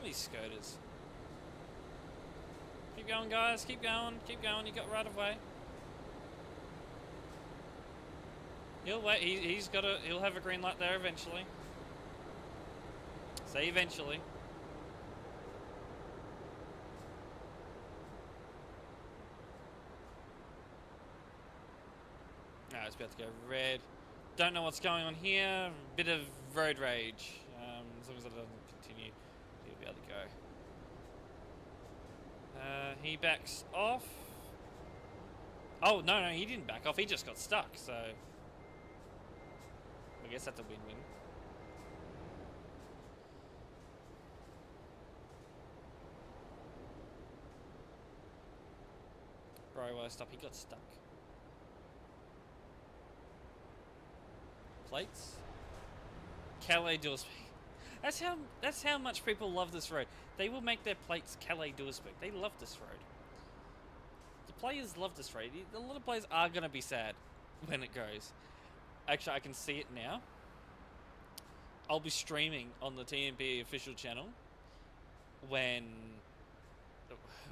These scooters. Keep going, guys. Keep going. Keep going. You got right of way. He'll wait. He's got a. He'll have a green light there eventually. Say eventually. No, it's about to go red. Don't know what's going on here. Bit of road rage. As long as it doesn't continue, he'll be able to go. He backs off. Oh, no, he didn't back off. He just got stuck, so... I guess that's a win-win. Bro, well, stop. He got stuck. Plates? Calais Dual-Speak. That's how much people love this road. They will make their plates Calais Dual-Speak. They love this road. The players love this road. A lot of players are going to be sad when it goes. Actually, I can see it now. I'll be streaming on the TMP official channel when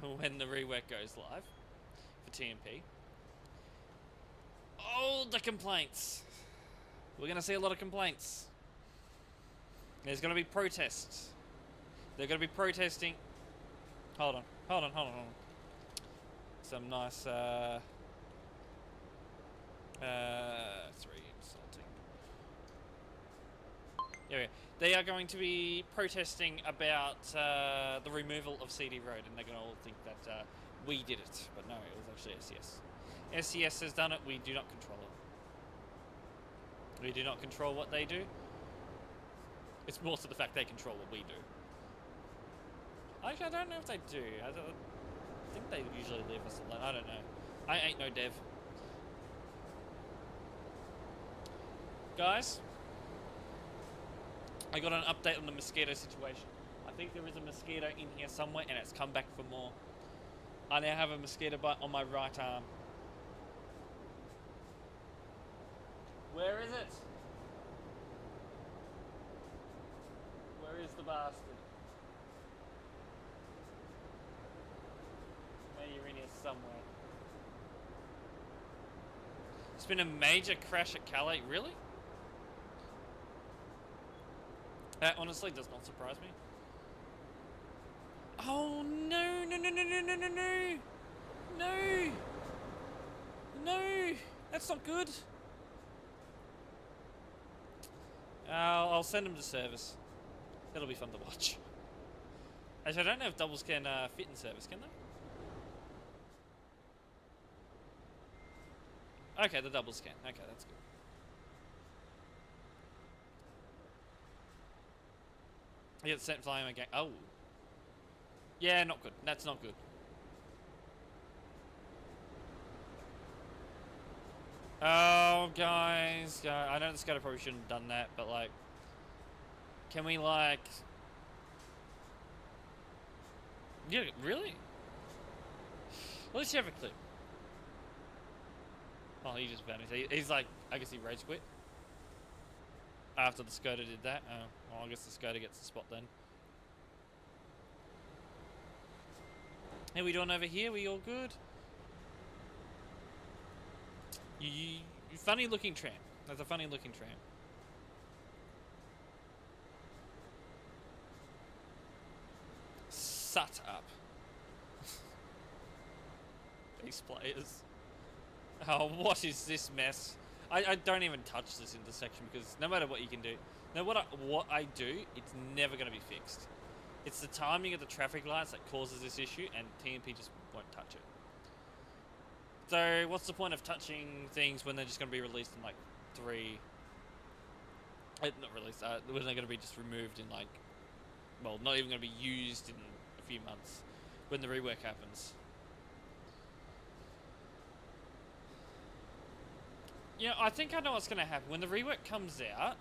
the rework goes live for TMP. Oh, the complaints. We're going to see a lot of complaints. There's going to be protests. They're going to be protesting. Hold on. Some nice, 3 insulting. There we go. They are going to be protesting about the removal of CD Road, and they're going to all think that we did it. But no, it was actually SCS. SCS has done it. We do not control it. We do not control what they do. It's more to the fact they control what we do. Actually, I don't know if they do. I think they usually leave us alone. I don't know. I ain't no dev. Guys, I got an update on the mosquito situation. I think there is a mosquito in here somewhere, and it's come back for more. I now have a mosquito bite on my right arm. Where is it? Where is the bastard? Maybe you're in here somewhere. It's been a major crash at Calais. Really? That honestly does not surprise me. Oh no, no, no, no, no, no, no, no! No! No! That's not good! I'll send him to service. That'll be fun to watch. Actually, I don't know if doubles can fit in service, can they? Okay, the doubles can. Okay, that's good. I get sent flying again. Oh. Yeah, not good. That's not good. Oh, guys. I know the Scutter probably shouldn't have done that, but, like... Can we, like... Yeah, really? At least you have a clip. Oh, he just vanished. He's like... I guess he rage quit. After the Skoda did that. Oh, well, I guess the Skoda gets the spot then. How we doing over here? We all good? You funny looking tramp. That's a funny looking tramp. Shut up. These players. Oh, what is this mess? I don't even touch this intersection because no matter what you can do, no matter what I do, it's never going to be fixed. It's the timing of the traffic lights that causes this issue, and TMP just won't touch it. So, what's the point of touching things when they're just going to be released in like 3... not released, when they're going to be just removed in like... Well, not even going to be used in a few months when the rework happens. Yeah, I think I know what's going to happen. When the rework comes out...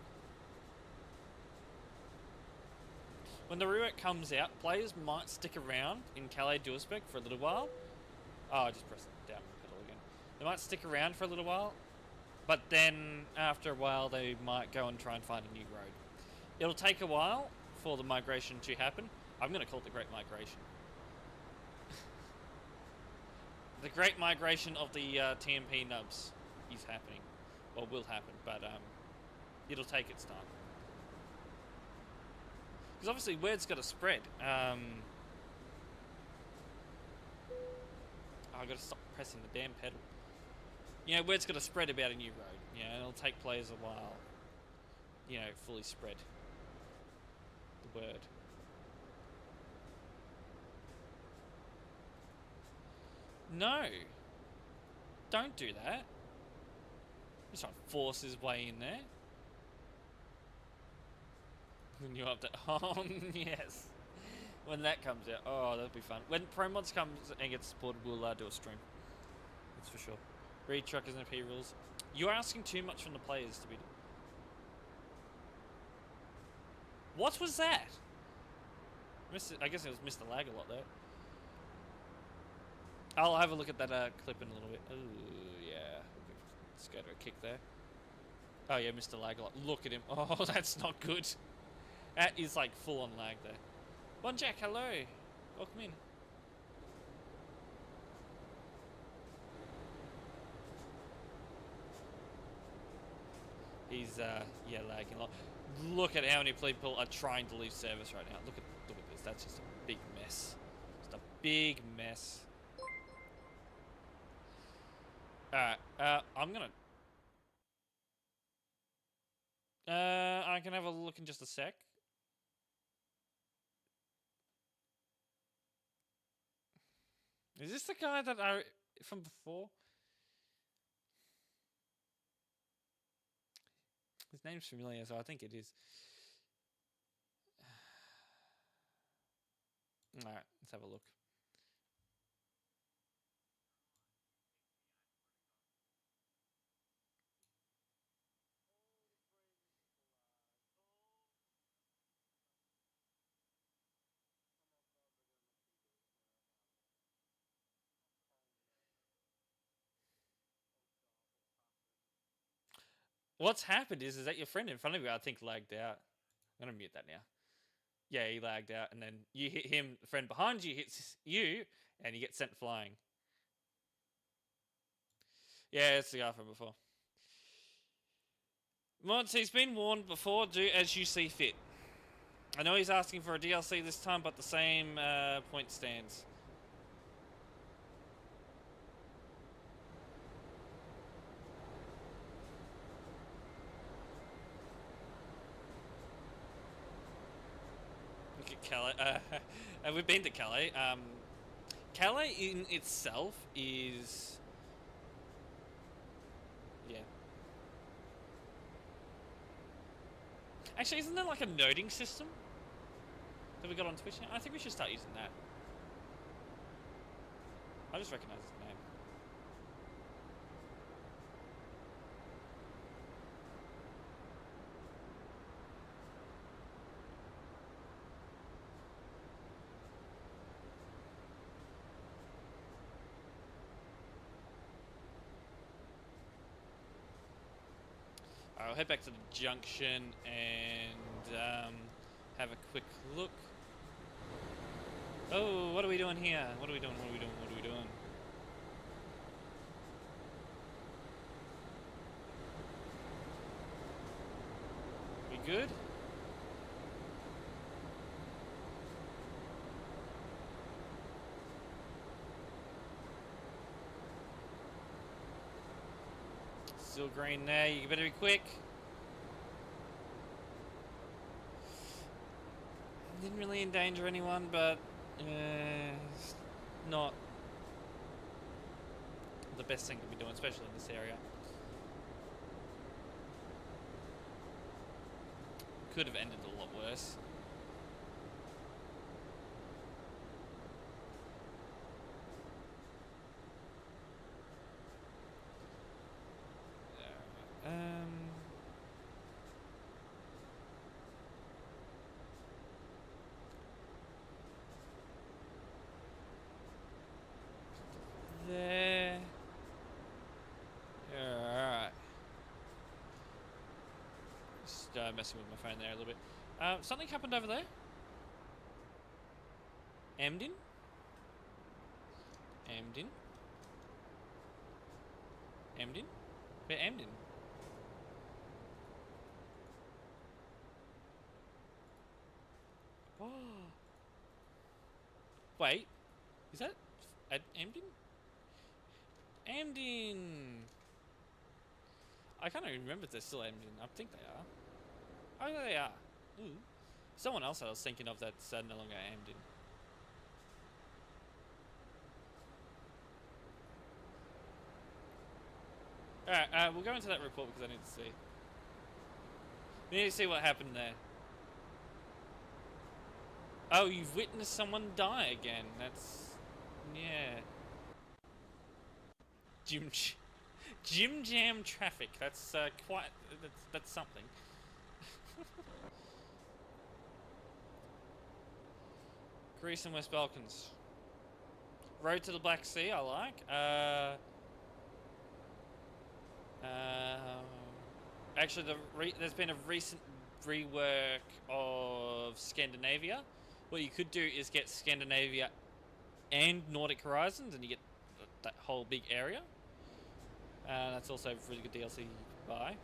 When the rework comes out, players might stick around in Calais Dual-Spec for a little while. Oh, I just pressed down the pedal again. They might stick around for a little while, but then after a while they might go and try and find a new road. It'll take a while for the migration to happen. I'm going to call it the Great Migration. The Great Migration of the TMP nubs is happening. Or will happen, but it'll take its time. Because obviously word's got to spread. I've got to stop pressing the damn pedal. You know, word's got to spread about a new road. You know, it'll take players a while. You know, fully spread the word. No. Don't do that. He's trying to force his way in there. When you update. Oh, yes. When that comes out. Oh, that'll be fun. When Pro Mods comes and gets supported, we'll do a stream. That's for sure. Read TruckersMP rules. You're asking too much from the players to be... What was that? I guess it was Mr. Lag a lot there. I'll have a look at that clip in a little bit. Ooh, yeah. Let's go to a kick there. Oh yeah, Mr. Lag a lot. Look at him. Oh, that's not good. That is like full on lag there. Bon Jack, hello. Welcome in. He's yeah, lagging a lot. Look at how many people are trying to leave service right now. Look at this. That's just a big mess. Just a big mess. Alright, I'm gonna... I can have a look in just a sec. Is this the guy that I... from before? His name's familiar, so I think it is. Alright, let's have a look. What's happened is that your friend in front of you, I think, lagged out. I'm going to mute that now. Yeah, he lagged out, and then you hit him, the friend behind you hits you, and you get sent flying. Yeah, it's the guy from before. Mods, he's been warned before, do as you see fit. I know he's asking for a DLC this time, but the same point stands. Look at Calais. We've been to Calais. Calais in itself is... Yeah. Actually, isn't there like a noting system that we got on Twitch now? I think we should start using that. I just recognise his name. I'll head back to the junction and have a quick look. Oh, what are we doing here? What are we doing? What are we doing? What are we doing? We good? Still green there. You better be quick. Didn't really endanger anyone, but it's not the best thing to be doing, especially in this area. Could have ended a lot worse. There. Alright. Just messing with my phone there a little bit. Something happened over there. Emden? Emden? Emden? Where Emden? Oh. Wait. Is that at Emden? Emden! I can't even remember if they're still Emden. I think they are. Oh, they are. Ooh. Someone else I was thinking of that's no longer Emden. Alright, we'll go into that report because I need to see. We need to see what happened there. Oh, you've witnessed someone die again. That's... yeah. Gym jam traffic. That's quite... That's something. Greece and West Balkans. Road to the Black Sea, I like. Actually, there's been a recent rework of Scandinavia. What you could do is get Scandinavia and Nordic Horizons, and you get that whole big area. That's also really good DLC you can buy.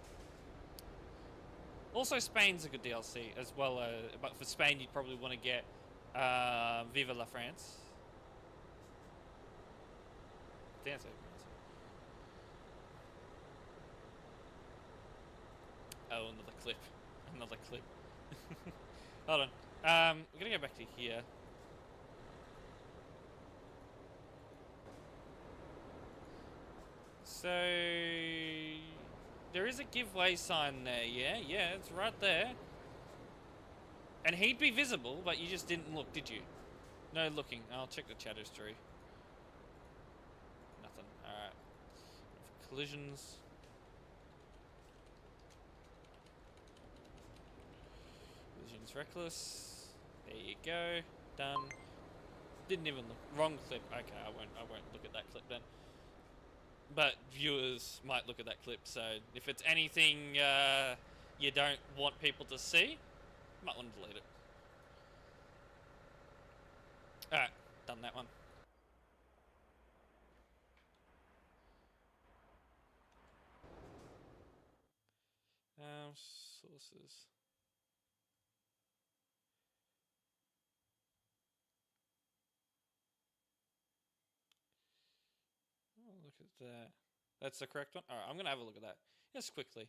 Also, Spain's a good DLC as well, but for Spain, you'd probably want to get Viva la France. Dance it. Oh, another clip. Another clip. Hold on. We're gonna go back to here. So there is a giveaway sign there, yeah? Yeah, it's right there. And he'd be visible, but you just didn't look, did you? No looking. I'll check the chat history. Nothing. Alright. Collisions. Collisions reckless. There you go. Done. Didn't even look. Wrong clip. Okay, I won't look at that clip then. But viewers might look at that clip, so if it's anything you don't want people to see, you might want to delete it. Alright, done that one. Sources. That's the correct one? Alright, I'm gonna have a look at that. Just quickly.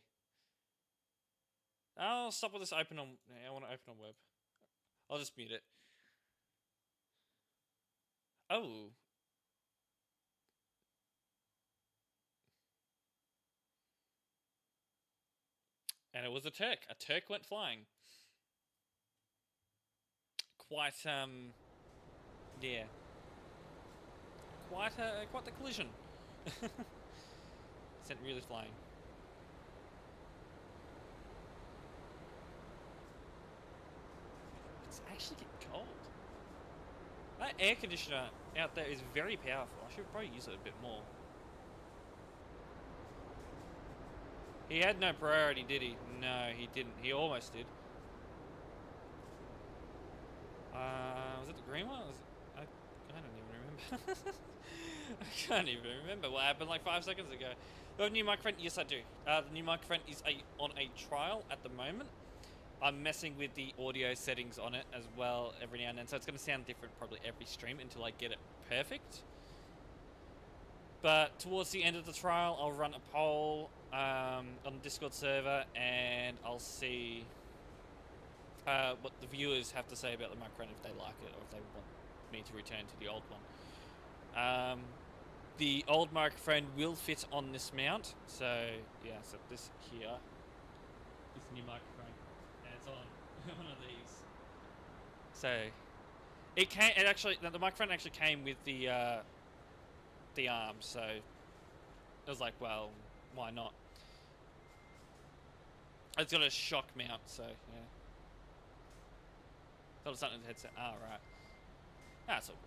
I'll stop with this open on... I want to open on web. I'll just mute it. Oh. And it was a Turk. A Turk went flying. Quite, yeah. Quite the collision. Sent really flying. It's actually getting cold. That air conditioner out there is very powerful. I should probably use it a bit more. He had no priority, did he? No, he didn't. He almost did. Was it the green one? I don't even remember. I can't even remember what happened like 5 seconds ago. The new microphone? Yes, I do. The new microphone is on a trial at the moment. I'm messing with the audio settings on it as well every now and then, so it's going to sound different probably every stream until I get it perfect. But towards the end of the trial, I'll run a poll on the Discord server, and I'll see what the viewers have to say about the microphone, if they like it or if they want me to return to the old one. The old microphone will fit on this mount, so yeah, so this here is the new microphone, and it's on one of these. So the microphone actually came with the arms, so I was like, well, why not? It's got a shock mount, so yeah. Thought it was something in the headset. Ah, right. That's all good.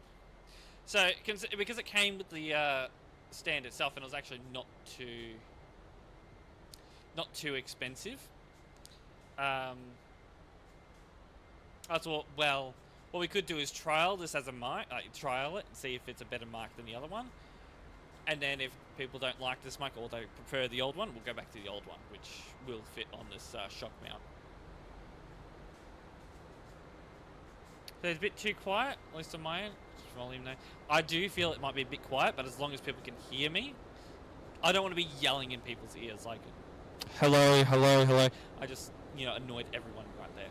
So, because it came with the stand itself, and it was actually not too expensive, I thought, well, what we could do is trial this as a mic, trial it and see if it's a better mic than the other one. And then if people don't like this mic or they prefer the old one, we'll go back to the old one, which will fit on this shock mount. So it's a bit too quiet, at least on my end. Volume now. I do feel it might be a bit quiet, but as long as people can hear me, I don't want to be yelling in people's ears like, hello, hello, hello. I just, annoyed everyone right there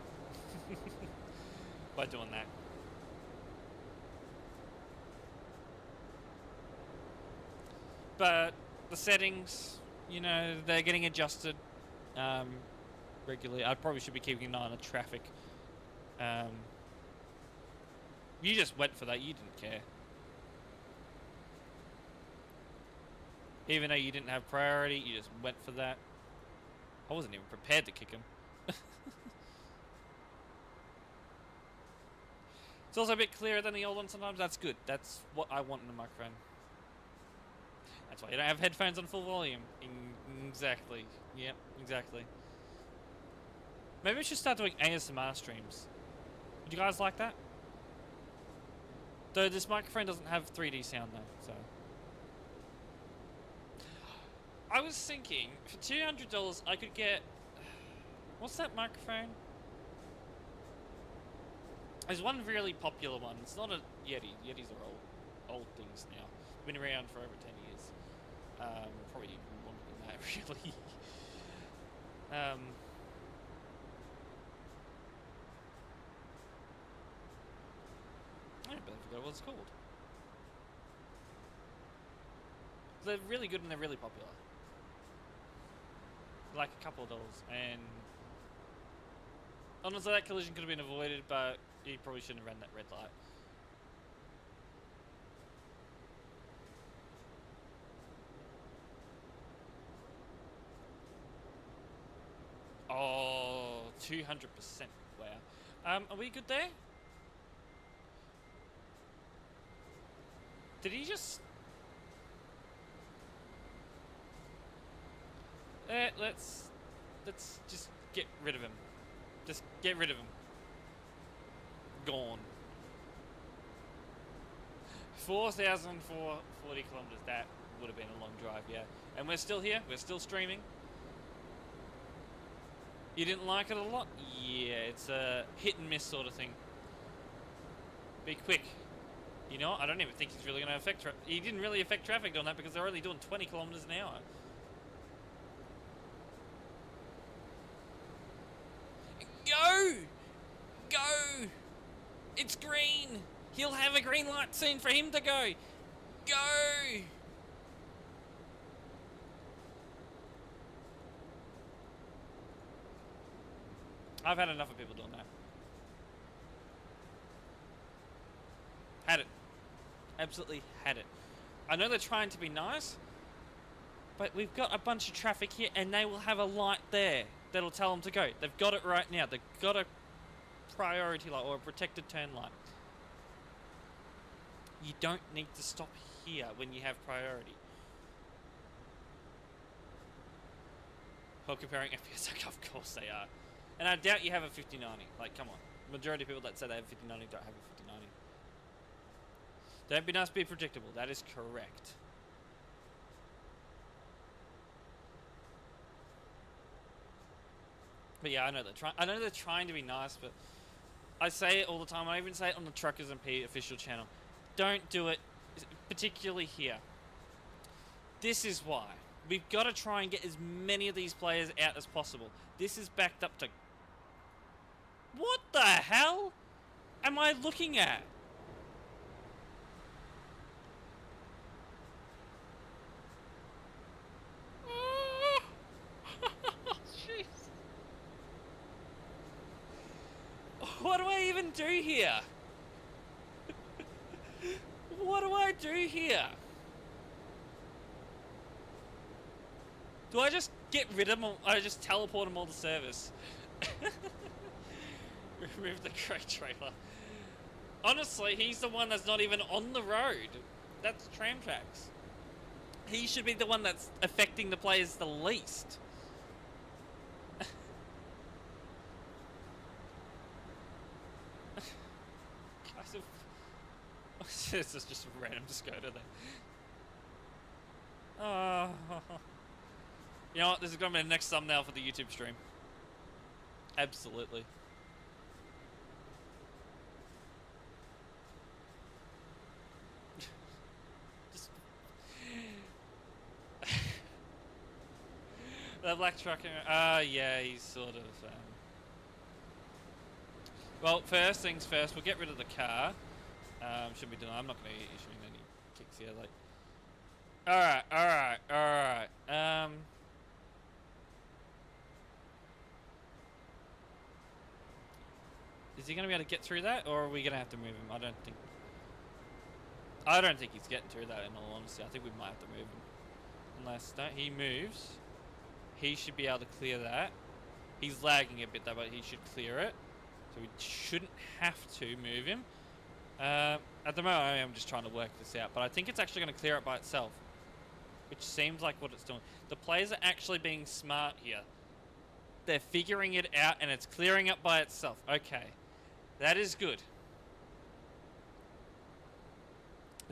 by doing that. But the settings, they're getting adjusted regularly. I probably should be keeping an eye on the traffic. You just went for that. You didn't care. Even though you didn't have priority, you just went for that. I wasn't even prepared to kick him. It's also a bit clearer than the old one sometimes. That's good. That's what I want in a microphone. That's why you don't have headphones on full volume. Exactly. Yep, exactly. Maybe we should start doing ASMR streams. Would you guys like that? Though this microphone doesn't have 3D sound though, so. I was thinking, for $200 I could get... What's that microphone? There's one really popular one. It's not a Yeti. Yetis are old things now. They've been around for over 10 years. Probably even longer than that, really. I forgot what it's called. They're really good and they're really popular. Like a couple of dollars, and honestly that collision could have been avoided, but you probably shouldn't have ran that red light. Oh, 200%. Wow. Are we good there? Did he just... let's just get rid of him. Just get rid of him. Gone. 4,440 kilometers. That would have been a long drive, yeah. And we're still here. We're still streaming. You didn't like it a lot? Yeah, it's a hit and miss sort of thing. Be quick. You know, I don't even think he's really going to affect he didn't really affect traffic on that because they're only doing 20 kilometers an hour. Go! Go! It's green! He'll have a green light soon for him to go! Go! I've had enough of people doing that. Had it. Absolutely had it. I know they're trying to be nice, but we've got a bunch of traffic here and they will have a light there that'll tell them to go. They've got it right now. They've got a priority light or a protected turn light. You don't need to stop here when you have priority. While comparing FPS, of course they are. And I doubt you have a 5090. Like, come on. Majority of people that say they have 5090 don't have a 5090. Don't be nice, be predictable. That is correct. But yeah, I know they're trying to be nice, but I say it all the time. I even say it on the TruckersMP official channel. Don't do it, particularly here. This is why. We've got to try and get as many of these players out as possible. This is backed up to... What the hell am I looking at? Jeez. What do I even do here? What do I do here? Do I just get rid of them? Or I just teleport them all to service? Remove the crate trailer. Honestly, he's the one that's not even on the road. That's tram tracks. He should be the one that's affecting the players the least. This is just a random Skoda there. Oh. You know what? This is going to be the next thumbnail for the YouTube stream. Absolutely. Just... The black trucker. Yeah, he's sort of... Well, first things first, we'll get rid of the car. Should be done. I'm not going to be issuing any kicks here. Like, alright. Is he going to be able to get through that, or are we going to have to move him? I don't think he's getting through that. In all honesty, I think we might have to move him. Unless he moves, he should be able to clear that. He's lagging a bit though, but he should clear it. So we shouldn't have to move him. At the moment, I am just trying to work this out, but I think it's actually going to clear it by itself, which seems like what it's doing. The players are actually being smart here. They're figuring it out, and it's clearing up by itself. Okay, that is good.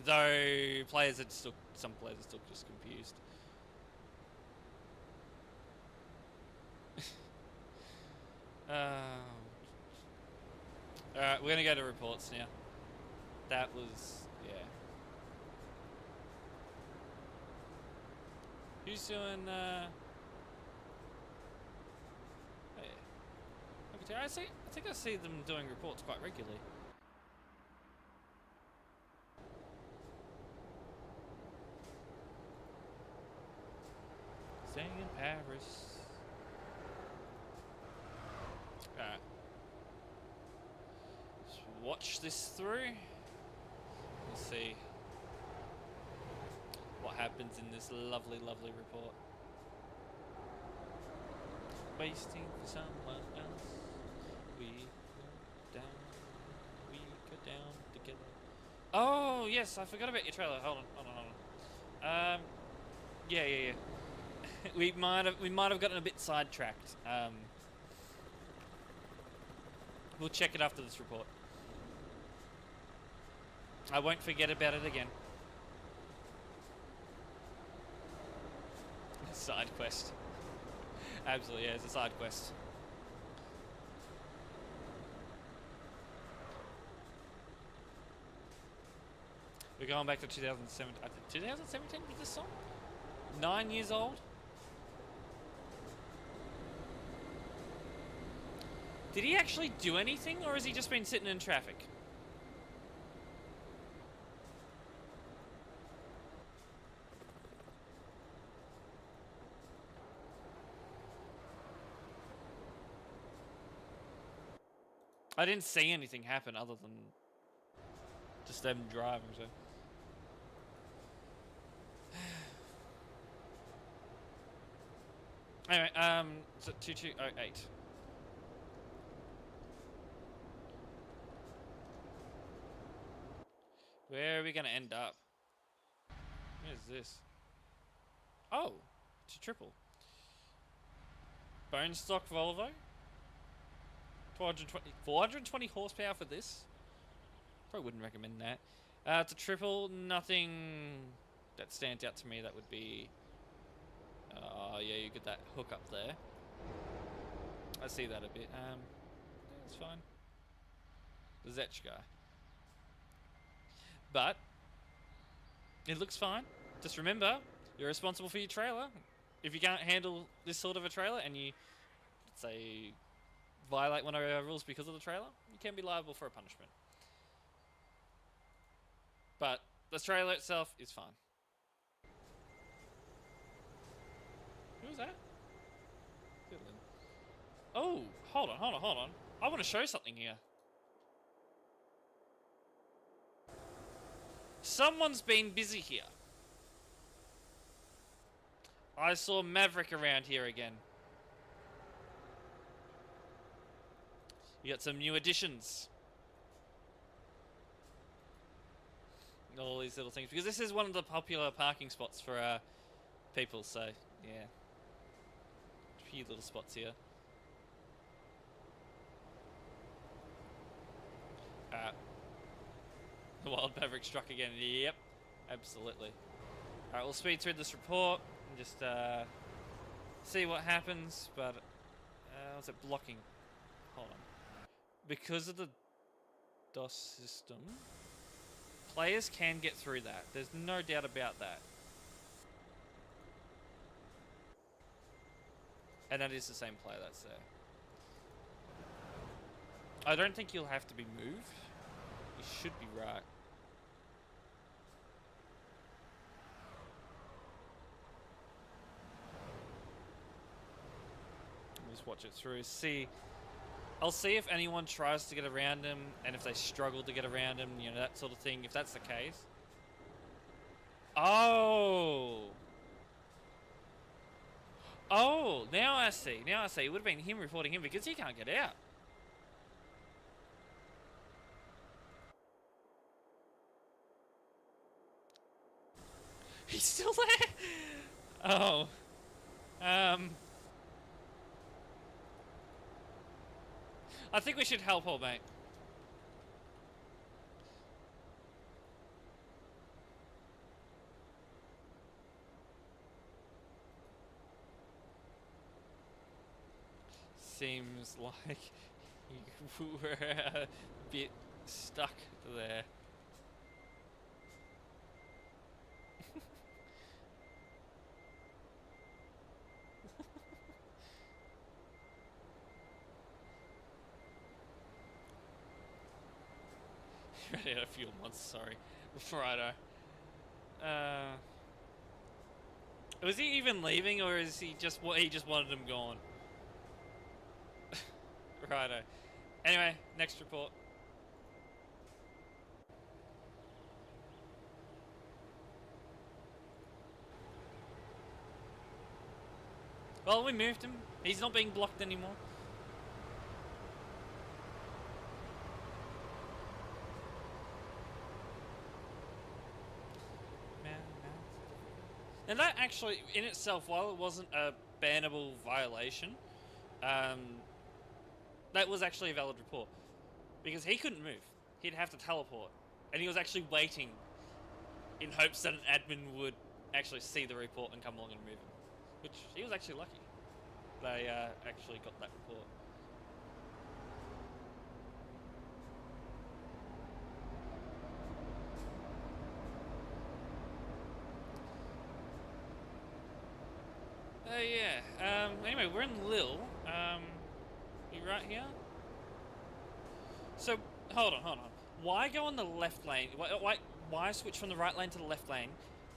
Though players are still, some players are still just confused. Alright, we're gonna go to reports now. That was, yeah. Who's doing, oh yeah. I think I see them doing reports quite regularly. Staying in Paris. Alright. Let's watch this through. Let's see what happens in this lovely, lovely report. Wasting for someone else. We go down together. Oh yes, I forgot about your trailer. Hold on. Yeah. we might have gotten a bit sidetracked. We'll check it after this report. I won't forget about it again. Side quest. Absolutely, yeah, it's a side quest. We're going back to 2017. 2017 with this song? 9 years old? Did he actually do anything, or has he just been sitting in traffic? I didn't see anything happen other than just them driving, so. Anyway, so 2208. Where are we gonna end up? What is this? Oh, it's a triple. Bone stock Volvo. 420 horsepower for this. Probably wouldn't recommend that. It's a triple. Nothing that stands out to me. That would be. Yeah, you get that hook up there. I see that a bit. Yeah, it's fine. The Zetch guy. But it looks fine. Just remember, you're responsible for your trailer. If you can't handle this sort of a trailer and you, let's say, violate one of our rules because of the trailer, you can be liable for a punishment. But the trailer itself is fine. Who was that? Oh, hold on. I want to show something here. Someone's been busy here. I saw Maverick around here again. You got some new additions. All these little things. Because this is one of the popular parking spots for people, so yeah. A few little spots here. The Wild Maverick struck again. Yep, absolutely. Alright, we'll speed through this report and just see what happens, but what's it blocking? Hold on. Because of the DOS system, players can get through that. There's no doubt about that. And that is the same player that's there. I don't think you'll have to be moved. You should be right. Just watch it through. I'll see if anyone tries to get around him, and if they struggle to get around him, you know, that sort of thing, if that's the case. Oh! Oh, now I see. It would have been him reporting him because he can't get out. He's still there? Oh. I think we should help old mate. Seems like you were a bit stuck there. Ran out of fuel once, sorry. Righto. Was he even leaving, or is he just wanted him gone? Righto. Anyway, next report. Well, we moved him. He's not being blocked anymore. And that actually, in itself, while it wasn't a bannable violation, that was actually a valid report. Because he couldn't move. He'd have to teleport. And he was actually waiting in hopes that an admin would actually see the report and come along and move him. Which, he was actually lucky. They actually got that report. we're in Lille. You right here? So, hold on. Why go on the left lane? Why switch from the right lane to the left lane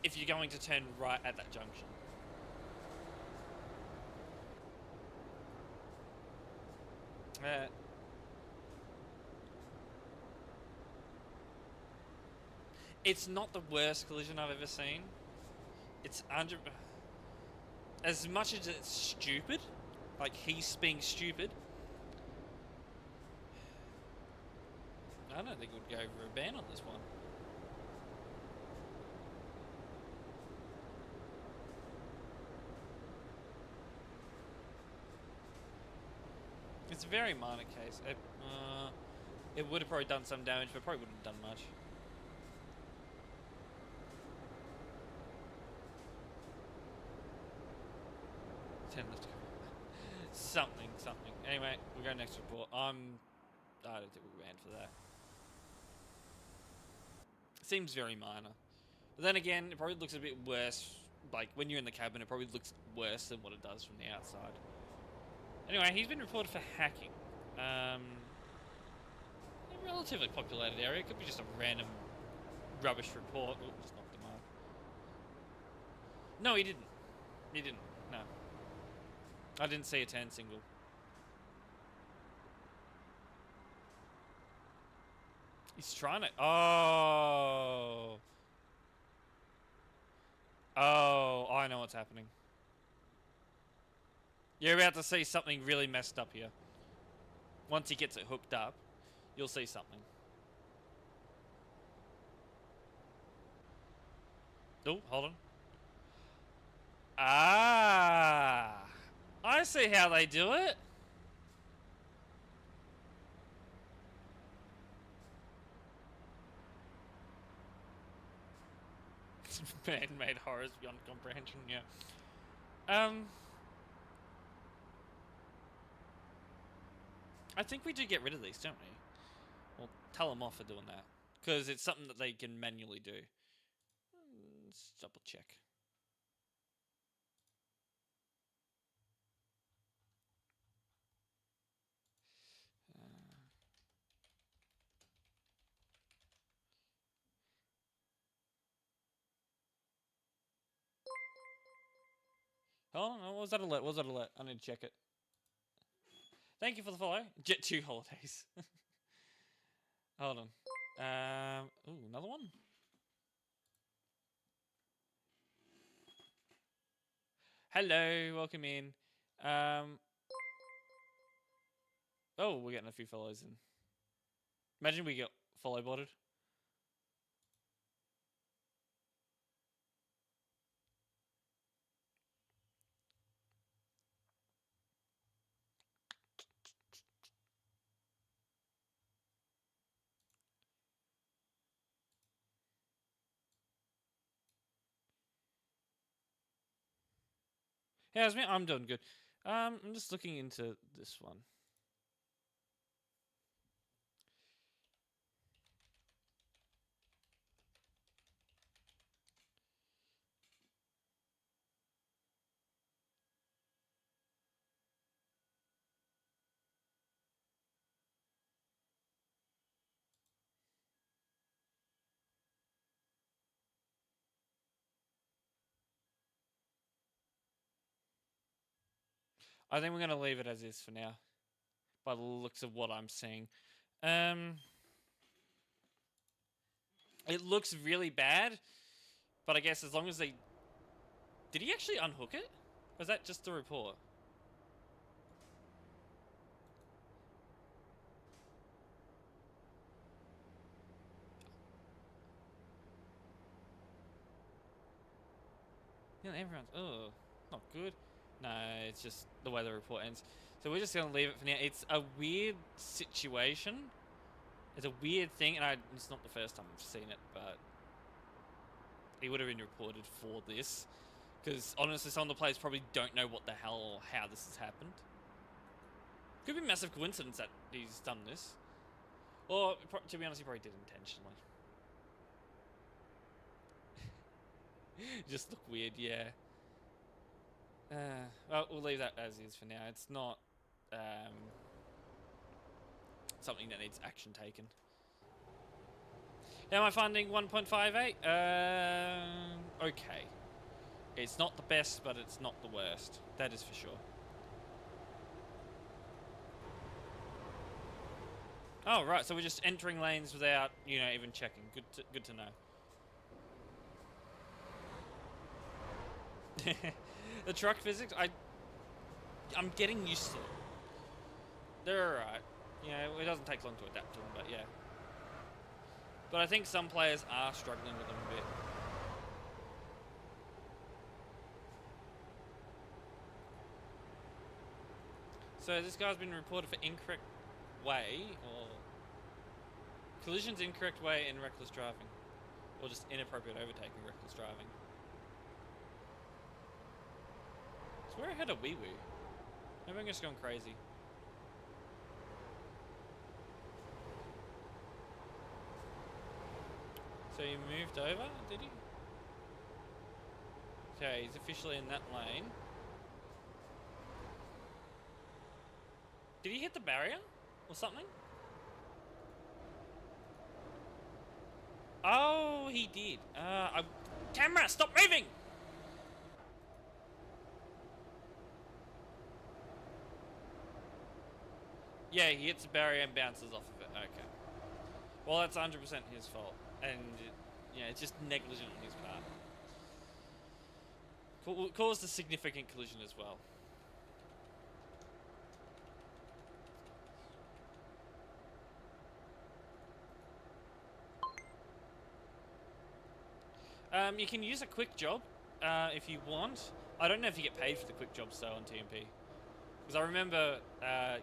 if you're going to turn right at that junction? It's not the worst collision I've ever seen. It's under... As much as it's stupid, like he's being stupid, I don't think we'd go for a ban on this one. It's a very minor case. It would have probably done some damage, but probably wouldn't have done much. Let's go. Something. Anyway, we'll go next report. I don't think we're banned for that. Seems very minor. But then again, it probably looks a bit worse. Like, when you're in the cabin, it probably looks worse than what it does from the outside. Anyway, he's been reported for hacking. A relatively populated area. It could be just a random rubbish report. Oh, just knocked him off. No, he didn't. No. I didn't see a turn single. He's trying to... Oh, I know what's happening. You're about to see something really messed up here. Once he gets it hooked up, you'll see something. Oh, hold on. Ah, I see how they do it. Man-made horrors beyond comprehension, yeah. I think we do get rid of these, don't we? Well, tell them off for doing that. Because it's something that they can manually do. Let's double check. Oh, no, what was that alert? I need to check it. Thank you for the follow. Jet 2 holidays. Hold on. Ooh, another one? Hello, welcome in. Oh, we're getting a few follows in. Imagine we get follow botted. Yeah, it's me. I'm doing good. I'm just looking into this one. I think we're going to leave it as is for now, by the looks of what I'm seeing. It looks really bad, but I guess as long as they... Did he actually unhook it? Or is that just the report? Yeah, everyone's... Oh, not good. No, it's just the way the report ends. So we're just going to leave it for now. It's a weird situation. It's a weird thing, and it's not the first time I've seen it, but... He would have been reported for this. Because, honestly, some of the players probably don't know what the hell or how this has happened. Could be a massive coincidence that he's done this. Or, to be honest, he probably did intentionally. Just look weird, yeah. Well, we'll leave that as is for now. It's not something that needs action taken. Am I finding 1.58? Okay. It's not the best, but it's not the worst. That is for sure. Oh, right. So we're just entering lanes without, you know, even checking. Good to know. The truck physics, I'm getting used to it. They're alright. You know, it doesn't take long to adapt to them, but yeah. But I think some players are struggling with them a bit. So this guy's been reported for incorrect way, or collisions incorrect way in reckless driving, or just inappropriate overtaking reckless driving. So we're ahead of Wee Woo. Maybe I'm just going crazy. So he moved over, did he? Okay, he's officially in that lane. Did he hit the barrier? Or something? Oh, he did. Camera, stop moving! Yeah, he hits the barrier and bounces off of it. Okay. Well, that's 100% his fault. And, yeah, it's just negligent on his part. Caused a significant collision as well. You can use a quick job if you want. I don't know if you get paid for the quick jobs though on TMP. Because I remember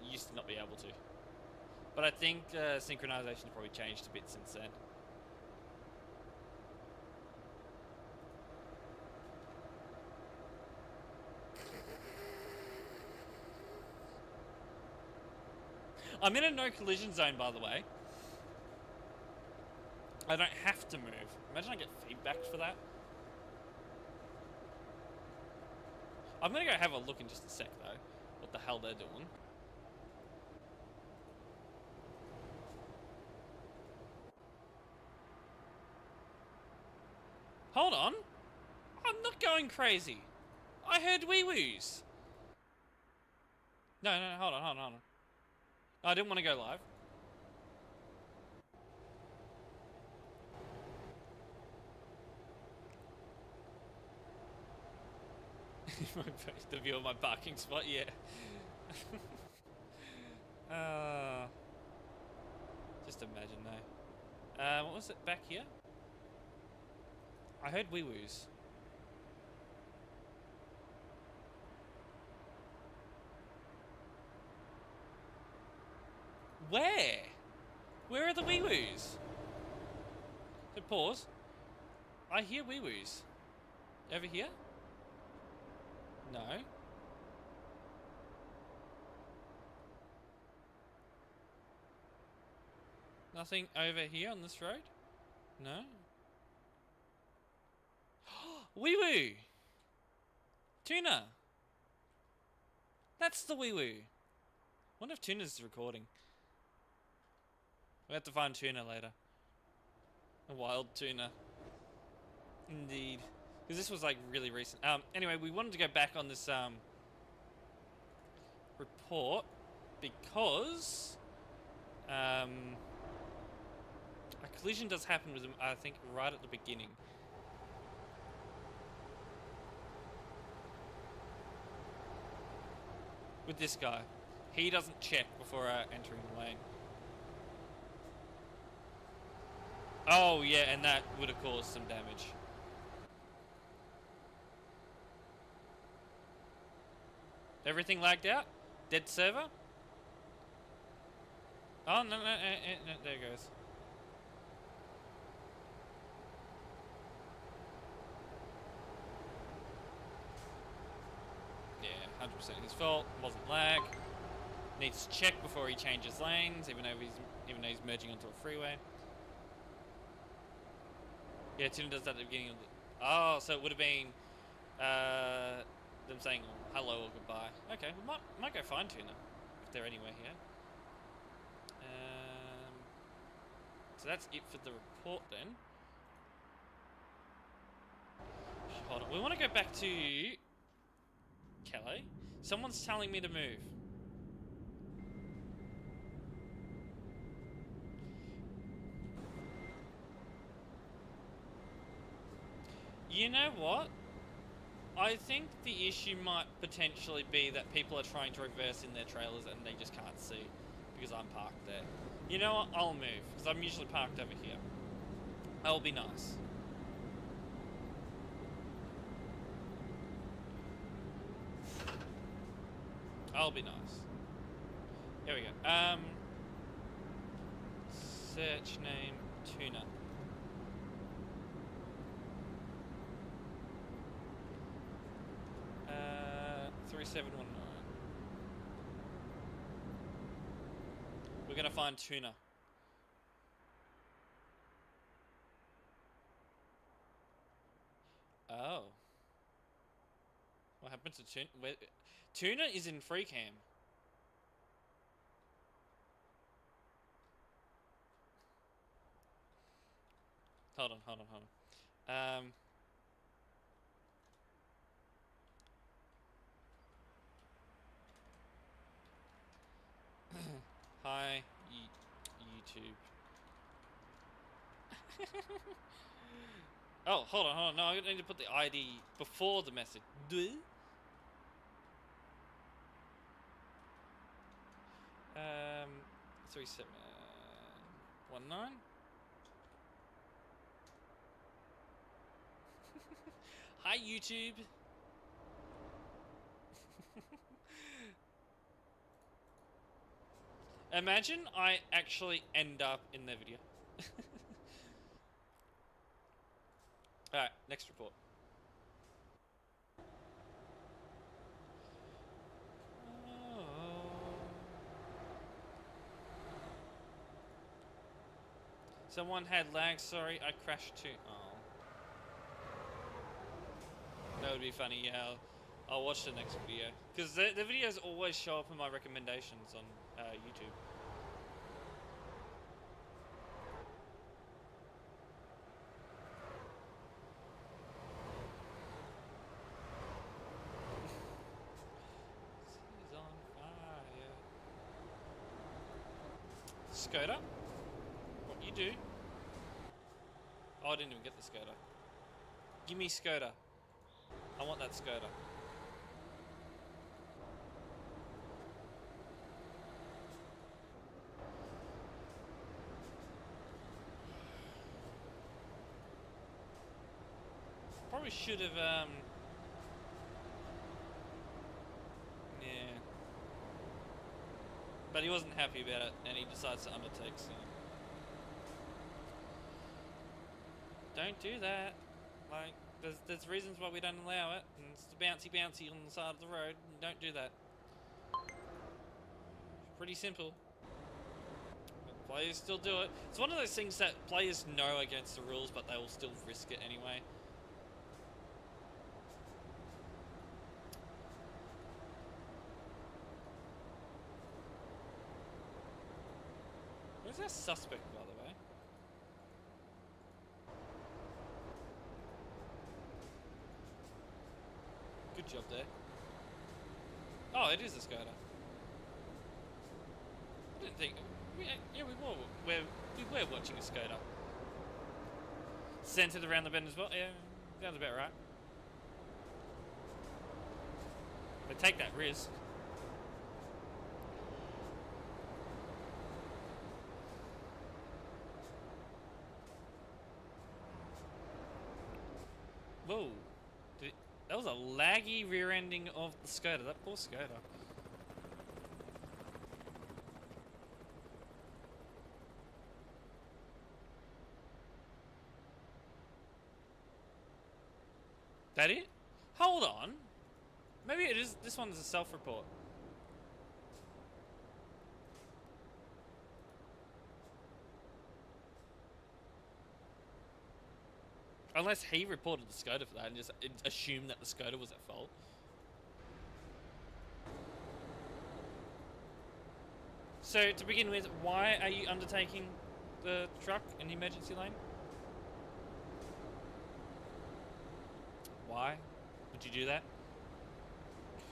you used to not be able to. But I think synchronization has probably changed a bit since then. I'm in a no collision zone, by the way. I don't have to move. Imagine I get feedback for that. I'm gonna go have a look in just a sec though. What the hell they're doing. Hold on. I'm not going crazy. I heard wee-woos. No, hold on. I didn't want to go live. The view of my parking spot, yeah. Just imagine though. What was it back here? I heard wee-woos. Where? Where are the wee-woos? So pause. I hear wee-woos. Over here? No. Nothing over here on this road? No. Wee-woo! Tuna! That's the wee-woo. Wonder if Tuna's recording. We have to find Tuna later. A wild tuna. Indeed. Because this was like really recent. Anyway, we wanted to go back on this report because a collision does happen with him, I think, right at the beginning. With this guy. He doesn't check before entering the lane. Oh, yeah, and that would have caused some damage. Everything lagged out? Dead server? Oh, no, there it goes. Yeah, 100% his fault. Wasn't lag. Needs to check before he changes lanes, even though he's merging onto a freeway. Yeah, Tuna does that at the beginning of the... Oh, so it would have been them saying hello or goodbye. Okay, we might go find tuna if they're anywhere here. So that's it for the report then. Hold on, we want to go back to Kelly. Someone's telling me to move. You know what? I think the issue might potentially be that people are trying to reverse in their trailers and they just can't see because I'm parked there. You know what? I'll move because I'm usually parked over here. That'll be nice. I'll be nice. Here we go. Search name tuna. Uh, 3719. We're gonna find tuna. Oh. What happened to tuna? Tuna is in free cam. Hold on. Hi, YouTube. Oh, hold on. No, I need to put the ID before the message. 3719. Hi, YouTube. Imagine I actually end up in their video. Alright, next report. Someone had lag, sorry, I crashed too. Oh. That would be funny, yeah. I'll watch the next video. Because the videos always show up in my recommendations on YouTube. This is on fire. Skoda? What you do? Oh, I didn't even get the Skoda. Give me Skoda. I want that Skoda. Probably should have, yeah. But he wasn't happy about it, and he decides to undertake, so. Don't do that. Like, there's reasons why we don't allow it, and it's bouncy on the side of the road. Don't do that. Pretty simple. But players still do it. It's one of those things that players know against the rules, but they will still risk it anyway. Where's that suspect, by the way? Good job there. Oh, it is a Skoda. I didn't think. Yeah, we were watching a Skoda. Centered around the bend as well. Yeah, sounds about right. They take that risk. Whoa. That was a laggy rear ending of the Skoda. That poor Skoda. That it? Hold on. Maybe it is. This one's a self-report. Unless he reported the Skoda for that and just assumed that the Skoda was at fault. So to begin with, why are you undertaking the truck in the emergency lane? Why would you do that?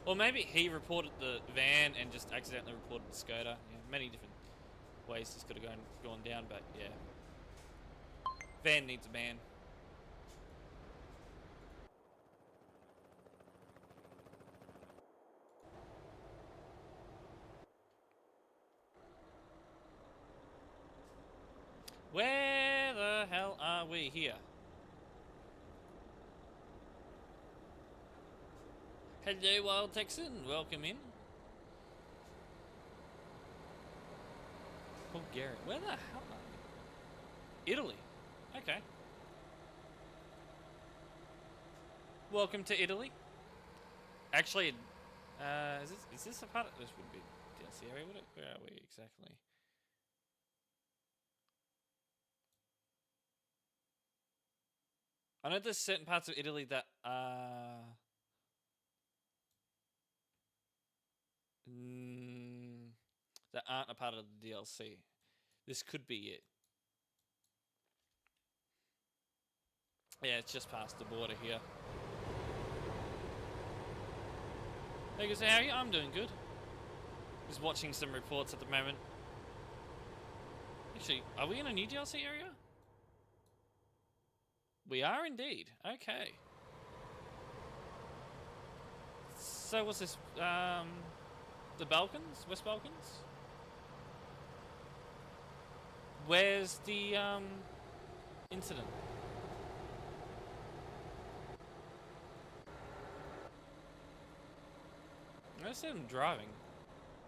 Or maybe he reported the van and just accidentally reported the Skoda. Yeah, many different ways this could have gone down, but yeah. Van needs a ban. Where the hell are we here? Hello, Wild Texan. Welcome in. Bulgaria. Where the hell are we? Italy. Okay. Welcome to Italy. Actually, is this a part of this? Would be DLC area? Where are we exactly? I know there's certain parts of Italy that that aren't a part of the DLC. This could be it. Yeah, it's just past the border here. Hey guys, how are you? I'm doing good. Just watching some reports at the moment. Actually, are we in a new DLC area? We are indeed. Okay. So what's this? The Balkans? West Balkans? Where's the incident? I see them driving.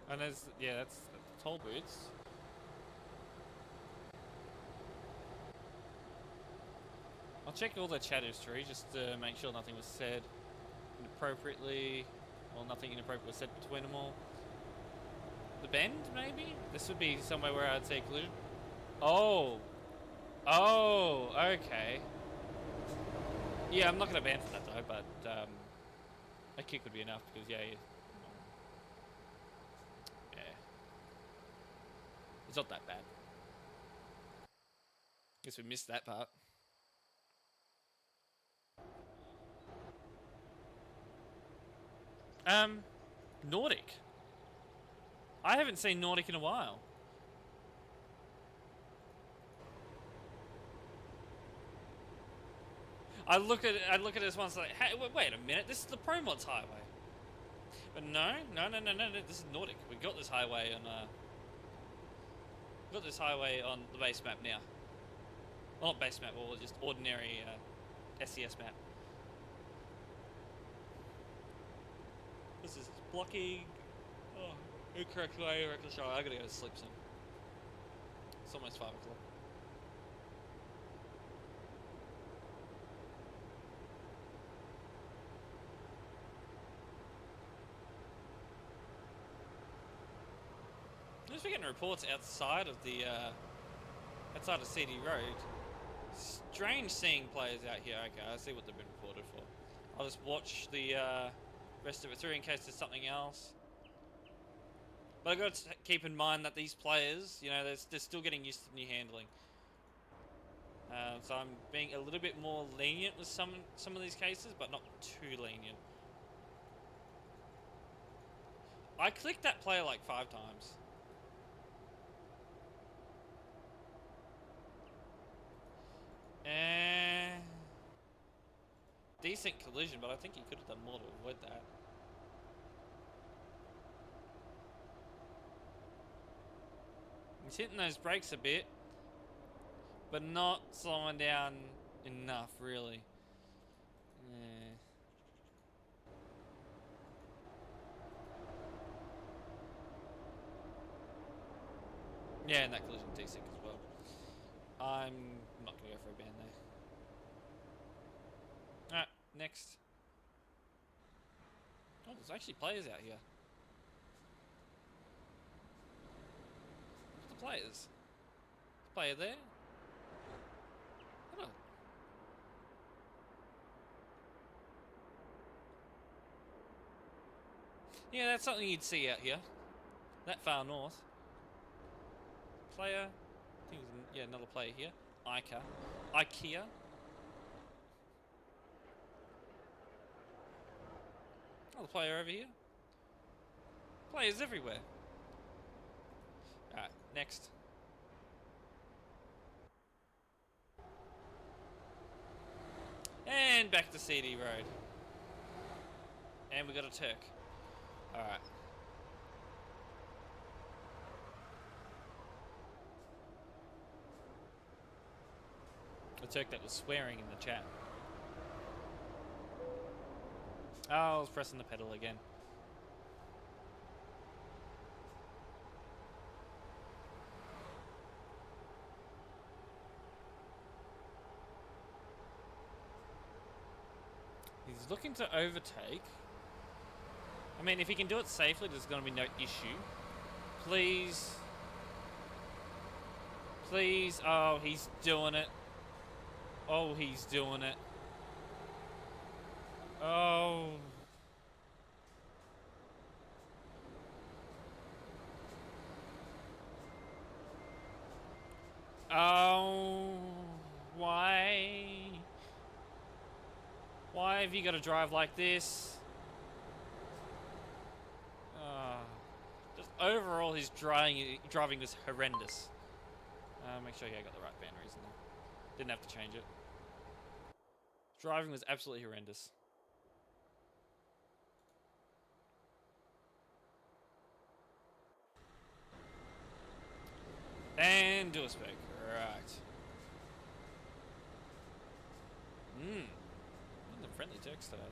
And there's, yeah, that's toll booths. I'll check all the chat history just to make sure nothing was said inappropriately, or nothing inappropriate was said between them all. The bend, maybe? This would be somewhere where I'd say collision. Oh. Oh, okay. Yeah, I'm not going to ban for that though, but a kick would be enough because, yeah. It's not that bad. Guess we missed that part. Nordic. I haven't seen Nordic in a while. I look at it as once like, hey, wait a minute, this is the Pro Mods highway. But no, this is Nordic. We got this highway on the base map now. Well, not base map, or just ordinary SCS map. This is blocking. Oh, incorrect way, reckless drive. I gotta go to sleep soon. It's almost 5 o'clock. Just we're getting reports outside of the CD Road. Strange seeing players out here. Okay, I see what they've been reported for. I'll just watch the rest of it through in case there's something else. But I've got to keep in mind that these players, you know, they're still getting used to new handling. So I'm being a little bit more lenient with some of these cases, but not too lenient. I clicked that player like 5 times. Decent collision, but I think he could have done more to avoid that. He's hitting those brakes a bit, but not slowing down enough, really. Yeah, and that collision desync as well. I'm not going to go for a ban there. Alright, next. Oh, there's actually players out here. What's the players? Player there? Oh. Yeah, that's something you'd see out here. That far north. player. I think there's yeah, another player here. IKEA. Another player over here. Players everywhere. Alright, next. And back to CD Road. And we got a Turk. Alright. A Turk that was swearing in the chat. Oh, I was pressing the pedal again. He's looking to overtake. I mean, if he can do it safely, there's going to be no issue. Please. Please. Oh, he's doing it. Oh, he's doing it. Oh. Oh. Why? Why have you got to drive like this? Just overall, his driving was horrendous. Make sure I got the right banner, isn't it? Didn't have to change it. Driving was absolutely horrendous. And do a spec. Right. The friendly text today.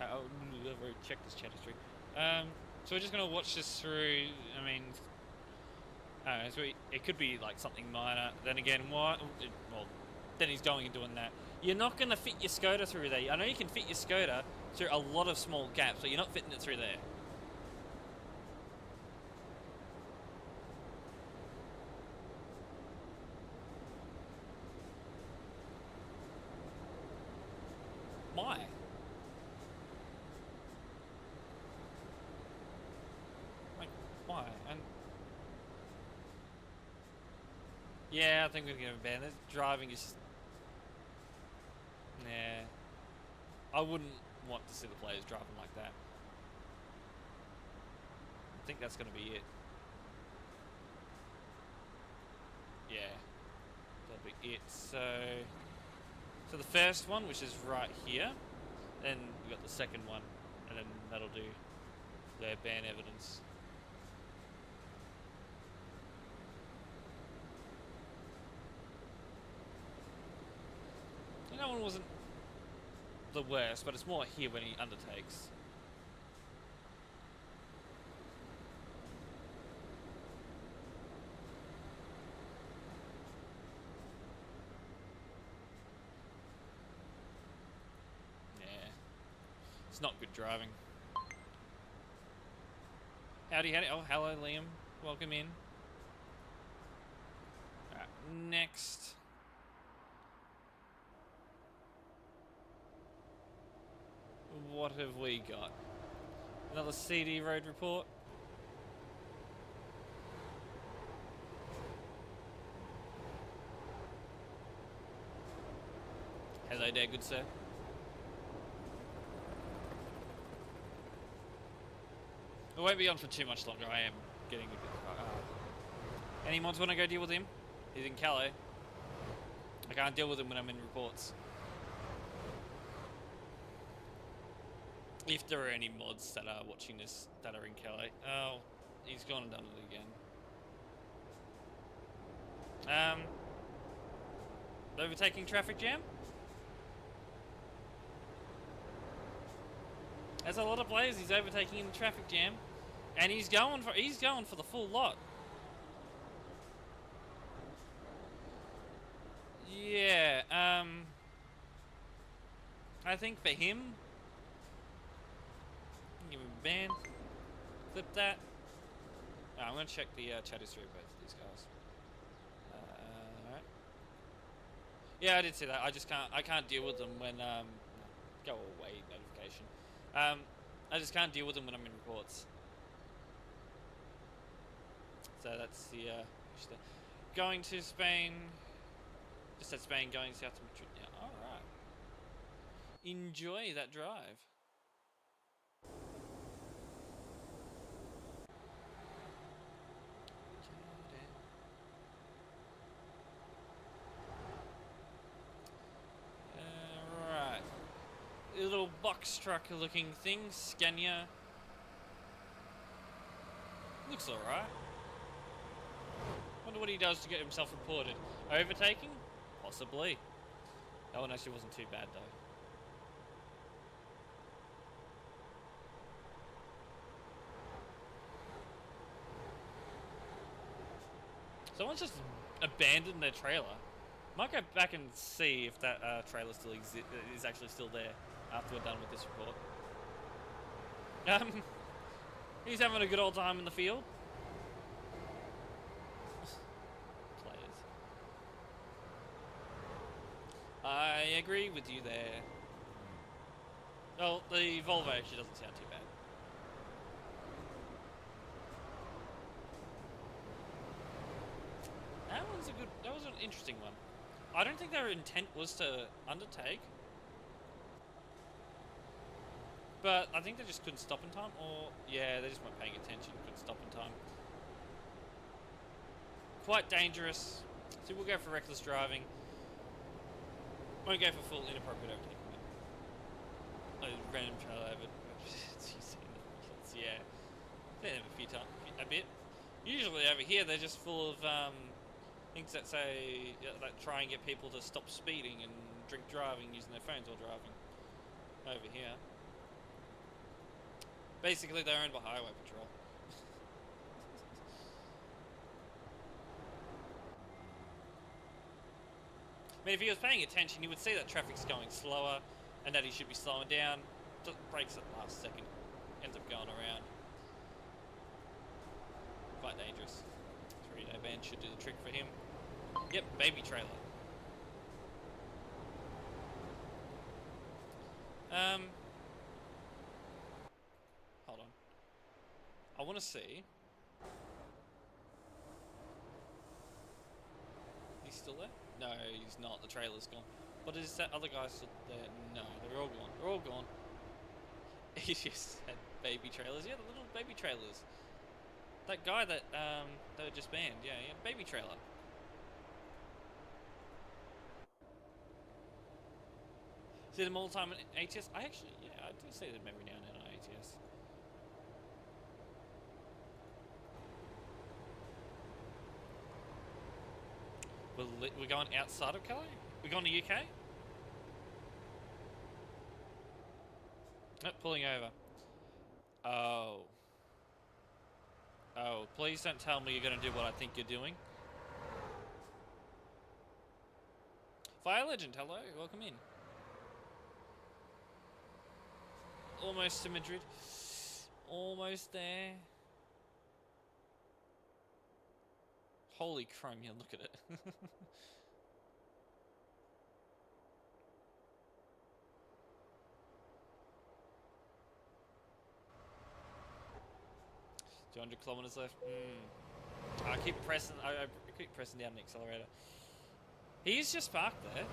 I'll check this chat history. So we're just gonna watch this through. I mean, I don't know, so it could be like something minor. Then again, why? Well, then he's going and doing that. You're not gonna fit your Skoda through there. I know you can fit your Skoda through a lot of small gaps, but you're not fitting it through there. Why? Like, why? And yeah, I think we're gonna ban it. Driving is just... Nah. I wouldn't want to see the players driving like that. I think that's gonna be it. Yeah. That'll be it. So the first one, which is right here, then we got the second one, and then that'll do their ban evidence. That one wasn't the worst, but it's more here when he undertakes. It's not good driving. Howdy, howdy. Oh, hello, Liam. Welcome in. Alright, next. What have we got? Another CD road report. Hello there, good sir. It won't be on for too much longer. I am getting a bit... Any mods want to go deal with him? He's in Calais. I can't deal with him when I'm in reports. If there are any mods that are watching this that are in Calais. Oh, he's gone and done it again. Overtaking traffic jam? As a lot of players, he's overtaking in the traffic jam, and he's going for the full lot. Yeah, I think for him, give him a ban. Flip that. Oh, I'm gonna check the chat history of both of these guys. Alright. Yeah, I did see that. I can't deal with them when go away notification. I just can't deal with them when I'm in reports. So that's the issue there. Going to Spain. Just said Spain, going south to Madrid now. Alright. Enjoy that drive. Alright. Little box truck looking thing, Scania. Looks alright. Wonder what he does to get himself reported. Overtaking? Possibly. That one actually wasn't too bad though. Someone's just abandoned their trailer. Might go back and see if that trailer still is actually still there after we're done with this report. He's having a good old time in the field. Players. I agree with you there. Well, the Volvo actually doesn't sound too bad. That was an interesting one. I don't think their intent was to undertake. But I think they just couldn't stop in time, or yeah, they just weren't paying attention, couldn't stop in time. Quite dangerous. So we'll go for reckless driving. Won't go for full inappropriate overtaking. Random trailer over. Yeah, they're a few times, a bit. Usually over here they're just full of things that say that try and get people to stop speeding and drink driving using their phones while driving. Over here, basically they're owned by Highway Patrol. I mean, if he was paying attention, he would see that traffic's going slower and that he should be slowing down. Just brakes at the last second, ends up going around. Quite dangerous. 3-day ban should do the trick for him. Yep, baby trailer. Hold on. I want to see. He's still there? No, he's not. The trailer's gone. But is that other guy still there? No, they're all gone. They're all gone. He just had baby trailers. Yeah, the little baby trailers. That guy that they were just banned. Yeah, baby trailer. See them all the time on ATS? I actually, yeah, I do see them every now and then on ATS. We're going outside of Calais? We're going to UK? Nope, pulling over. Oh. Oh, please don't tell me you're going to do what I think you're doing. Fire Legend, hello, welcome in. Almost to Madrid. Almost there. Holy chromia, look at it. $200 kilometers left. I keep pressing. I keep pressing down the accelerator. He's just parked there.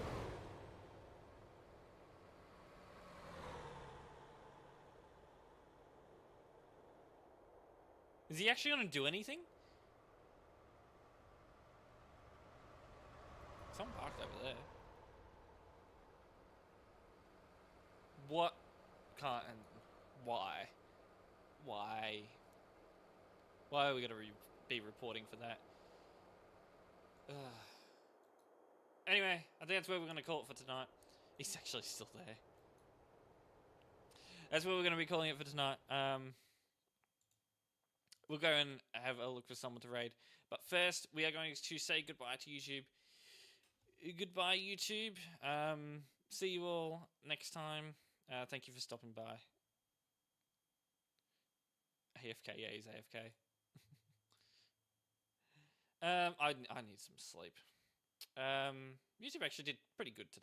Is he actually going to do anything? Someone parked over there. What? Can't. Why? Why? Why are we going to be reporting for that? Anyway, I think that's where we're going to call it for tonight. He's actually still there. That's where we're going to be calling it for tonight. We'll go and have a look for someone to raid. But first, we are going to say goodbye to YouTube. Goodbye, YouTube. See you all next time. Thank you for stopping by. AFK, yeah, he's AFK. I need some sleep. YouTube actually did pretty good today.